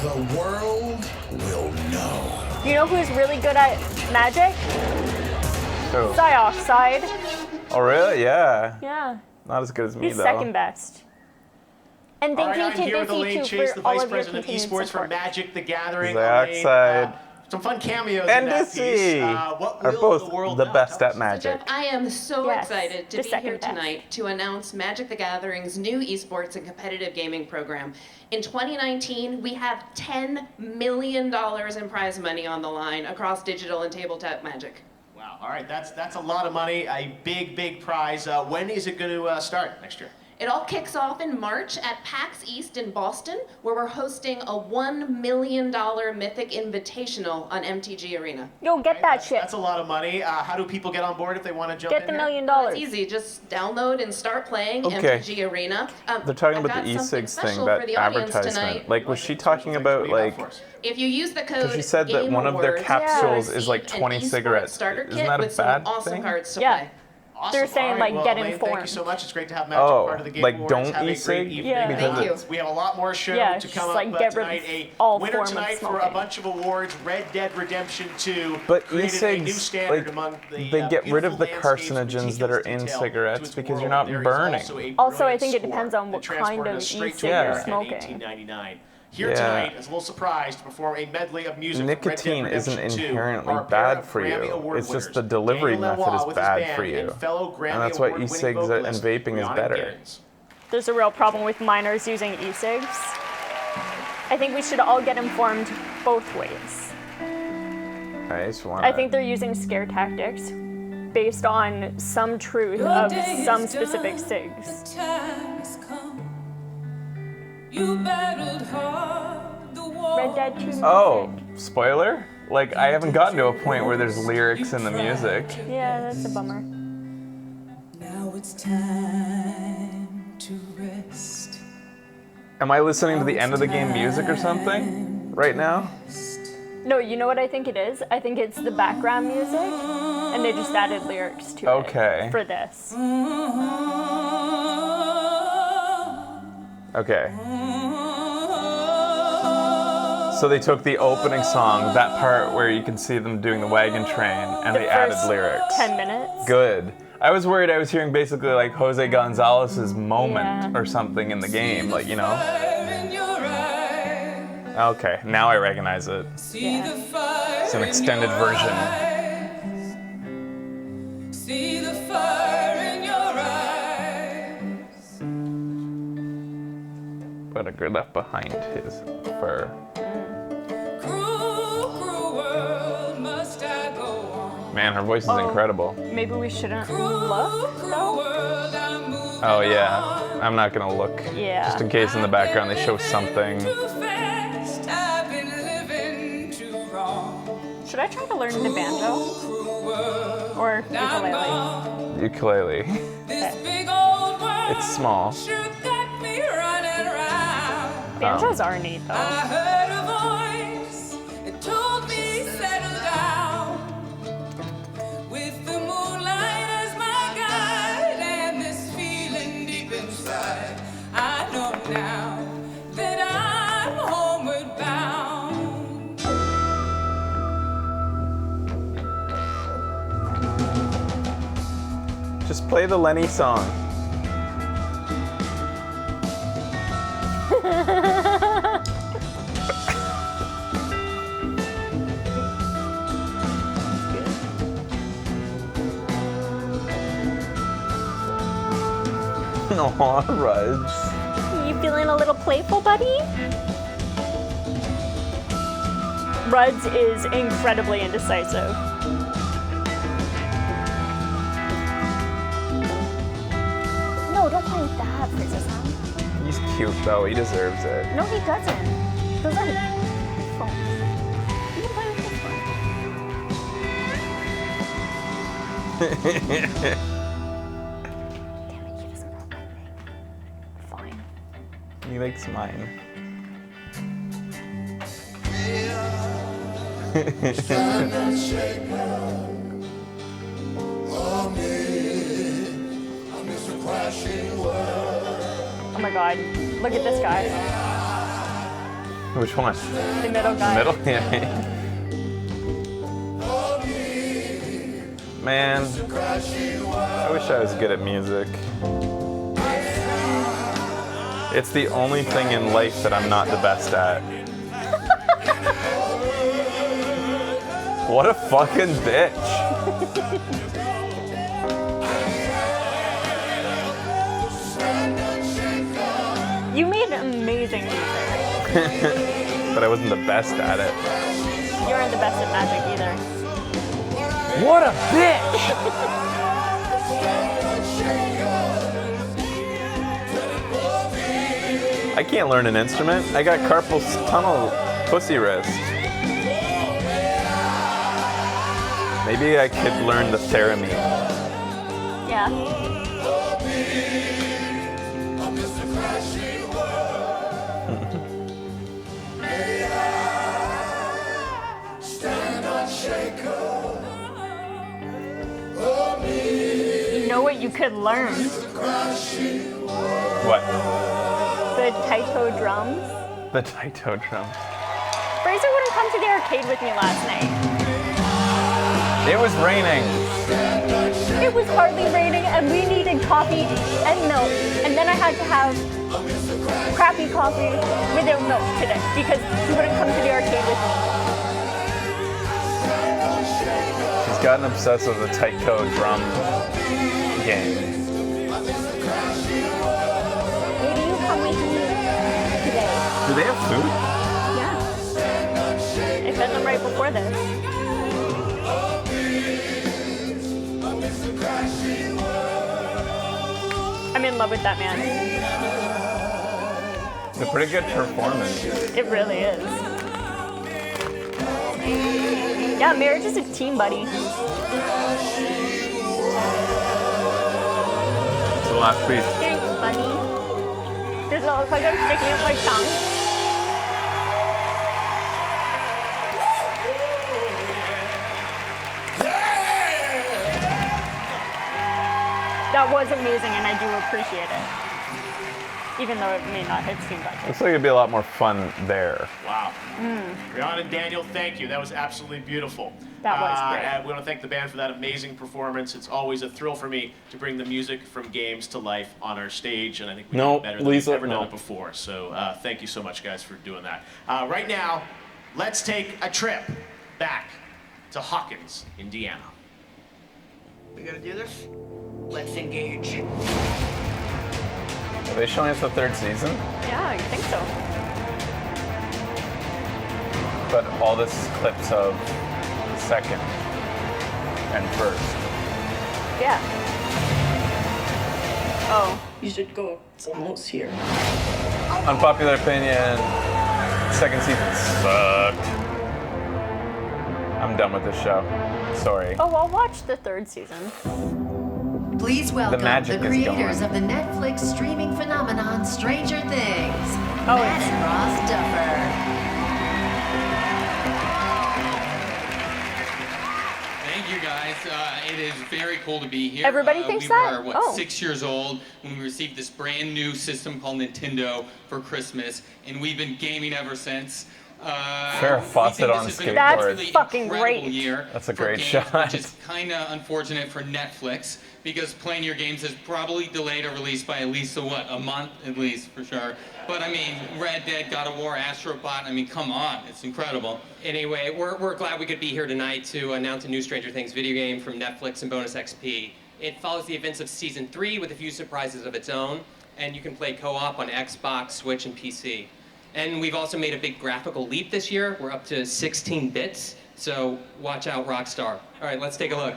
The world will know. You know who's really good at Magic? Who? Dioxide. Oh, really? Yeah. Yeah. Not as good as me, He's though. second best. And All thank right, I'm you here to with Elaine Busy Chase, for the all Vice of your President of continued Esports for support. Magic the Gathering. Dioxide some fun cameos and in that Dizzy piece. What are will both the world the know? best at Magic. I am so Yes, excited to the be second here best. tonight to announce Magic the Gathering's new esports and competitive gaming program. In 2019, we have $10 million in prize money on the line across digital and tabletop Magic. Wow. All right, that's a lot of money. A big prize. When is it going to start next year? It all kicks off in March at PAX East in Boston, where we're hosting a $1 million Mythic Invitational on MTG Arena. Yo, get that shit. That's a lot of money. How do people get on board if they want to jump Get in the here? $1 million. It's easy. Just download and start playing Okay. MTG Arena. They're talking I've about got the something e-cigs thing, special that for the audience advertisement. tonight. Like, was she talking about, like, If you use the code because she said that one of their GameAwards, capsules you'll is like receive an 20 esports cigarettes. starter Isn't kit that a with some bad awesome thing? cards to Yeah. play. Awesome. They're saying, All right, like, well, get Elaine, informed. Thank you so much. It's great to have Magic Oh, part of the Game like, Awards. don't Have a great e-cig? evening, Yeah. Because Thank you. We have a lot more show Yeah, to just, come like, up get rid tonight. of A all winner form of tonight for a smoking. bunch of awards. Red Dead Redemption 2 But created a new e-cigs, standard like, among the they get rid of the beautiful landscapes from carcinogens that are in detail to cigarettes its because you're world. not There is burning. a Also, I brilliant think it score depends on what that transported kind of us straight to e-cig Yeah. you're America in smoking. 1899. Here Yeah. tonight, as a little surprise, to perform a medley of music Nicotine from Red Dead isn't Redemption 2 inherently are a pair bad of for Grammy you. Award It's just winners, the delivery Daniel method Lanois is with his bad band for you. and fellow Grammy And that's why Award-winning e-cigs and vocalist, vaping is Rihanna better. Giddens. There's a real problem with minors using e-cigs. I think we should all get informed both ways. I think they're using scare tactics based on some truth of some specific cigs. Red Dead 2 music. Oh, spoiler? Like, I haven't gotten to a point where there's lyrics in the music. Yeah, that's a bummer. Now it's time to rest. Am I listening to the end of the game music or something right now? No, you know what I think it is? I think it's the background music, and they just added lyrics to Okay. it for this. Okay. So they took the opening song, that part where you can see them doing the wagon train, and The they added first lyrics. 10 minutes. Good. I was worried I was hearing basically like Jose Gonzalez's moment Yeah. or something in the game, like, you know? Okay, now I recognize it. It's an extended version. See the fire in your eyes. vinegar left behind his fur. Man, her voice is incredible. Maybe we shouldn't look, though? Oh yeah, I'm not gonna look. Yeah. Just in case in the background they show something. Should I try to learn the banjo? Or ukulele? Ukulele. Okay. It's small. Banjos are neat, though. Just play the Lenny song. Aw, Ruds. You feeling a little playful, buddy? Ruds is incredibly indecisive. No, don't play with that, Princess Anne. He's cute though, he deserves it. No, he doesn't. Those are headphones. You can play with this one. Damn it, he doesn't know my thing. Fine. He likes mine. Stand and shake Oh my god, look at this guy. Which one? The middle guy. The middle? Yeah. Man, I wish I was good at music. It's the only thing in life that I'm not the best at. What a fucking bitch. You made amazing music. But I wasn't the best at it. You aren't the best at magic either. What a bitch! I can't learn an instrument. I got carpal tunnel pussy wrist. Maybe I could learn the theremin. Yeah. You know what you could learn? What? The taiko drums. The taiko drums. Fraser wouldn't come to the arcade with me last night. It was raining. It was hardly raining and we needed coffee and milk. And then I had to have crappy coffee without milk today because he wouldn't come to the arcade with me. He's gotten obsessed with the taiko drum game. Maybe you come with me today. Do they have food? Yeah. I fed them right before this. I'm in love with that man. It's a pretty good performance. It really is. Yeah, marriage is a team, buddy. It's the last piece. Thanks, buddy. Does it look like I'm sticking up my tongue? That was amazing, and I do appreciate it. Even though it may not have seemed like it. Looks like it'd be a lot more fun there. Wow. Rihanna and Daniel, thank you. That was absolutely beautiful. That was great. And we want to thank the band for that amazing performance. It's always a thrill for me to bring the music from games to life on our stage, and I think we did it better than we've ever done it before. So thank you so much, guys, for doing that. Right now, let's take a trip back to Hawkins, Indiana. We gonna do this? Let's engage. Are they showing us the third season? Yeah, I think so. But all this clips of the second and first. Yeah. Oh. You should go. It's almost here. Unpopular opinion. Second season sucked. I'm done with this show. Sorry. Oh, I'll watch the third season. Please welcome magic the is creators gone. of the Netflix streaming phenomenon Stranger Things, Oh, Matt and Ross Duffer. Thank you, guys. It is very cool to be here. Everybody thinks we that? were, what, Oh. 6 years old when we received this brand new system called Nintendo for Christmas, and we've been gaming ever since. Farrah Fawcett on This has been a skateboard. really That's fucking incredible great. year That's a for great games, shot. Which is kind of unfortunate for Netflix because playing your games has probably delayed a release by at least a month at least for sure. But I mean, Red Dead, God of War, Astro Bot. I mean, come on, it's incredible. Anyway, we're glad we could be here tonight to announce a new Stranger Things video game from Netflix and Bonus XP. It follows the events of Season 3 with a few surprises of its own, and you can play co-op on Xbox, Switch, and PC. And we've also made a big graphical leap this year. We're up to 16 bits, so watch out, Rockstar. All right, let's take a look.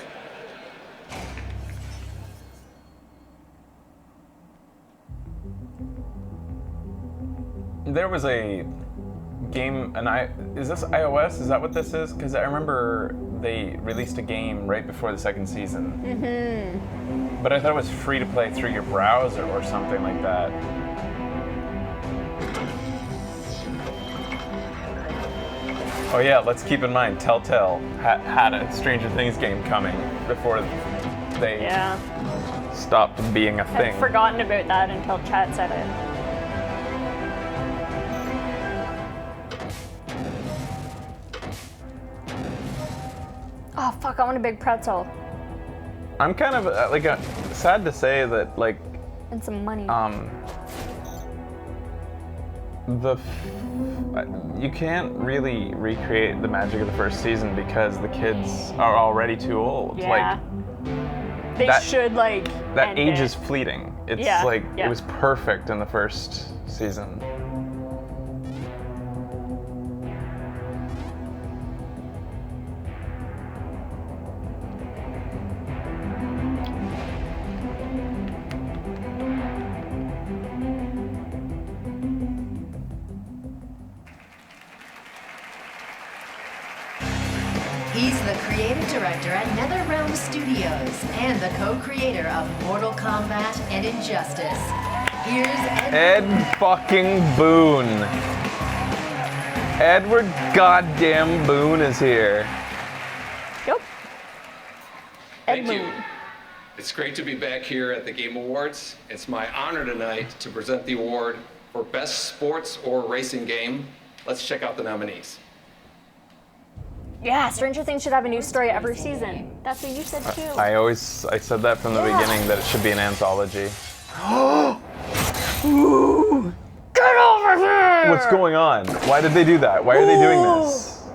There was a game, is this iOS? Is that what this is? Because I remember they released a game right before the second season. Mm-hmm. But I thought it was free to play through your browser or something like that. Oh yeah, let's keep in mind, Telltale had a Stranger Things game coming before they stopped being a thing. I'd forgotten about that until chat said it. Oh fuck, I want a big pretzel. I'm kind of sad to say that And some money. You can't really recreate the magic of the first season because the kids are already too old. Yeah. They should that end age it. is fleeting. It's Yeah, it yeah. was perfect in the first season. He's the creative director at NetherRealm Studios and the co-creator of Mortal Kombat and Injustice. Here's Ed fucking Boon. Edward goddamn Boon is here. Yep. Thank you. It's great to be back here at the Game Awards. It's my honor tonight to present the award for Best Sports or Racing Game. Let's check out the nominees. Yeah, Stranger Things should have a new story every season. That's what you said too. I said that from the beginning that it should be an anthology. Ooh, get over here! What's going on? Why did they do that? Why are they doing this?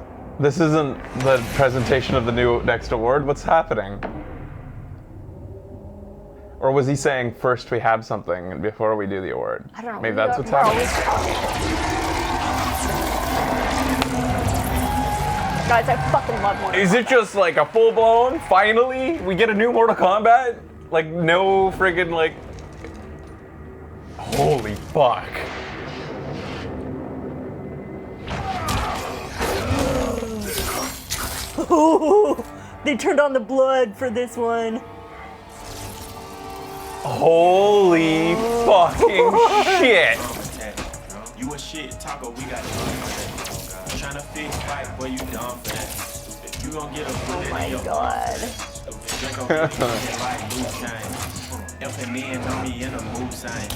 This isn't the presentation of the new next award. What's happening? Or was he saying first we have something before we do the award? I don't know. Maybe that's what's happening. Guys, I fucking love Mortal Is it just like a full blown? Finally, we get a new Mortal Kombat? Like no friggin' holy fuck. Kombat. They turned on the blood for this one. Holy fucking shit. You a shit, Taco, we got trying to fix fight, boy, you dumb for that. Stupid. You gon' get a bullet Oh my in your god. like blue chain. FNN on me in a move sign.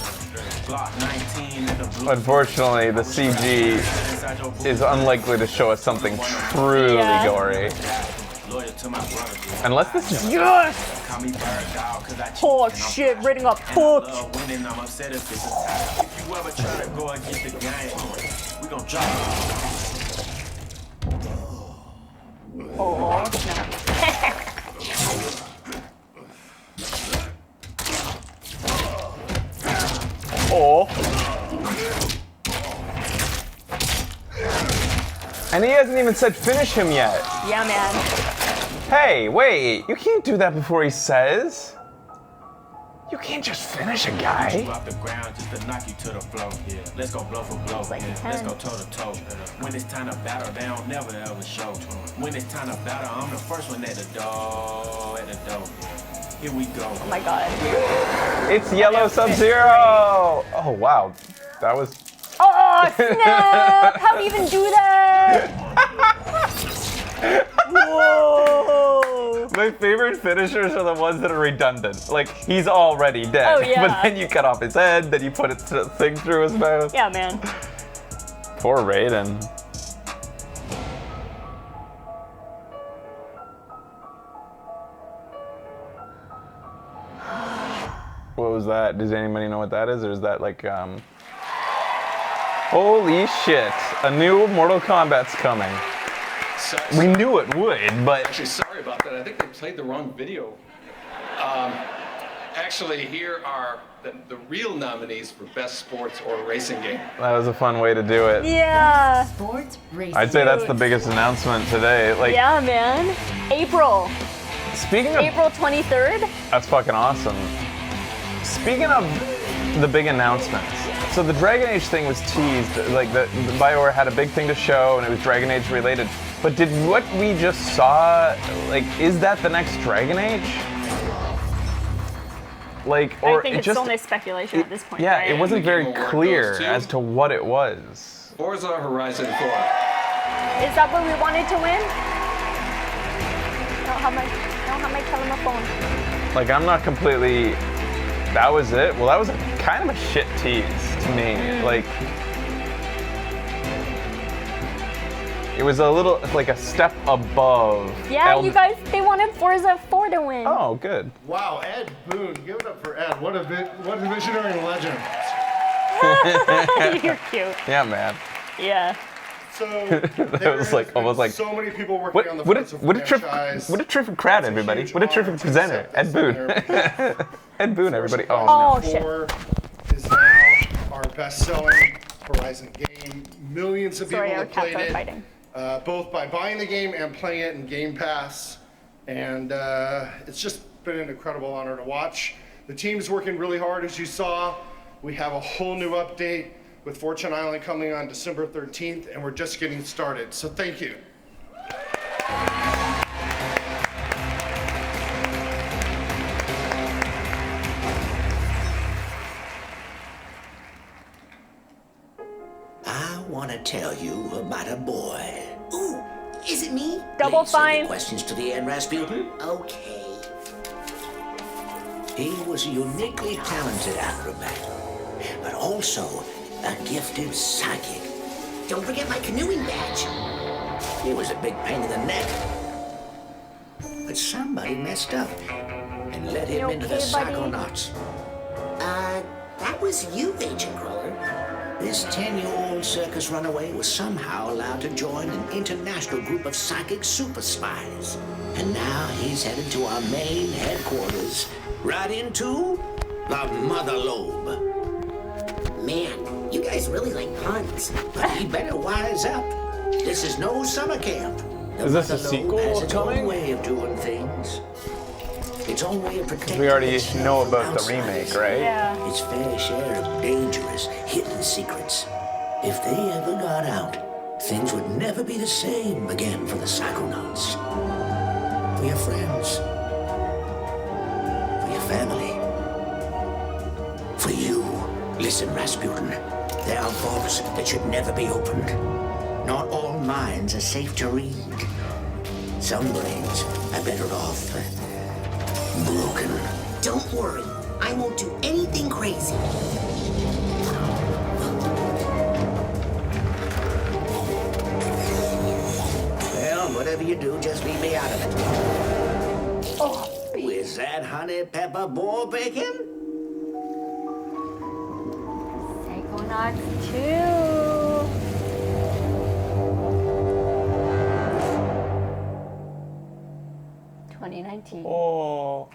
Block 19 in the blue. Unfortunately, the CG is unlikely to show us something truly gory. Unless this is Yes! Oh shit, rating up fucked. Winning, I'm upset if it's a tie. If you ever try to go against the game, we gon' drop it. Oh snap. Oh. And he hasn't even said finish him yet. Yeah, man. Hey, wait. You can't do that before he says. You can't just finish a guy. Off the ground just to knock you to the floor. Yeah, let's go blow for blow. Like Yeah, let's go toe to toe. When it's time to battle, they don't never ever show. When it's time to battle, I'm the first one at the door. Here we go. Oh my god. It's Yellow Sub-Zero. Oh wow, that was. Oh snap! How do you even do that? Whoa! My favorite finishers are the ones that are redundant. Like, he's already dead. Oh, yeah. But then you cut off his head, then you put a thing through his mouth. Yeah, man. Poor Raiden. What was that? Does anybody know what that is? Or is that like, Holy shit. A new Mortal Kombat's coming. We knew it would, but... Actually, sorry about that. I think they played the wrong video. Actually, here are the real nominees for Best Sports or Racing Game. That was a fun way to do it. Yeah. Sports racing. I'd say that's the biggest announcement today. Like, yeah, man. April. Speaking of... April 23rd? That's fucking awesome. Speaking of the big announcements, so the Dragon Age thing was teased, like the BioWare had a big thing to show and it was Dragon Age related. But did what we just saw, like, is that the next Dragon Age? Like, or I think it's only speculation at this point. Yeah, right? it wasn't very clear as to what it was. Forza Horizon 4. Is that what we wanted to win? Don't have my telephone. Like, I'm not completely. That was it? Well, that was kind of a shit tease to me. Like, it was a little, like a step above. Yeah, you guys, they wanted Forza 4 to win. Oh, good. Wow, Ed Boon, give it up for Ed. What a visionary legend. You're cute. Yeah, man. Yeah. So that was like almost like so many people working on the franchise. What a terrific crowd, everybody. What a terrific presenter. Ed Boon. Ed Boon, everybody. Oh, shit. 4 is now our best-selling Horizon game. Millions of people have played it, both by buying the game and playing it in Game Pass. And it's just been an incredible honor to watch. The team's working really hard, as you saw. We have a whole new update with Fortune Island coming on December 13th, and we're just getting started. So thank you. I want to tell you about a boy. Ooh, is it me? Double Please send fine. your questions to the end, Rasputin. Okay. He was a uniquely talented acrobat, but also a gifted psychic. Don't forget my canoeing badge. He was a big pain in the neck, but somebody messed up and let him into the Psychonauts. That was you, Agent Cruller. This 10-year-old circus runaway was somehow allowed to join an international group of psychic super spies. And now he's headed to our main headquarters, right into the Mother Lobe. Man, you guys really like puns. But he better wise up. This is no summer camp. The Is this a Mother Lobe sequel has its coming? own way of doing things. Its own way of protecting We already itself know from about the outsiders. remake, right? Yeah. Its fair share of dangerous, hidden secrets. If they ever got out, things would never be the same again for the Psychonauts. For your friends. For your family. For you. Listen, Rasputin. There are vaults that should never be opened. Not all minds are safe to read. Some brains are better off broken. Don't worry, I won't do anything crazy. Well, whatever you do, just leave me out of it. Oh, is that honey pepper boar bacon? Psychonauts 2019. Oh.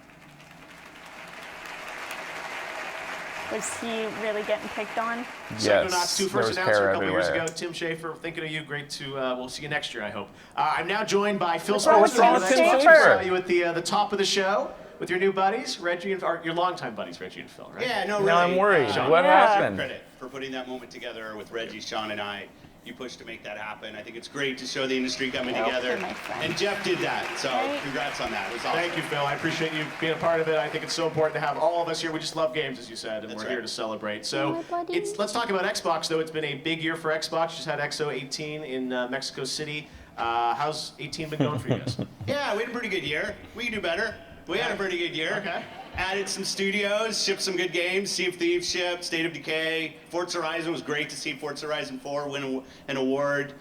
Was he really getting picked on? Psychonauts 2 first there was announcer hair a couple years everywhere. ago. Tim Schafer, thinking of you. Great to, we'll see you next year, I hope. I'm now joined by Phil What's wrong with Spencer. Tim We Schafer? saw you at the top of the show with your new buddies, Reggie and your longtime buddies, Reggie and Phil, right? Yeah, no, Now really. I'm worried. Sean. What Yeah. happened? Credit for putting that moment together with Reggie, Sean, and I. You pushed to make that happen. I think it's great to show the industry coming together. And Jeff did that, so congrats on that. It was awesome. Thank you, Phil. I appreciate you being a part of it. I think it's so important to have all of us here. We just love games, as you said, and we're here to celebrate. So let's talk about Xbox, though. It's been a big year for Xbox. Just had XO 18 in Mexico City. How's 18 been going for you guys? Yeah, we had a pretty good year. We can do better. We had a pretty good year. Okay. Added some studios, shipped some good games. Sea of Thieves shipped, State of Decay. Forza Horizon was great to see Forza Horizon 4 win an award.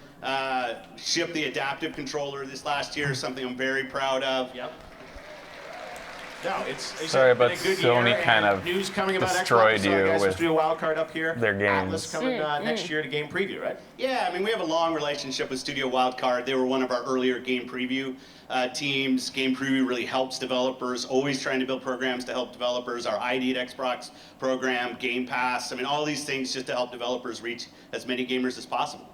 Shipped the adaptive controller this last year, something I'm very proud of. Yep. No, it's Sorry, been but a good Sony year, kind and of news coming about destroyed Xbox. you Guys, with let's do a wild card up here. their games. Atlas coming next year to game preview, right? Yeah, I mean, we have a long relationship with Studio Wildcard. They were one of our earlier game preview teams. Game preview really helps developers, always trying to build programs to help developers. Our ID at Xbox program, Game Pass, I mean, all these things just to help developers reach as many gamers as possible.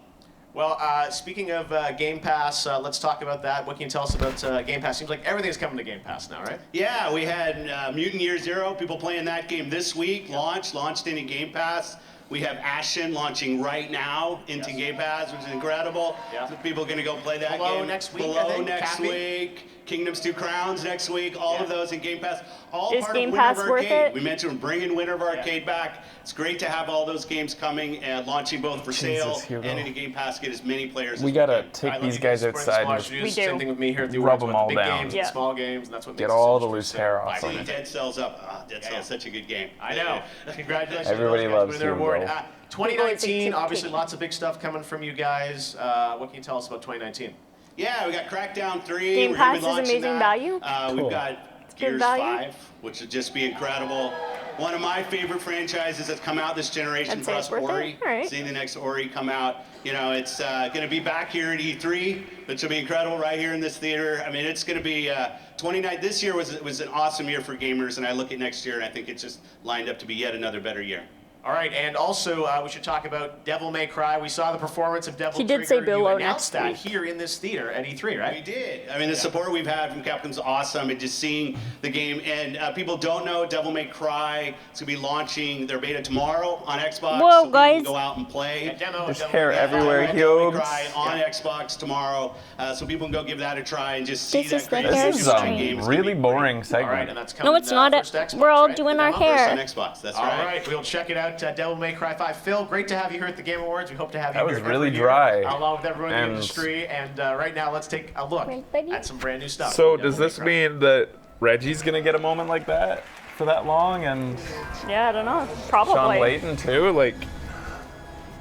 Well, speaking of Game Pass, let's talk about that. What can you tell us about Game Pass? Seems like everything's coming to Game Pass now, right? Yeah, we had Mutant Year Zero, people playing that game this week, launched into Game Pass. We have Ashen launching right now into Game Pass, which is incredible. Yeah. So people are going to go play that Below game. next week, I Below think, next Cappy? week. Kingdoms 2 Crowns next week. All of those in Game Pass. All Is part Game of Winter Pass of worth Arcade. it? We mentioned bringing Winter of Arcade back. It's great to have all those games coming and launching both for sale Hugo. and into Game Pass. Get as many players We as gotta can. take I love these you guys supporting outside small and studios. We do. Same thing with me here at the Rub awards. them We want all the big down. games Yeah. and small games, and that's what Get makes all it the so loose interesting. hair off Bye. them. Dead Cells up. Dead Cells, such a good game. I know. Congratulations. Everybody to those guys loves with their you, award. Will. 2019, obviously lots of big stuff coming from you guys. What can you tell us about 2019? Yeah, we got Crackdown 3. Game We're gonna Pass be is launching amazing that. value? Cool. We've got good Gears value? 5, which would just be incredible. One of my favorite franchises that's come out this generation I'd for say us, it's worth Ori. it. All right. Seeing the next Ori come out. You know, it's going to be back here at E3, which will be incredible right here in this theater. I mean, it's going to be 29. This year was an awesome year for gamers, and I look at next year, and I think it's just lined up to be yet another better year. All right, and also we should talk about Devil May Cry. We saw the performance of Devil He Trigger. did say below You announced next that week. here in this theater at E3, right? We did. I mean, the support we've had from Capcom's awesome, and just seeing the game. And people don't know Devil May Cry. It's gonna be launching their beta tomorrow on Xbox. Whoa, so people guys. can go out and play. There's hair everywhere, Devil May Hughes. Cry on Xbox tomorrow, so people can go give that a try and just see This that is the crazy hair This is stream. game. It's really gonna be boring All right, segment. and that's coming. No, it's not. First Xbox, We're all right? doing The our demo first on hair. Xbox. That's All right. right, we'll check it out. Devil May Cry 5. Phil, great to have you here at the Game Awards. We hope to have you That here was really every year, dry. along with everyone in the And- industry. And right now, let's take a look at some brand new stuff. So from does Devil this May Cry. mean that Reggie's gonna get a moment like that for that long, and Yeah, I don't know. Sean Probably. Layton too? Like,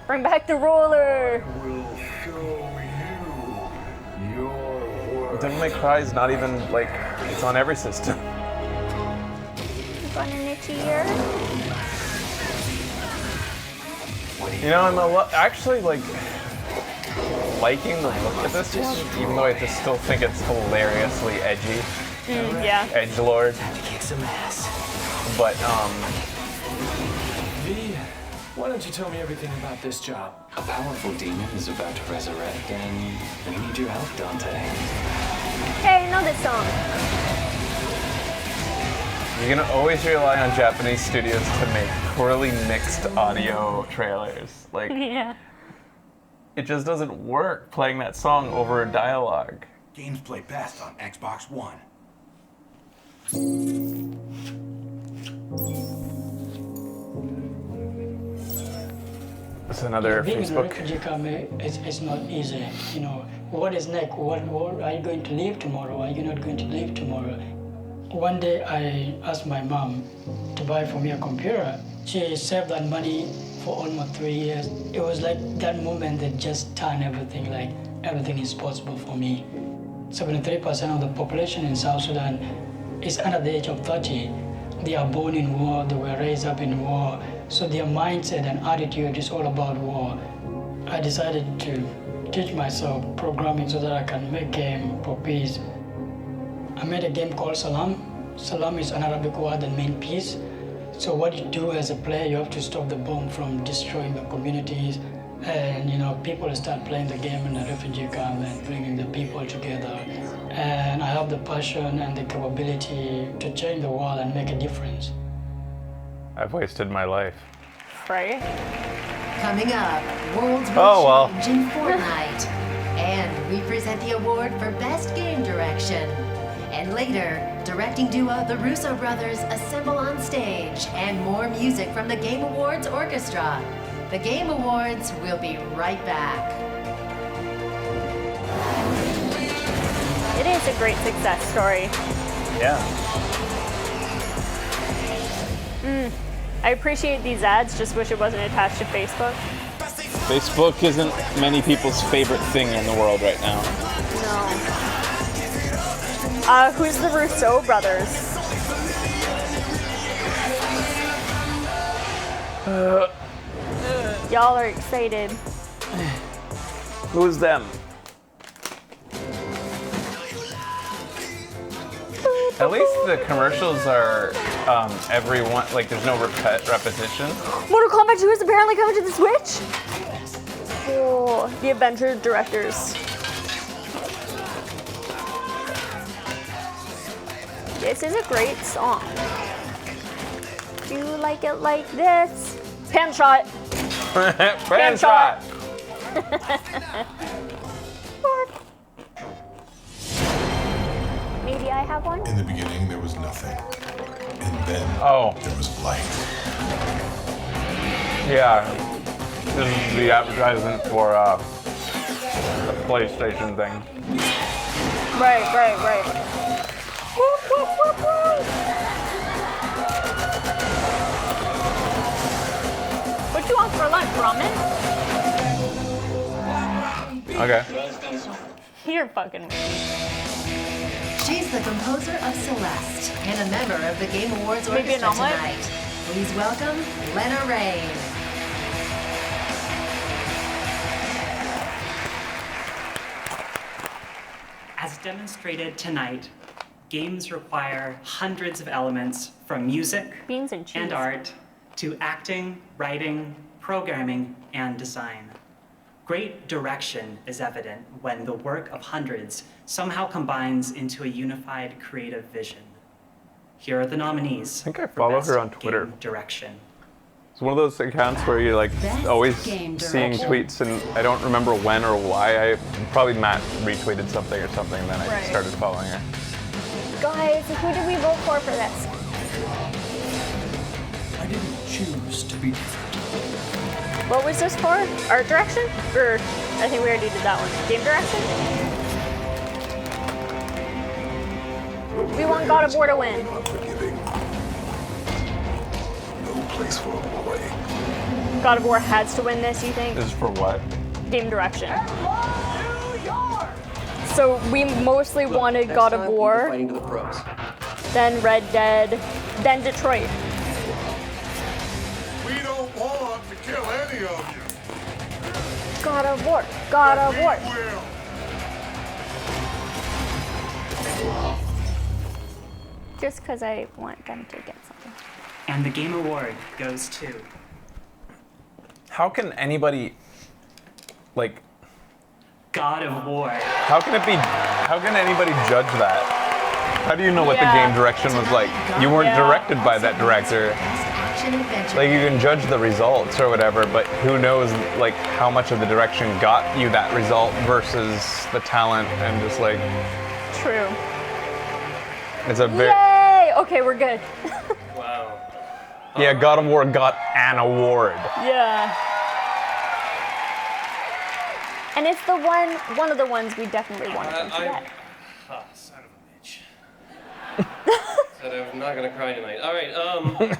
Bring back the roller. Will show you your worth. Devil May Cry is not even like it's on every system. Got an itchy ear. You know, I'm actually like liking the look of this one, even though I just still think it's hilariously edgy, Yeah. edgelord. Kick some ass. But V, why don't you tell me everything about this job? A powerful demon is about to resurrect, and we need your help, Dante. Hey, I know this song. you're gonna always rely on Japanese studios to make poorly mixed audio trailers. Like, Yeah. it just doesn't work playing that song over dialogue. Games play best on Xbox One. It's another Being in a Facebook. refugee camp is not easy. You know, what is next? What are you going to leave tomorrow? Are you not going to leave tomorrow? One day I asked my mom to buy for me a computer. She saved that money for almost 3 years. It was like that moment that just turned everything, like everything is possible for me. 73% of the population in South Sudan is under the age of 30. They are born in war, they were raised up in war, so their mindset and attitude is all about war. I decided to teach myself programming so that I can make game for peace. I made a game called Salam. Salam is an Arabic word that means peace. So what you do as a player, you have to stop the bomb from destroying the communities, and people start playing the game in the refugee camp and bringing the people together. And I have the passion and the capability to change the world and make a difference. I've wasted my life. Right? Coming up, worlds will Oh, well. change in Fortnite. And we present the award for Best Game Direction. And later, directing duo The Russo Brothers assemble on stage, and more music from the Game Awards Orchestra. The Game Awards will be right back. It is a great success story. Yeah. I appreciate these ads, just wish it wasn't attached to Facebook. Facebook isn't many people's favorite thing in the world right now. No. Who's the Russo brothers? Y'all are excited. Who's them? At least the commercials are everyone, like there's no repetition. Mortal Kombat 2 is apparently coming to the Switch. Oh, the adventure directors. This is a great song. Do you like it like this? Pan shot. Pan shot. Maybe I have one? In the beginning, there was nothing. And then there was light. Yeah. This is the advertisement for the PlayStation thing. Right. Whoop, whoop, whoop, whoop. What you want for lunch, ramen? Okay. You're fucking weird. She's the composer of Celeste and a member of the Game Awards Maybe an Orchestra omelet? tonight. Please welcome Lena Raine. As demonstrated tonight, games require hundreds of elements from music Beans and cheese. and art to acting, writing, programming, and design. Great direction is evident when the work of hundreds somehow combines into a unified creative vision. Here are the nominees. I think I follow her on Twitter. Direction. It's one of those accounts where you're like always seeing tweets and I don't remember when or why. Probably Matt retweeted something or something, then I Right. started following her. Guys, who did we vote for this? I didn't choose to be different. What was this for? Art direction? Or, I think we already did that one. Game direction? We want God of War to win. No place for a boy. God of War has to win this, you think? This is for what? Game direction. So we mostly wanted God of War, Fighting to the pros. then Red Dead, then Detroit. We don't want to kill any of you. God of War, God of War. Just because I want them to get something. And the Game Award goes to... How can anybody, like... God of War. How can anybody judge that? How do you know what the game direction was like? You weren't directed by that director. Like you can judge the results or whatever, but who knows like how much of the direction got you that result versus the talent and just like True. it's a very Yay! Okay, we're good. Wow. yeah. God of War got an award. Yeah. And it's the one of the ones we definitely wanted them to get. Son of a bitch. Said I'm not gonna cry tonight. All right.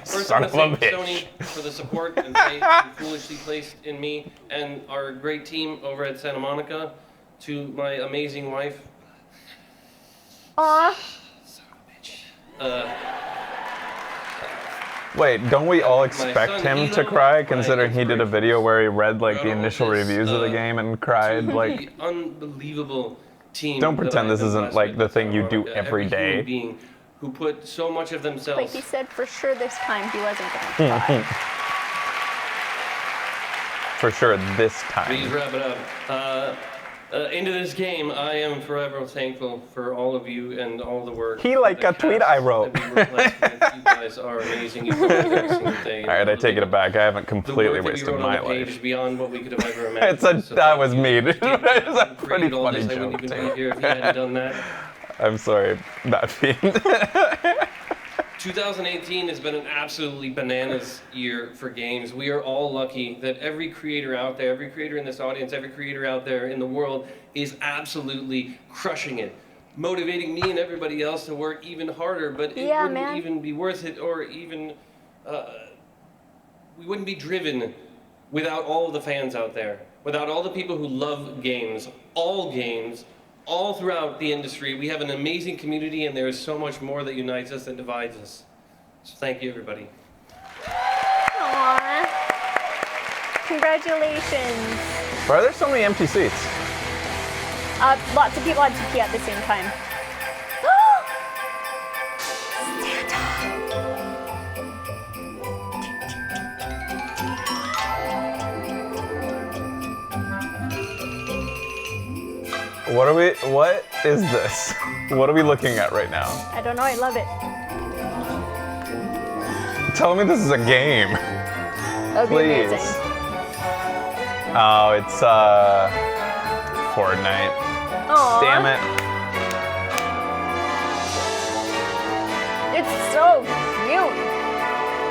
First, Son I of want a to thank bitch. Sony for the support and faith you foolishly placed in me and our great team over at Santa Monica. To my amazing wife. Aw. Wait, don't we all son, expect him to Eno, cry, considering he did a video where he read like the initial reviews of the game and cried? Like, unbelievable team. don't that pretend I've this been isn't blessed like with the thing you do Santa every Monica. Every human day. being who put so much of themselves. But he said for sure this time he wasn't going to try. For sure this time. Please wrap it up. Into this game, I am forever thankful for all of you and all the work. He like a tweet I wrote. You guys are amazing. You work every single day. All right, I take it back. I haven't completely wasted my life. Is beyond what we could have ever imagined. That was me. It's a pretty funny I wouldn't joke. even be here if you hadn't done that. I'm sorry, Matt Fiend. 2018 has been an absolutely bananas year for games. We are all lucky that every creator out there, every creator in this audience, every creator out there in the world is absolutely crushing it, motivating me and everybody else to work even harder, but it wouldn't even be worth it, or even, we wouldn't be driven without all of the fans out there, without all the people who love games, all throughout the industry. We have an amazing community, and there is so much more that unites us than divides us. So thank you, everybody. Aww. Congratulations. Why are there so many empty seats? Lots of people had to pee at the same time. What is this? What are we looking at right now? I don't know, I love it. Tell me this is a game. That would be Please. amazing. Oh, it's Fortnite. Aww. Damn it. It's so cute.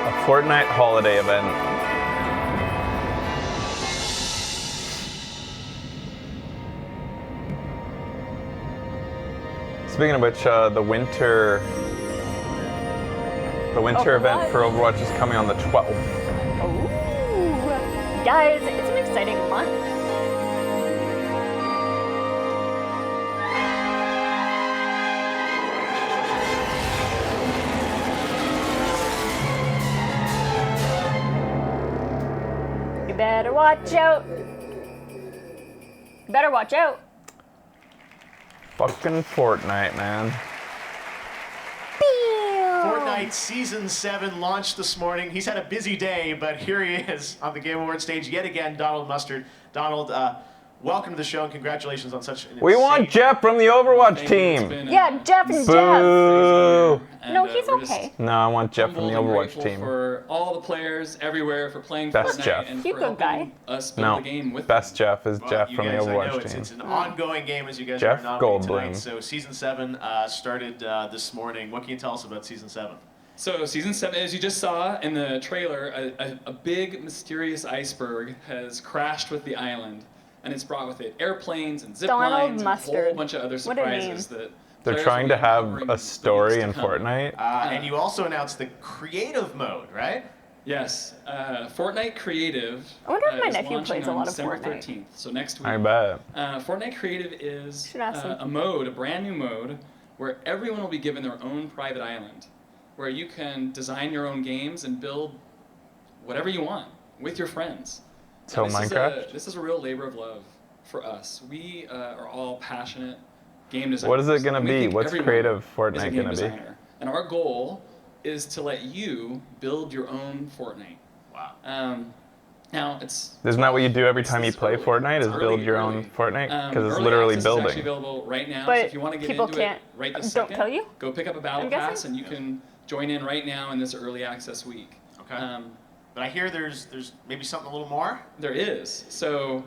A Fortnite holiday event. Speaking of which, the winter event for Overwatch is coming on the 12th. Ooh. Guys, it's an exciting month. You better watch out. You better watch out. Fucking Fortnite, man. Fortnite Season 7 launched this morning. He's had a busy day, but here he is on the Game Awards stage yet again, Donald Mustard. Donald, welcome to the show and congratulations on such an We want Jeff from the Overwatch team. Yeah, Jeff and Boo. Jeff. No, he's okay. No, I want Jeff from the Overwatch grateful team. for all the players everywhere for playing Best Fortnite Jeff. and You for good helping guy. us build the game with Best Jeff is Jeff you from the guys, I know Overwatch it's team. an ongoing game as you guys Jeff are nominated Goldblum. tonight. So Season 7 started this morning. What can you tell us about Season 7? So Season 7, as you just saw in the trailer, a big mysterious iceberg has crashed with the island, and it's brought with it airplanes and zip Donald lines and a Mustard. whole bunch of other What a name. surprises that They're players trying will to be have uncovering a in story weeks in to come. Fortnite. And you also announced the creative mode, right? Yes, Fortnite Creative. I wonder if my is nephew launching plays a on lot of December Fortnite. 13th, so next week. I bet. Fortnite Creative is Should ask him. a mode, a brand new mode, where everyone will be given their own private island, where you can design your own games and build whatever you want with your friends. So And Minecraft? This is a real labor of love for us. We are all passionate game designers. What is it gonna and we be? think What's everyone creative is a Fortnite game gonna be? designer. And our goal is to let you build your own Fortnite. Wow. Now it's. Isn't that what you do every time you It's play early. Fortnite? Is It's build early, your early. own Fortnite? Because it's Early literally access building. Is actually available right now. But so if you want to get people into can't- it right this don't second, tell you? go pick up a battle I'm pass guessing? and you can join in right now in this early access week. Okay. But I hear there's maybe something a little more. There is. So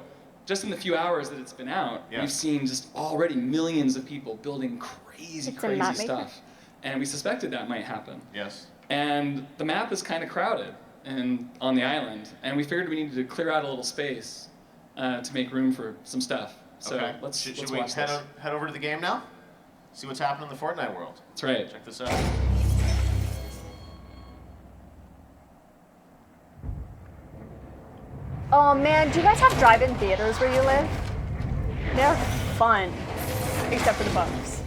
just in the few hours that it's been out, Yeah. we've seen just already millions of people building crazy, It's a map crazy maker. stuff. And we suspected that might happen. Yes. And the map is kind of crowded and on the island. And we figured we needed to clear out a little space to make room for some stuff. So Okay. let's Should we watch head, this. head over to the game now? See what's happening in the Fortnite world. That's right. Check this out. Oh man, do you guys have drive-in theaters where you live? They're fun, except for the bugs.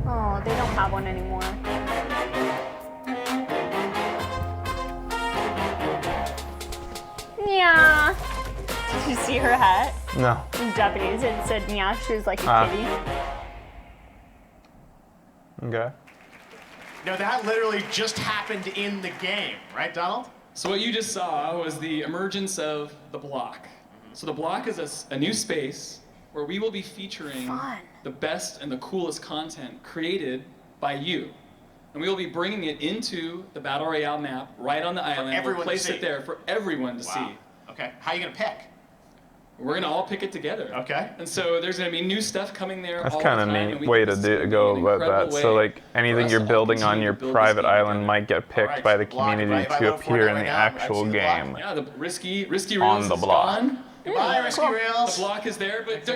Oh, they don't have one anymore. Yeah. Did you see her hat? No. In Japanese, it said "nya." She was like a Ah. kitty. Okay. No, that literally just happened in the game, right, Donald? So what you just saw was the emergence of the block. So the block is a new space where we will be featuring the best and the coolest content created by you. And we will be bringing it into the Battle Royale map right on the island. We'll place it there for everyone to see. Okay, how are you gonna pick? We're gonna all pick it together. Okay. And so there's gonna be new stuff coming there That's all kind the of time. neat and we way think to this is gonna go be an about that. incredible So way like anything us you're to all building on continue your to build this private game island together. might get picked by the community to appear in the actual game. Yeah, the risky reels On the is block. gone. Goodbye, Risky Reels. The block is there, but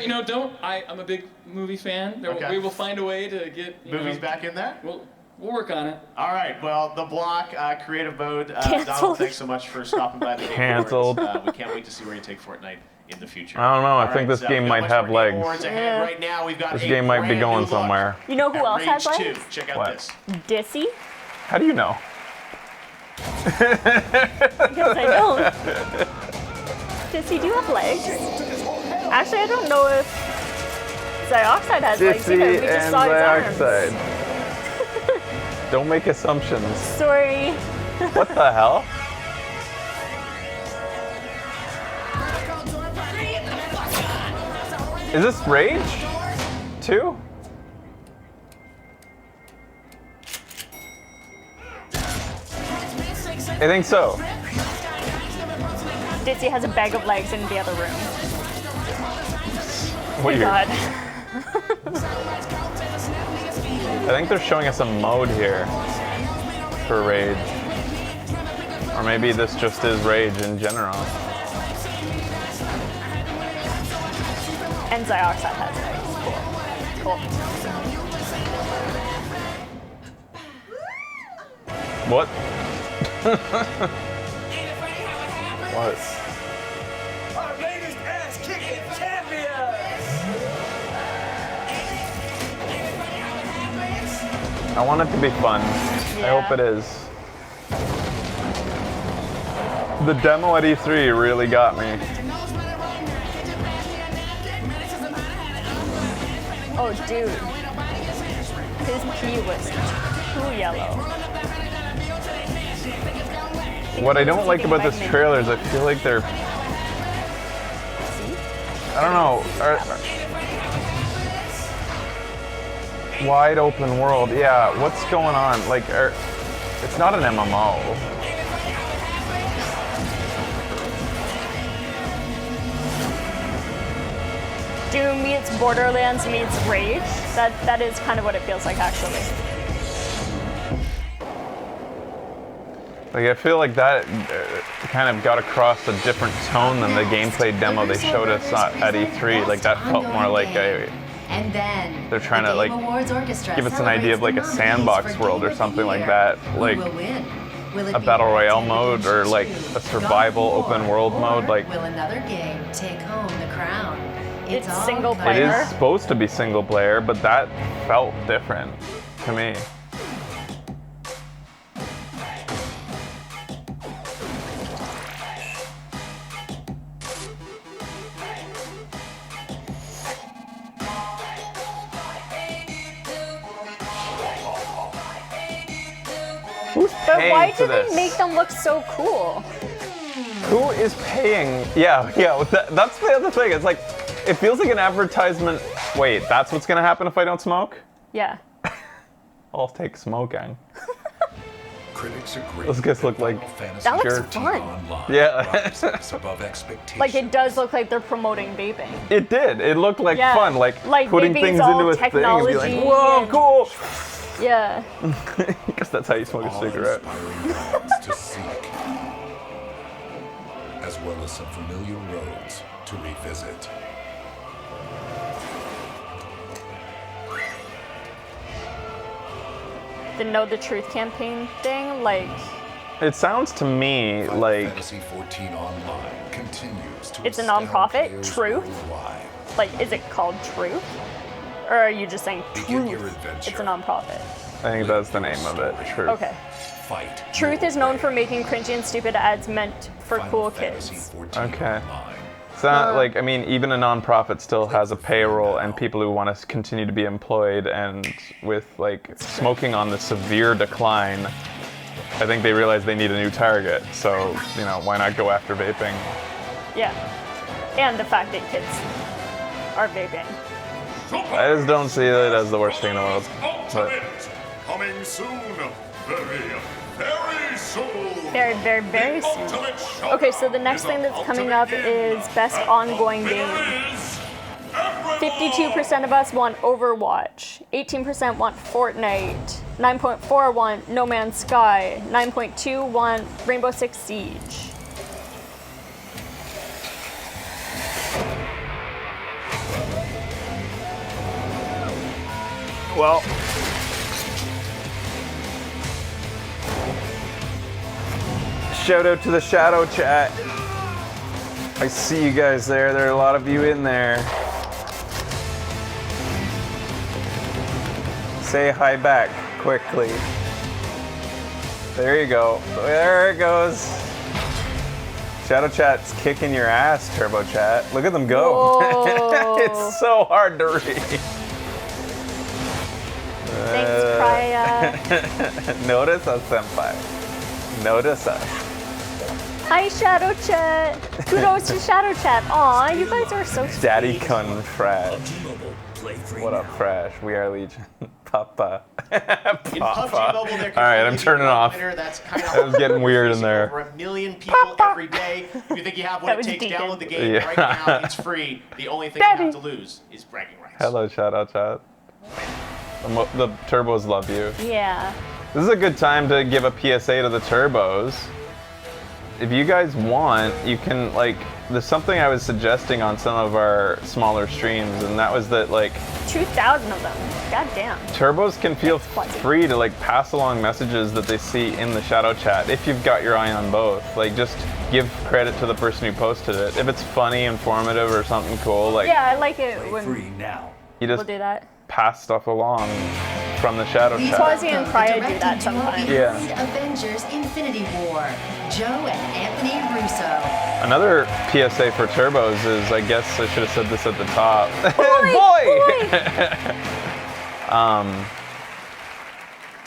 I'm a big movie fan. We will find a way to get movies back in there. We'll work on it. All right. Well, the block creative mode. Canceled. Donald, thanks so much for stopping by the Game Canceled. Awards. We can't wait to see where you take Fortnite in the future. I don't know. I All think right, this game we've might got have much more Game legs. Awards ahead. Right now, we've got This a game might be brand going new look somewhere. You know who at else has Rage 2. legs? Check out What? this. Dissy? How do you know? Because I don't. Dissy, do you have legs? Actually, I don't know if Xyoxide has legs either. We Dissy just and saw his arms. Xyoxide. Don't make assumptions. Sorry. What the hell? Is this Rage 2? I think so. Ditsy has a bag of legs in the other room. Weird. God. I think they're showing us a mode here for Rage. Or maybe this just is Rage in general. And Xyoxide has legs. Cool. What? What? Our latest ass-kicking champions! I want it to be fun. I hope it is. The demo at E3 really got me. Oh, dude. His pee was too yellow. What I don't like about this trailer is I feel like they're... I don't know. Wide open world. Yeah, what's going on? Like, it's not an MMO. Doom meets Borderlands meets Rage. That is kind of what it feels like, actually. Like, I feel like that kind of got across a different tone than the gameplay demo they showed us at E3. Like, that felt more like And then they're trying the to, like, Game Awards Orchestra give us an idea of, like, a sandbox world or something like that. Like, will win? Will it a be battle Red royale Dead mode or, like, a survival open world mode. Like, Will another game take home the crown? It's all single coming. it is supposed to be single player, but that felt different to me. Who's But paying why for do they this? make them look so cool? Who is paying? Yeah, that's the other thing. It's like, it feels like an advertisement. Wait, that's what's gonna happen if I don't smoke? Yeah. I'll take smoking. Critics agree. Those guys look like That looks jerks. fun. Yeah. Above expectations. Like, it does look like they're promoting vaping. It did. It looked like Yeah. fun, like putting vaping's things all into a thing and be technology like, whoa, and- cool. Yeah. I guess that's how you smoke a cigarette. To seek, as well as some familiar roads to revisit. The Know the Truth campaign thing, like, It sounds to me like Fantasy 14 Online continues to it's a astound nonprofit, players Truth? worldwide. Like, is it called Truth? Or are you just saying Begin your Truth? adventure. It's a nonprofit. I think that's the name of it. True. Okay. Fight. Truth is known for making cringy and stupid ads meant for cool Fantasy kids. 14 Okay. Online. It's not like, I mean, even a nonprofit still has a payroll and people who want to continue to be employed, and with like smoking on the severe decline, I think they realize they need a new target. So, you know, why not go after vaping? Yeah. And the fact that kids are vaping. I just don't see it as the worst thing in the world. But Coming soon. Very soon. Very, very, very soon. Okay, so the next thing that's coming up is best ongoing game. 52% of us want Overwatch. 18% want Fortnite. 9.4 want No Man's Sky. 9.2 want Rainbow Six Siege. Well, shout out to the Shadow Chat. I see you guys there. There are a lot of you in there. Say hi back quickly. There you go. There it goes. Shadow Chat's kicking your ass, Turbo Chat. Look at them go. It's so hard to read. Thanks, Praya. Notice us, senpai. Notice us. Hi, Shadow Chat. Kudos to Shadow Chat. Aw, you guys are so sweet. Daddy Kun Frash. What up, Frash? We are Legion. Papa. Papa. All right, I'm turning off. That was getting weird in there. Over 1 million people every day. If you think you have what it takes, download the game right now. It's free. The only thing you have to lose is bragging rights. Hello, Shadow Chat. The Turbos love you. Yeah. This is a good time to give a PSA to the Turbos. If you guys want, you can, like, there's something I was suggesting on some of our smaller streams, and that was that, like, 2,000 of them. God damn. Turbos can feel free to, like, pass along messages that they see in the Shadow Chat if you've got your eye on both. Like, just give credit to the person who posted it. If it's funny, informative, or something cool, like, Yeah, I like it when you just people do that. pass stuff along from the Shadow Chat. Quasi and Praya do that sometimes. Yeah. Avengers Infinity War. Joe and Anthony Russo. Another PSA for Turbos is, I guess I should have said this at the top.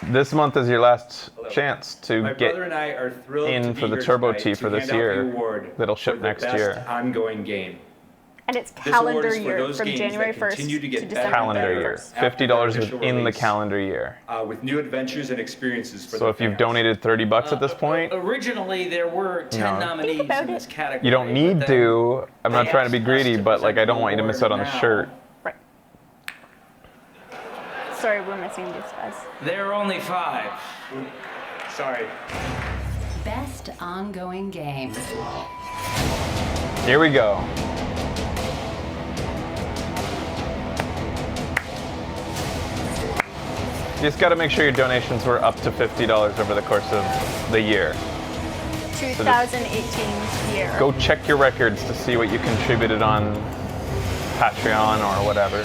This month is your last chance to My get brother and I are thrilled in to be for the here Turbo tonight Tea to for this hand out the year. award That'll ship for the next best year. ongoing game. And it's This award calendar is for year those from games January that 1st continue to get to better December and Calendar better year. after their $50 initial within the release, calendar year. with new adventures and experiences for So the if you've fans. donated $30 at this point, Originally, there were 10 No. nominees in this category. you don't need but then to. I'm not they trying to be asked us greedy, to but like I present don't the want you to miss out on the award shirt. Sorry, we're missing these guys. There are only 5. Sorry. Best ongoing game. Here we go. You just got to make sure your donations were up to $50 over the course of the year. 2018 year. Go check your records to see what you contributed on Patreon or whatever.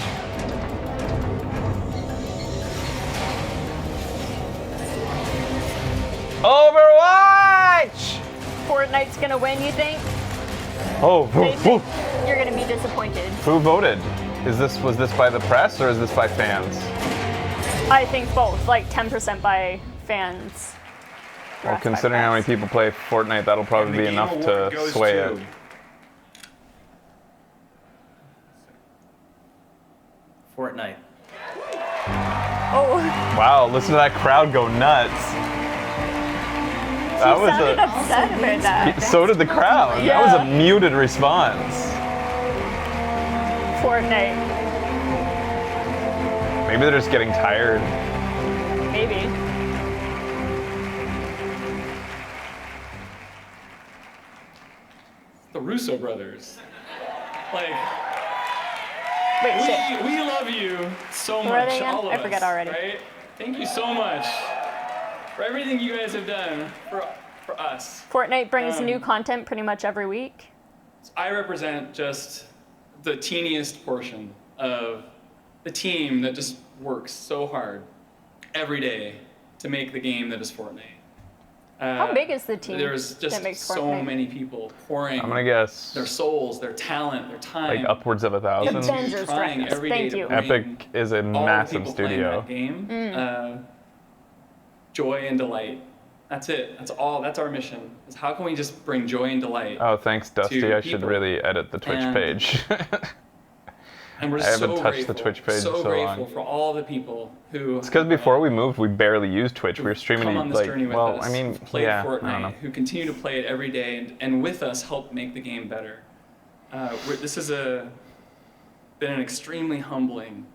Overwatch! Fortnite's gonna win, you think? Oh, Nathan, you're gonna be disappointed. who voted? Was this by the press or is this by fans? I think both, like 10% by fans. Well, considering how many people play Fortnite, that'll probably be enough to sway it. Fortnite. Oh. Wow, listen to that crowd go nuts. That was sounded upset about that. So did the crowd. Yeah. That was a muted response. Fortnite. Maybe they're just getting tired. Maybe. The Russo brothers. Like, Wait, shit. we love you so Who are much, they again? all of I us, forget already. right? Thank you so much for everything you guys have done for us. Fortnite brings Um, new content pretty much every week. I represent just the teeniest portion of the team that just works so hard every day to make the game that is Fortnite. How big is the team There's that just makes so Fortnite? many people pouring I'm gonna guess their souls, their talent, their time. like upwards of 1,000. into trying every day Thank to you. bring Epic is a all the massive people playing studio. that game, joy and delight. That's it. That's all. That's our mission. Is how can we just bring joy and delight? Oh, thanks, Dusty. to I should people. really edit the Twitch And- page. And we're I haven't so touched grateful, the Twitch page so in so grateful long. for all the people who It's because before we moved, we barely used Twitch. We were streaming come on this like, journey with well, us, I mean, played yeah, Fortnite, I don't know. who continue to play it every day, and with us help make the game better. This has been an extremely humbling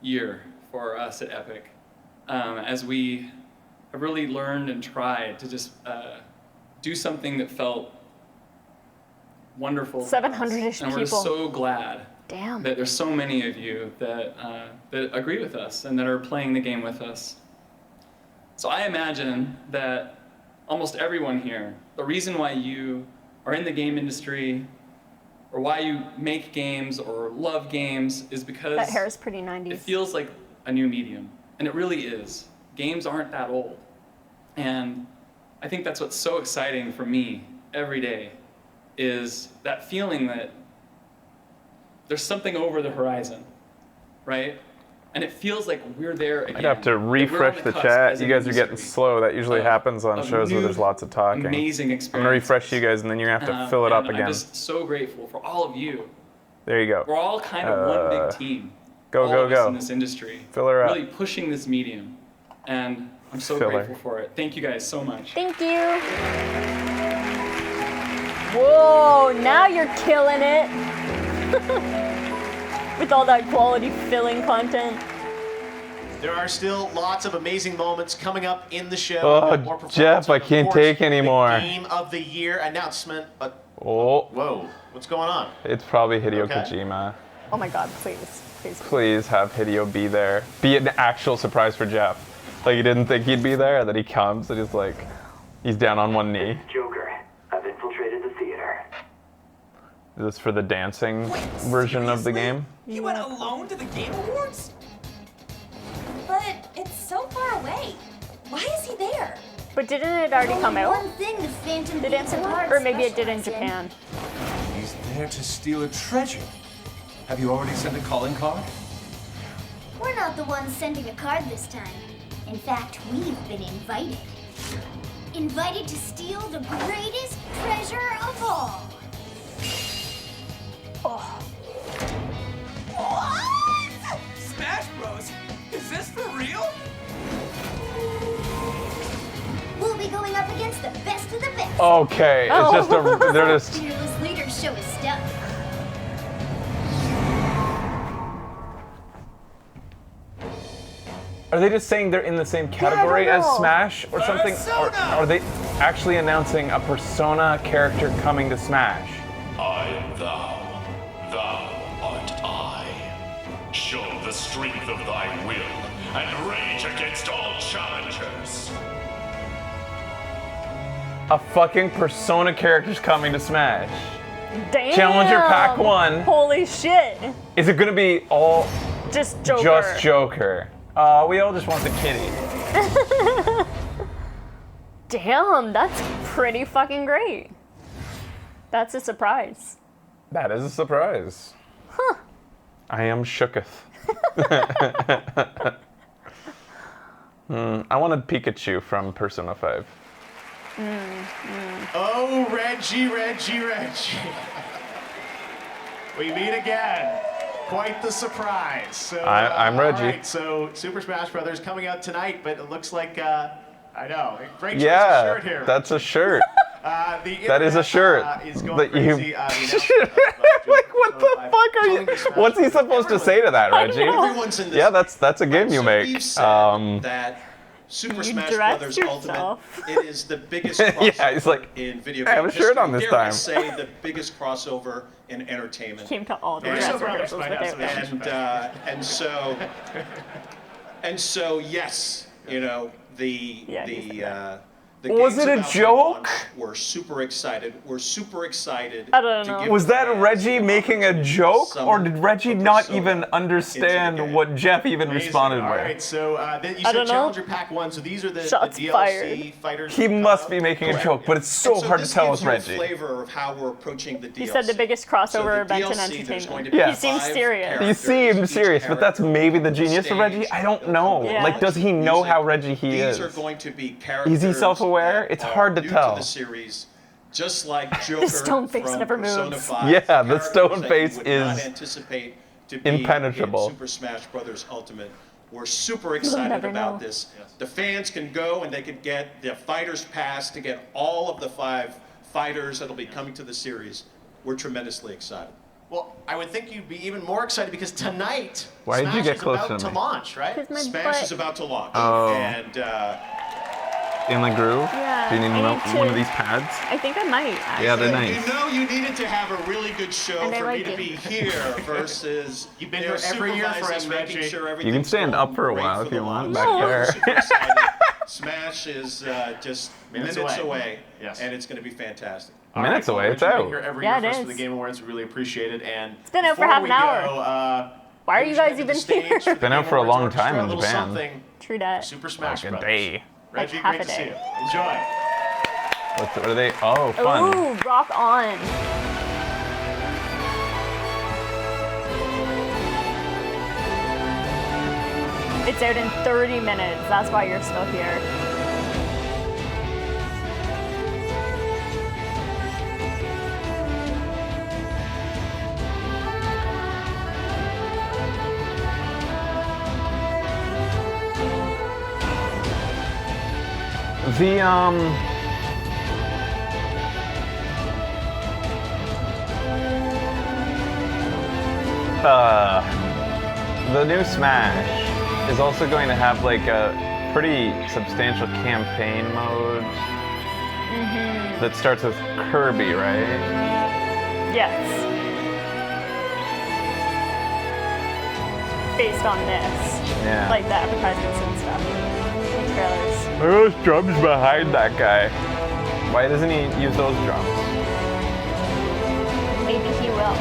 year for us at Epic, as we have really learned and tried to just do something that felt wonderful. 700-ish and we're people. so glad Damn. that there's so many of you that that agree with us and that are playing the game with us. So I imagine that almost everyone here, the reason why you are in the game industry or why you make games or love games is because That hair is pretty 90s. it feels like a new medium, and it really is. Games aren't that old. And I think that's what's so exciting for me every day, is that feeling that there's something over the horizon, right? And it feels like we're there again. I'd have to That we're on refresh the cusp chat. as You an guys are getting industry slow. That usually happens on of shows where new, there's lots of talking. amazing I'm gonna refresh you guys, and then you're gonna have to fill it up and again. I'm just so grateful for all of you. There you go. We're all kind of one big team. Go, all go, of us go. in this industry. Fill her up. Really pushing this medium. And I'm so Fill her. grateful for it. Thank you guys so much. Thank you. Whoa, now you're killing it. With all that quality filling content. There are still lots of amazing moments coming up in the show. Oh, More performances, Jeff, I of can't course, take anymore. The Game of the Year announcement. Oh. Whoa, what's going on? It's probably Hideo Okay. Kojima. Oh my god, please. Please. Please have Hideo be there. Be an actual surprise for Jeff. Like, he didn't think he'd be there, and then he comes, and he's like, he's down on one knee. Joker, I've infiltrated the theater. Is this for the dancing version of the game? He went alone to the Game Awards? But it's so far away. Why is he there? But didn't it already come out? One thing the Phantom The dancing part? Or maybe it did in Japan. He's there to steal a treasure. Have you already sent a calling card? We're not the ones sending a card this time. In fact, we've been invited. Invited to steal the greatest treasure of all. Oh. What? Smash Bros? Is this for real? We'll be going up against the best of the best. Okay, it's just a, they're just, Fearless leaders show his stuff. are they just saying they're in the same category as know. Smash or something? Or are they actually announcing a Persona character coming to Smash? I am thou, thou art I. Show the strength of thy will, and rage against all challengers. A fucking Persona character's coming to Smash. Damn. Challenger Pack 1. Holy shit. Is it gonna be all Just Joker. just Joker? We all just want the kitty. Damn, that's pretty fucking great. That's a surprise. That is a surprise. Huh. I am shooketh. I wanted Pikachu from Persona 5. Oh, Reggie. We meet again. Quite the surprise. So, I'm Reggie. All right, so Super Smash Brothers coming out tonight, but it looks like, I know, great choice of Yeah, shirt here. that's a shirt. The That is a shirt. is going that crazy. Like, what the fuck are you? What's he supposed to say to that, Reggie? Everyone's in this. Yeah, that's a game you make. We've said that Super You Smash dressed Brothers yourself. Ultimate, it is the biggest crossover Yeah, he's like, in video I game have a shirt history. on this Dare I time. say the biggest crossover in entertainment. Came to all the And- dress rehearsals without them. and so yes, you know the Was game's it a about to joke? launch. We're super excited. We're super excited. I don't to know. give Was the that fans Reggie the making a joke, summer or did Reggie of not Persona even into the understand game. what Jeff even Amazing. responded All with? right, so then you I said don't know. Challenger Pack 1, so these are the Shots DLC fired. fighters. He must be making a Correct. joke, but it's so And hard to this tell gives with you a Reggie. flavor of how we're approaching the DLC. He said the biggest crossover event in entertainment. He seems serious. He seemed serious, but that's maybe the genius of Reggie. I don't know. Yeah. Like, does he know how Reggie he is? These are going to be characters. Is he self-aware? It's that hard to are new tell. To the series, just like Joker stone face from never Persona moves. 5, Yeah, the characters stone that face you would not is anticipate to be impenetrable. in Super Smash Bros. Ultimate. We're super excited never about know. this. The fans can go and they can get the Fighters Pass to get all of the 5 fighters that'll be coming to the series. We're tremendously excited. Well, I would think you'd be even more excited because tonight, Why did you Smash get is closer about to to me? launch, right? Smash is about to launch. Oh. And In the groove? Yeah, Do you need I one need of to- these pads? I think I might. Yeah, they're actually. nice. you know you needed to have a really good show And I for like me to it. be here versus You've been you know, here every year for us, supervising, making Reggie. sure You everything's can stand going up for a great while for if you the want, launch. back We're there. super excited. Smash is just Minutes minutes away. away, Yes. and it's going to be fantastic. All Minutes right, well, away, it's Reggie, out. You've been here every Yeah, year it for us for the is. Game Awards. We really appreciate it. And It's been out for before half we an hour. Go, Why are you guys even here? It's been out for a long time a in little Japan. something True that. Super Smash Like a Bros. day. Reggie, Like half great a to see day. you. Enjoy. What are they? Oh, fun. Ooh, rock on. It's out in 30 minutes. That's why you're still here. The the new Smash is also going to have like a pretty substantial campaign mode that starts with Kirby, right? Yes. Based on this. Yeah. Like the advertisements and stuff. The trailers. Look at those drums behind that guy. Why doesn't he use those drums? Maybe he will.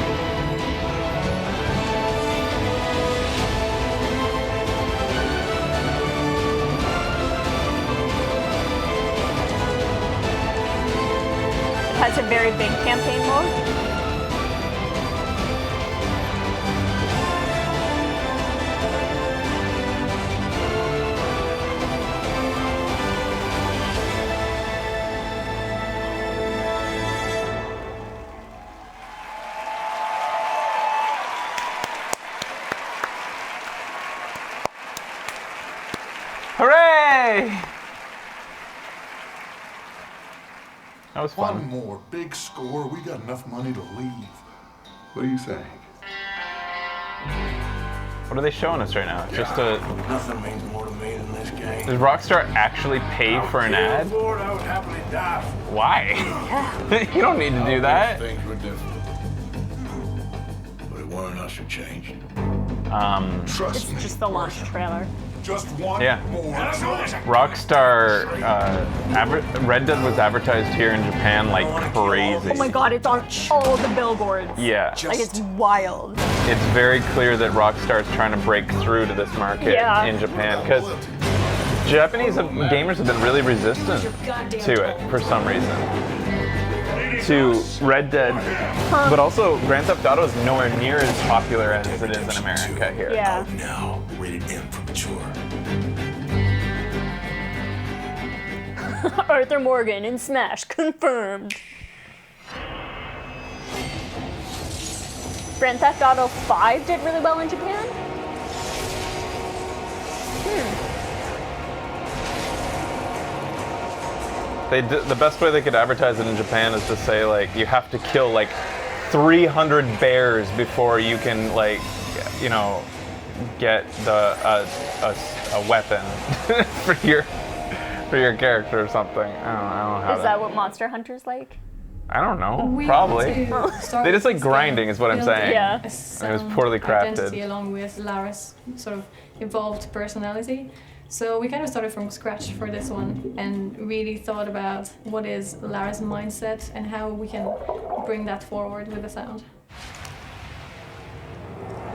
It has a very big campaign mode. Hooray! That was One fun. more big score. We got enough money to leave. What do you think? What are they showing us right now? Just a. Nothing means more to me than this game. Does Rockstar actually pay for an ad? For it, I would happily die for it. Why? You don't need to do that. Things were different. But it weren't us who changed. Trust It's me. just the launch trailer. Just one Yeah. more. Rockstar, Red Dead was advertised here in Japan like crazy. Oh my god, it's on all the billboards. Yeah. Like it's wild. It's very clear that Rockstar is trying to break through to this market Yeah. in Japan because Japanese gamers have been really resistant to it for some reason. To Red Dead, but also Grand Theft Auto is nowhere near as popular as it is in America here. Yeah. Now, rated M for mature. Arthur Morgan in Smash confirmed. Grand Theft Auto 5 did really well in Japan? The best way they could advertise it in Japan is to say like you have to kill like 300 bears before you can like, you know, get a weapon for your character or something. I don't know how. Is that what Monster Hunter's like? I don't know. We Probably. want to start They just like with grinding, is what I'm building saying. Yeah. a And it was poorly identity crafted. along with Lara's sort of evolved personality. So we kind of started from scratch for this one and really thought about what is Lara's mindset and how we can bring that forward with the sound.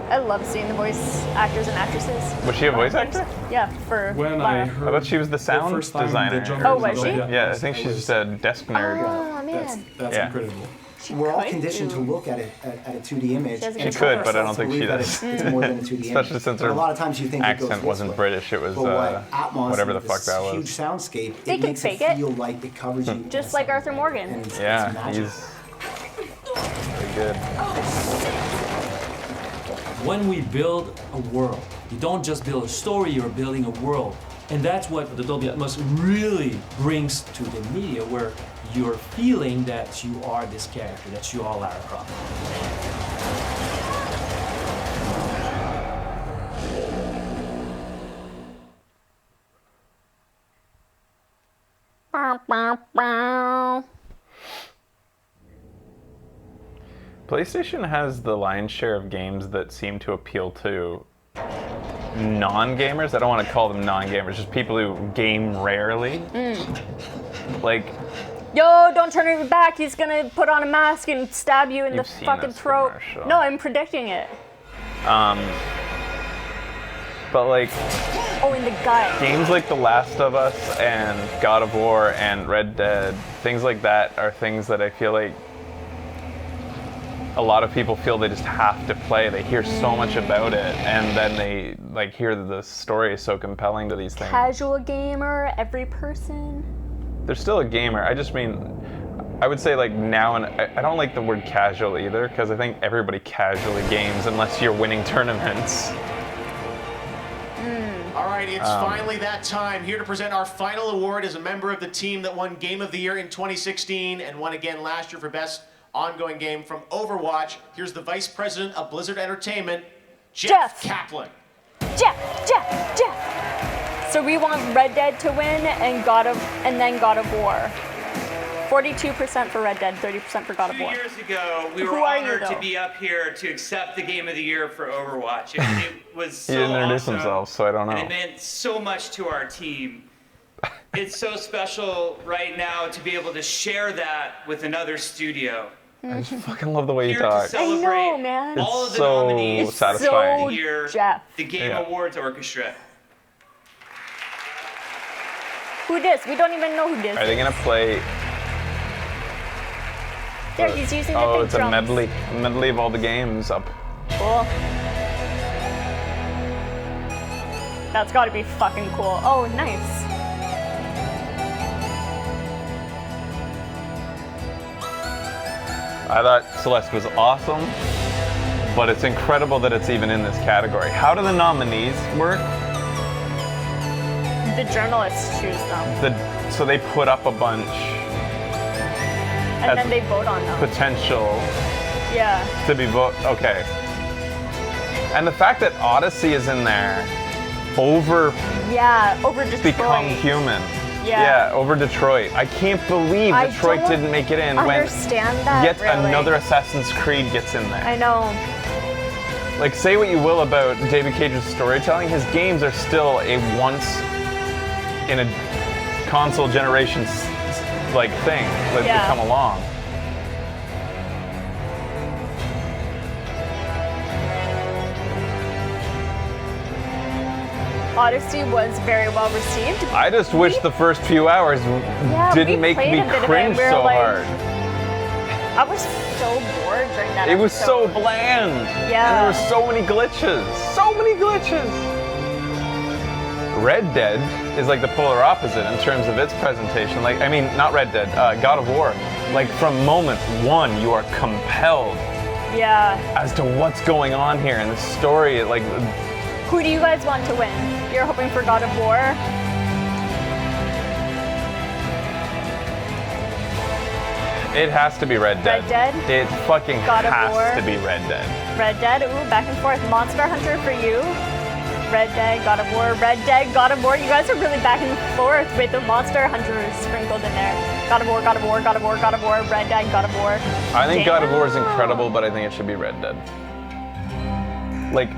I love seeing the voice actors and actresses. Was she a voice actor? Yeah, for Lara. I thought she was the sound designer. Oh, was she? Yeah, I think she's a desk nerd. Oh, man. That's Yeah. incredible. She We're all could conditioned do- to look at it at a 2D image. She has a She good could, voice. but I don't think she Believe that does. It's more than a 2D image. Especially since But her a lot of times you think it goes accent this wasn't way. British. It was But what Atmos whatever the with fuck this that huge was. soundscape, They it can makes fake it it. feel like it covers you. Just like Arthur Morgan. Yeah, magic. he's pretty good. When we build a world, you don't just build a story, you're building a world. And that's what the Dolby Atmos really brings to the media, where you're feeling that you are this character, that you are Lara Croft. PlayStation has the lion's share of games that seem to appeal to non-gamers. I don't want to call them non-gamers, just people who game rarely. Like, Yo, don't turn your back. He's gonna put on a mask and stab you in the You've seen fucking this throat. commercial. No, I'm predicting it. but like, Oh, in the gut. games like The Last of Us and God of War and Red Dead, things like that are things that I feel like a lot of people feel they just have to play. They hear so much about it, and then they like hear that the story is so compelling to these things. Casual gamer, every person. They're still a gamer. I just mean, I would say like now, and I don't like the word casual either, because I think everybody casually games unless you're winning tournaments. All right, it's finally that time. Here to present our final award as a member of the team that won Game of the Year in 2016 and won again last year for Best Ongoing Game from Overwatch. Here's the Vice President of Blizzard Entertainment, Jeff Kaplan. Jeff. So we want Red Dead to win and then God of War. 42% for Red Dead, 30% for God of War. 2 years ago, we Who were are you, honored to though? be up here to accept the Game of the Year for Overwatch. It was so He didn't introduce awesome, himself, so I don't know. and it meant so much to our team. It's so special right now to be able to share that with another studio. I just fucking love the way you Here to talk. celebrate I know, man. all of It's the so nominees satisfying. here, Jeff. the Game Yeah. Awards Orchestra. Who dis? We don't even know who dis. Are they gonna play? There, he's using the Oh, big it's a drums. medley of all the games up. Cool. That's gotta be fucking cool. Oh, nice. I thought Celeste was awesome, but it's incredible that it's even in this category. How do the nominees work? The journalists choose them. So they put up a bunch And as then they vote on them. potential Yeah. to be okay. And the fact that Odyssey is in there over Yeah, over Detroit. Become Human. Yeah. Over Detroit. I can't believe I Detroit don't didn't make it in understand that, yet really. another Assassin's Creed gets in there. I know. Like, say what you will about David Cage's storytelling, his games are still a once in a console generation like thing that's Yeah. come along. Odyssey was very well received. I just wish the first few hours we didn't make played me a bit of it, cringe we were so like- hard. I was so bored during that It was so episode. bland. Yeah. And there were so many glitches. So many glitches. Red Dead is like the polar opposite in terms of its presentation. Like, I mean, not Red Dead, God of War. Like, from moment one, you are compelled Yeah. as to what's going on here in the story. Like, Who do you guys want to win? You're hoping for God of War? it has to be Red Dead. Red Dead? It fucking God of has War? to be Red Dead. Red Dead, ooh, back and forth. Monster Hunter for you. Red Dead, God of War, Red Dead, God of War. You guys are really back and forth with the Monster Hunters sprinkled in there. God of War, God of War, God of War, God of War, Red Dead, God of War. I think God of War is Damn. incredible, but I think it should be Red Dead. Like,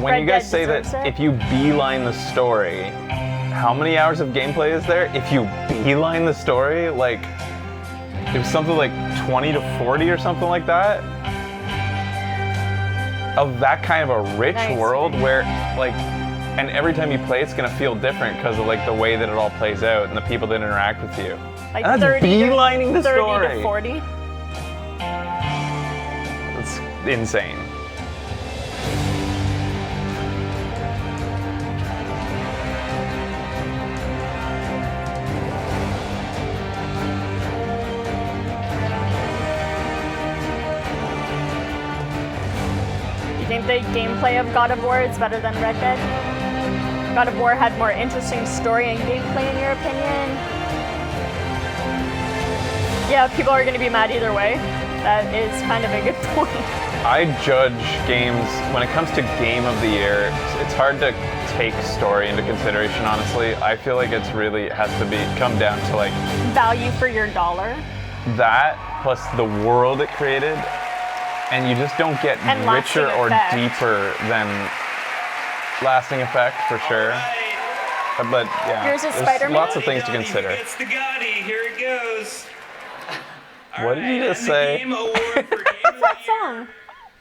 when Red you guys Dead say that deserves it. if you beeline the story, how many hours of gameplay is there? If you beeline the story, like, it was something like 20 to 40 or something like that. Of that kind of a rich world where, like, and every time you play, it's gonna feel different because of like the way that it all plays out and the people that interact with you. Like and that's 30 beelining the 30 story. to 40. It's insane. You think the gameplay of God of War is better than Red Dead? God of War had more interesting story and gameplay in your opinion? Yeah, people are going to be mad either way. That is kind of a good point. I judge games, when it comes to Game of the Year, it's hard to take story into consideration, honestly. I feel like it's really, it has to come down to like... Value for your dollar. That, plus the world it created, and you just don't get And richer lasting or effect. deeper than lasting effect, for sure. But yeah, Here's a there's Spider-Man. lots of things to consider. It's the Gotti. Here it goes. What did you just The say? Game Award for Game of the Year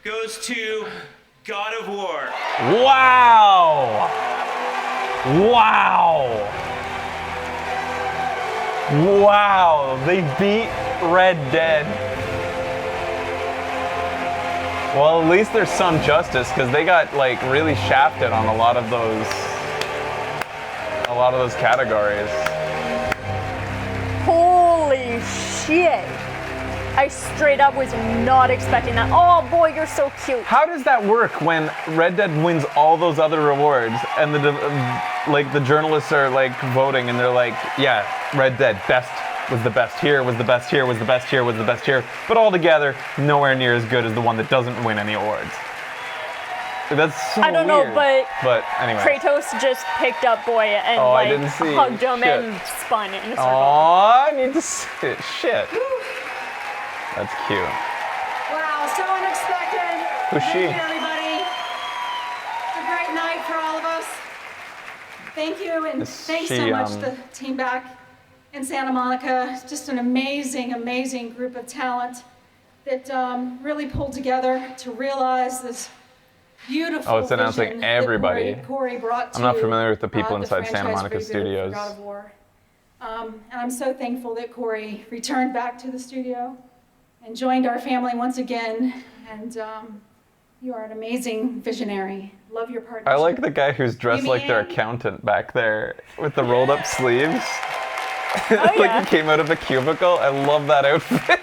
goes to God of War. Wow! Wow! Wow! They beat Red Dead. Well, at least there's some justice because they got like really shafted on a lot of those categories. Holy shit. I straight up was not expecting that. Oh boy, you're so cute. How does that work when Red Dead wins all those other rewards and the journalists are like voting and they're like, yeah, Red Dead was the best here, was the best here, was the best here, was the best here, but all together, nowhere near as good as the one that doesn't win any awards. That's so I don't know, weird. but anyway. Kratos just picked up Boy and Oh, I like didn't see. hugged him Shit. and spun in a circle. Aw, I need to see it. Shit. That's cute. Wow, so unexpected. Who's Thank she? you, everybody. It's a great night for all of us. Thank you, and Is thanks she, so much to the team back in Santa Monica. It's just an amazing, amazing group of talent that really pulled together to realize this beautiful Oh, it's announcing vision everybody. that Corey brought to I'm not familiar with the people the inside Santa franchise Monica reboot for Studios. God of War. And I'm so thankful that Corey returned back to the studio and joined our family once again. And you are an amazing visionary. Love your partnership. I like the guy who's dressed Amy like their Ann. accountant back there with the rolled up sleeves. Oh, like yeah. he came out of a cubicle. I love that outfit.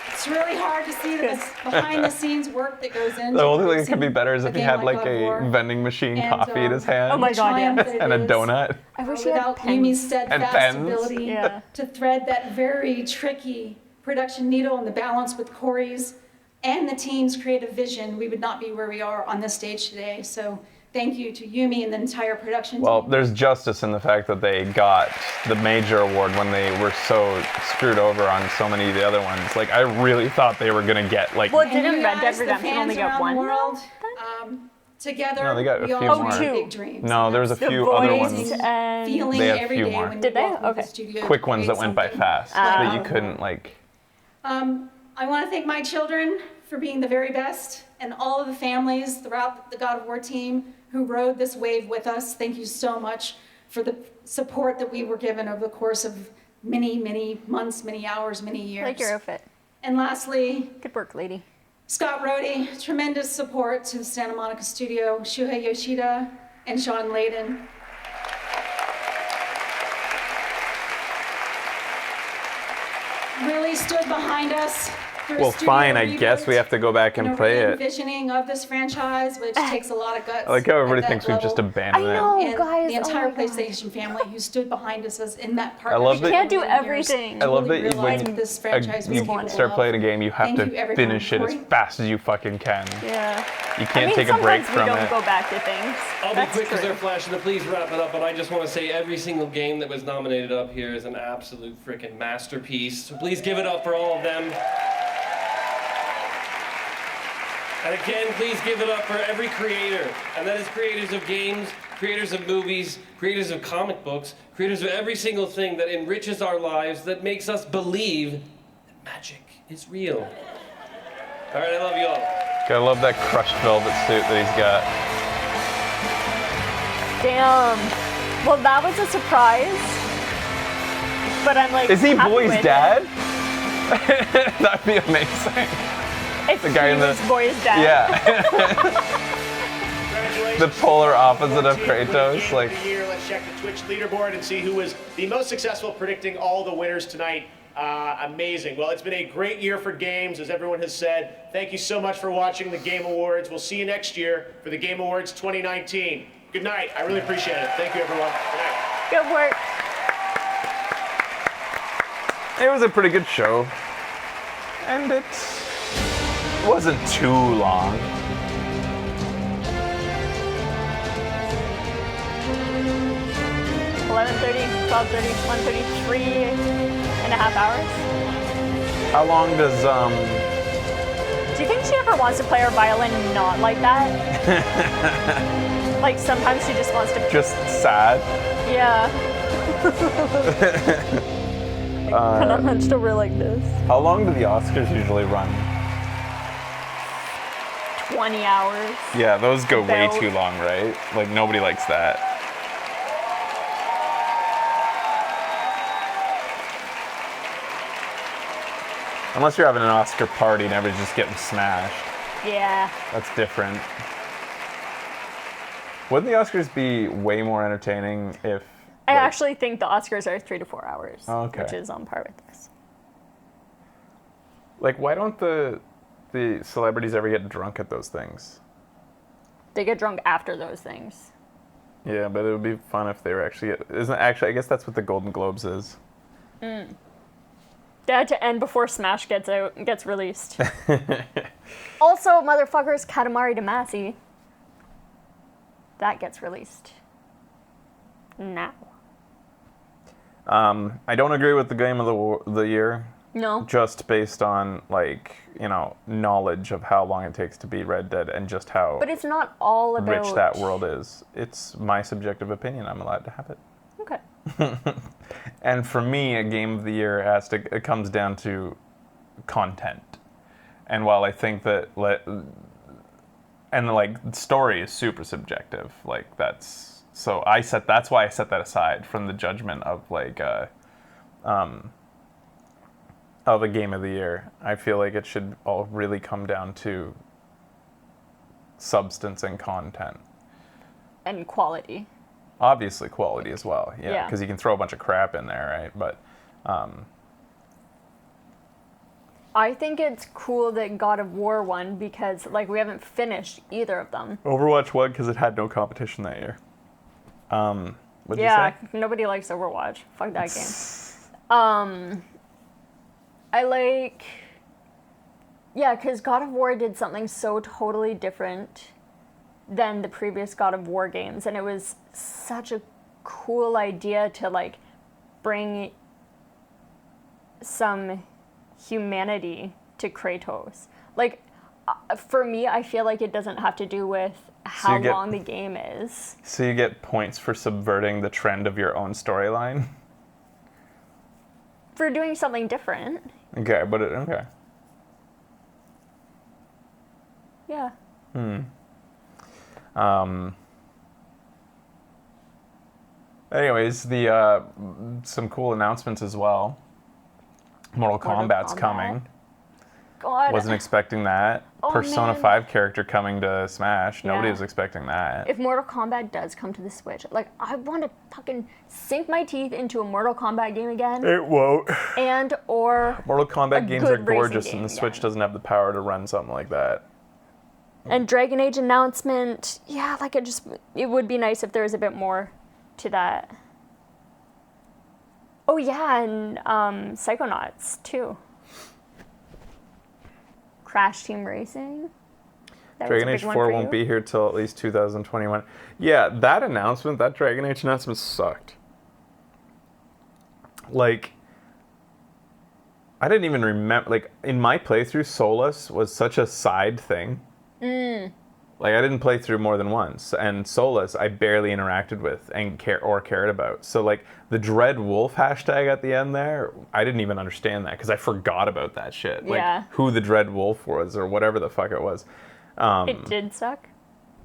It's really hard to see the behind the scenes work that goes into The only thing that producing could be better is if he game had like God of War. a vending machine And, coffee in his hand. Oh my God, yeah. triumph that it And a is. donut. I wish he had without pens. Yumi's steadfast pens. ability Yeah. to thread that very tricky production needle and the balance with Corey's and the team's creative vision, we would not be where we are on this stage today. So thank you to Yumi and the entire production Well, team. there's justice in the fact that they got the major award when they were so screwed over on so many of the other ones. Like, I really thought they were gonna get like. Well, And didn't you Red Dead guys, the Redemption fans only get around one? the world, together, No, they got a we few all more. dream big dreams. No, there was a The few other Voice ones. and Feeling They had a every few day more. when Did you they? walk into Okay. the studio to Quick ones that create went by something. fast that you couldn't like. I want to thank my children for being the very best and all of the families throughout the God of War team who rode this wave with us. Thank you so much for the support that we were given over the course of many, many months, many hours, many years. I like your outfit. And lastly, Good work, lady. Scott Rohde, tremendous support to the Santa Monica studio, Shuhei Yoshida and Sean Layden. Really stood behind us. through a Well, studio fine. I guess reboot we have to go back and a play it. re-envisioning of this franchise, which takes a lot of guts. I like how everybody at that thinks we've just level. abandoned it. And guys, the oh entire my God. PlayStation family who stood behind us as in that I partnership. love that- Can't do over the years everything. I love really that realized when what this franchise was you capable start of. playing a game, you have Thank to you, everyone. finish it as Corey? fast as you fucking can. Yeah. You I can't mean, take a break sometimes from we don't it. go back to things. I'll be That's quick because true. they're flashing to please wrap it up, but I just want to say every single game that was nominated up here is an absolute freaking masterpiece. So please give it up for all of them. And again, please give it up for every creator. And that is creators of games, creators of movies, creators of comic books, creators of every single thing that enriches our lives, that makes us believe that magic is real. All right, I love you all. Gotta love that crushed velvet suit that he's got. Damn. Well, that was a surprise. But I'm like, is he happy Boy's with it. dad? That'd be amazing. If The guy he in the was Boy's dad. Yeah. The polar opposite of Kratos. Like, Here, let's check the Twitch leaderboard and see who was the most successful predicting all the winners tonight. Amazing. Well, it's been a great year for games, as everyone has said. Thank you so much for watching the Game Awards. We'll see you next year for the Game Awards 2019. Good night. I really appreciate it. Thank you, everyone. Good night. Good work. it was a pretty good show. And it wasn't too long. $11:30, $12:30, $1:33 and a half hours. How long does Do you think she ever wants to play her violin not like that? Like sometimes she just wants to. just sad? Yeah. Kind of hunched over like this. How long do the Oscars usually run? 20 hours. Yeah, those go way About- too long, right? Like nobody likes that. Unless you're having an Oscar party and everybody's just getting smashed. Yeah. That's different. Wouldn't the Oscars be way more entertaining if... I actually think the Oscars are 3 to 4 hours. Okay. Which is on par with this. Like, why don't the celebrities ever get drunk at those things? They get drunk after those things. Yeah, but it would be fun if they were actually... Isn't actually? I guess that's what the Golden Globes is. Mm. They had to end before Smash gets released. Also, motherfuckers, Katamari Damacy. That gets released. Now. I don't agree with the game of the year. No. Just based on, like, you know, knowledge of how long it takes to beat Red Dead and just how But it's not all about... rich that world is. It's my subjective opinion. I'm allowed to have it. Okay. And for me, a game of the year it comes down to content. And while I think that story is super subjective, like that's why I set that aside from the judgment of of a game of the year. I feel like it should all really come down to substance and content. And quality. Obviously quality as well, Yeah. because you can throw a bunch of crap in there, right? But I think it's cool that God of War won because, like, we haven't finished either of them. Overwatch won because it had no competition that year. What'd you Yeah, say? nobody likes Overwatch. Fuck that game. I like... Yeah, because God of War did something so totally different than the previous God of War games, and it was such a cool idea to, like, bring some humanity to Kratos. Like, for me, I feel like it doesn't have to do with how long the game is. So you get points for subverting the trend of your own storyline? For doing something different. Okay, but okay. Yeah. Anyways, some cool announcements as well. Mortal Kombat's coming. God. Wasn't expecting that. Oh, Persona man. 5 character coming to Smash. Nobody Yeah. was expecting that. If Mortal Kombat does come to the Switch, like, I want to fucking sink my teeth into a Mortal Kombat game again. It won't. And or Mortal Kombat a games are good racing gorgeous, game and the Switch doesn't have the power to run something like that. And Dragon Age announcement, yeah, like it would be nice if there was a bit more to that. Oh yeah, and Psychonauts too. Crash Team Racing. That was a Dragon big Age one 4 for won't you. be here till at least 2021. Yeah, that Dragon Age announcement sucked. Like, I didn't even remember, like, in my playthrough, Solus was such a side thing. Like, I didn't play through more than once, and Solus I barely interacted with and cared about. So, like, the Dread Wolf hashtag at the end there, I didn't even understand that because I forgot about that shit. Like, Yeah. who the Dread Wolf was or whatever the fuck it was. It did suck.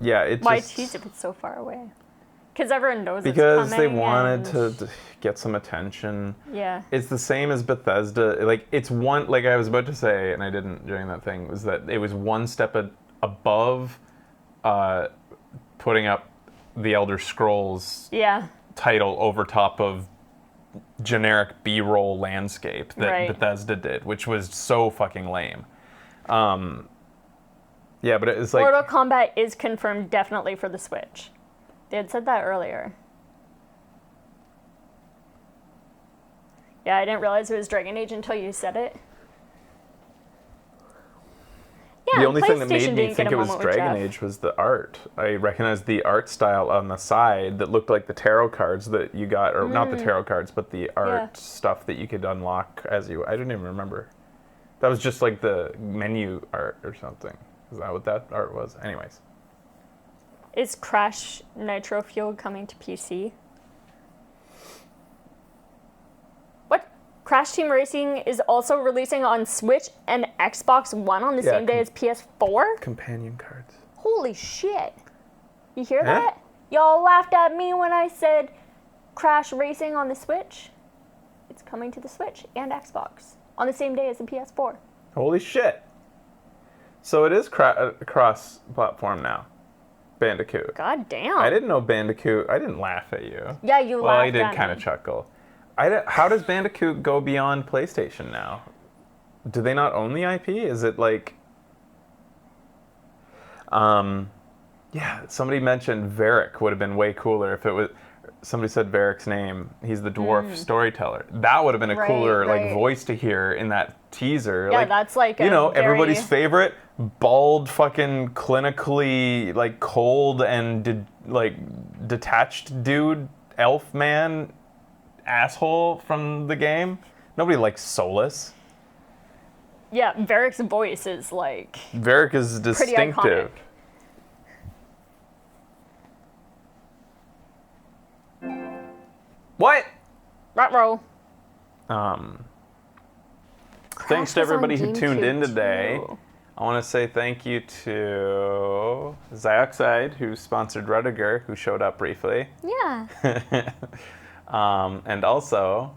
Yeah, it Why just... tease if it's so far away? Because everyone knows Because it's they coming. wanted and- to get some attention. Yeah. It's the same as Bethesda. Like, it's one, like I was about to say, and I didn't during that thing, was that it was one step above putting up the Elder Scrolls Yeah. title over top of generic B-roll landscape that Right. Bethesda did, which was so fucking lame. Yeah, but it's like... Mortal Kombat is confirmed definitely for the Switch. They had said that earlier. Yeah, I didn't realize it was Dragon Age until you said it. Yeah, the only thing that PlayStation made me didn't think get it a was moment with Dragon Jeff. Age was the art. I recognized the art style on the side that looked like the tarot cards that you got, or not the tarot cards, but the art stuff that you could unlock as you... I didn't even remember. That was just like the menu art or something. Is that what that art was? Anyways. Is Crash Nitro Fuel coming to PC? What? Crash Team Racing is also releasing on Switch and Xbox One on the Yeah, same day as PS4? Companion cards. Holy shit. You hear Huh? that? Y'all laughed at me when I said Crash Racing on the Switch. It's coming to the Switch and Xbox on the same day as the PS4. Holy shit. So it is cross-platform now. Bandicoot. God damn. I didn't know Bandicoot... I didn't laugh at you. Yeah, you Well, I laughed did at kind of me. chuckle. How does Bandicoot go beyond PlayStation now? Do they not own the IP? Is it like... Yeah, somebody mentioned Varric would have been way cooler if it was... Somebody said Varric's name. He's the dwarf storyteller. That would have been a Right, cooler like right. voice to hear in that teaser. Yeah, like, that's like you a know, very- everybody's favorite bald, fucking clinically like cold and detached dude, elf man, asshole from the game. Nobody likes Solus. Yeah, Varric's voice is like... Varric is Pretty distinctive. What? Ruh-roh. Thanks to was on everybody who tuned in GameCube today. too. I want to say thank you to Zioxide, who sponsored Rudiger, who showed up briefly. Yeah. And also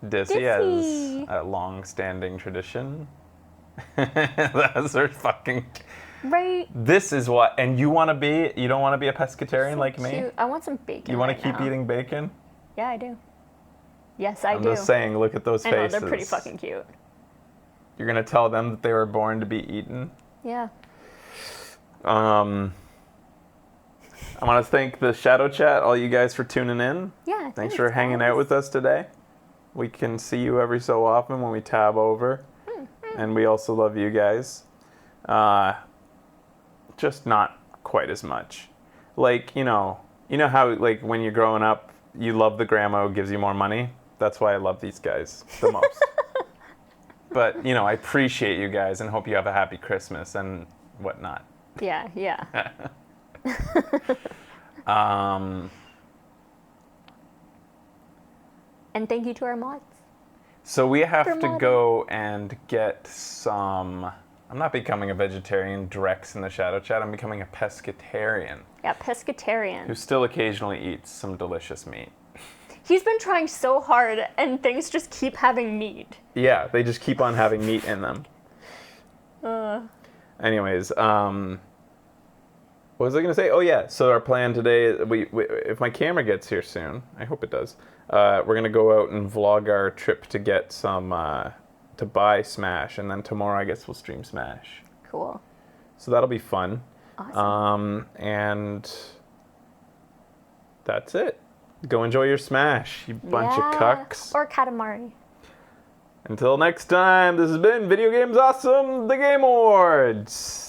Dizzy as Dizzy. a long-standing tradition. That's her fucking... Right. This is what... And you want to be... You don't want to be a pescatarian like me? Cute. I want some bacon. You want right to keep now. eating bacon? Yeah, I do. Yes, I I'm do. just saying, look at those I know, faces. they're pretty fucking cute. You're going to tell them that they were born to be eaten? Yeah. I want to thank the Shadow Chat, all you guys for tuning in. Yeah, Thanks for hanging out with us today. We can see you every so often when we tab over. And we also love you guys. Just not quite as much. Like, you know how like when you're growing up, you love the grandma who gives you more money? That's why I love these guys the most. But, you know, I appreciate you guys and hope you have a happy Christmas and whatnot. Yeah, yeah. And thank you to our mods. So we have For to modding. go and get some... I'm not becoming a vegetarian, Drex in the Shadow Chat. I'm becoming a pescatarian Yeah, pescatarian. who still occasionally eats some delicious meat. He's been trying so hard, and things just keep having meat. Yeah, they just keep on having meat in them. Anyways, what was I going to say? Oh, yeah. So our plan today, we if my camera gets here soon, I hope it does, we're going to go out and vlog our trip to get some, to buy Smash. And then tomorrow, I guess, we'll stream Smash. Cool. So that'll be fun. Awesome. And that's it. Go enjoy your Smash, you bunch of Yeah. cucks. Or Katamari. Until next time, this has been Video Games Awesome, the Game Awards.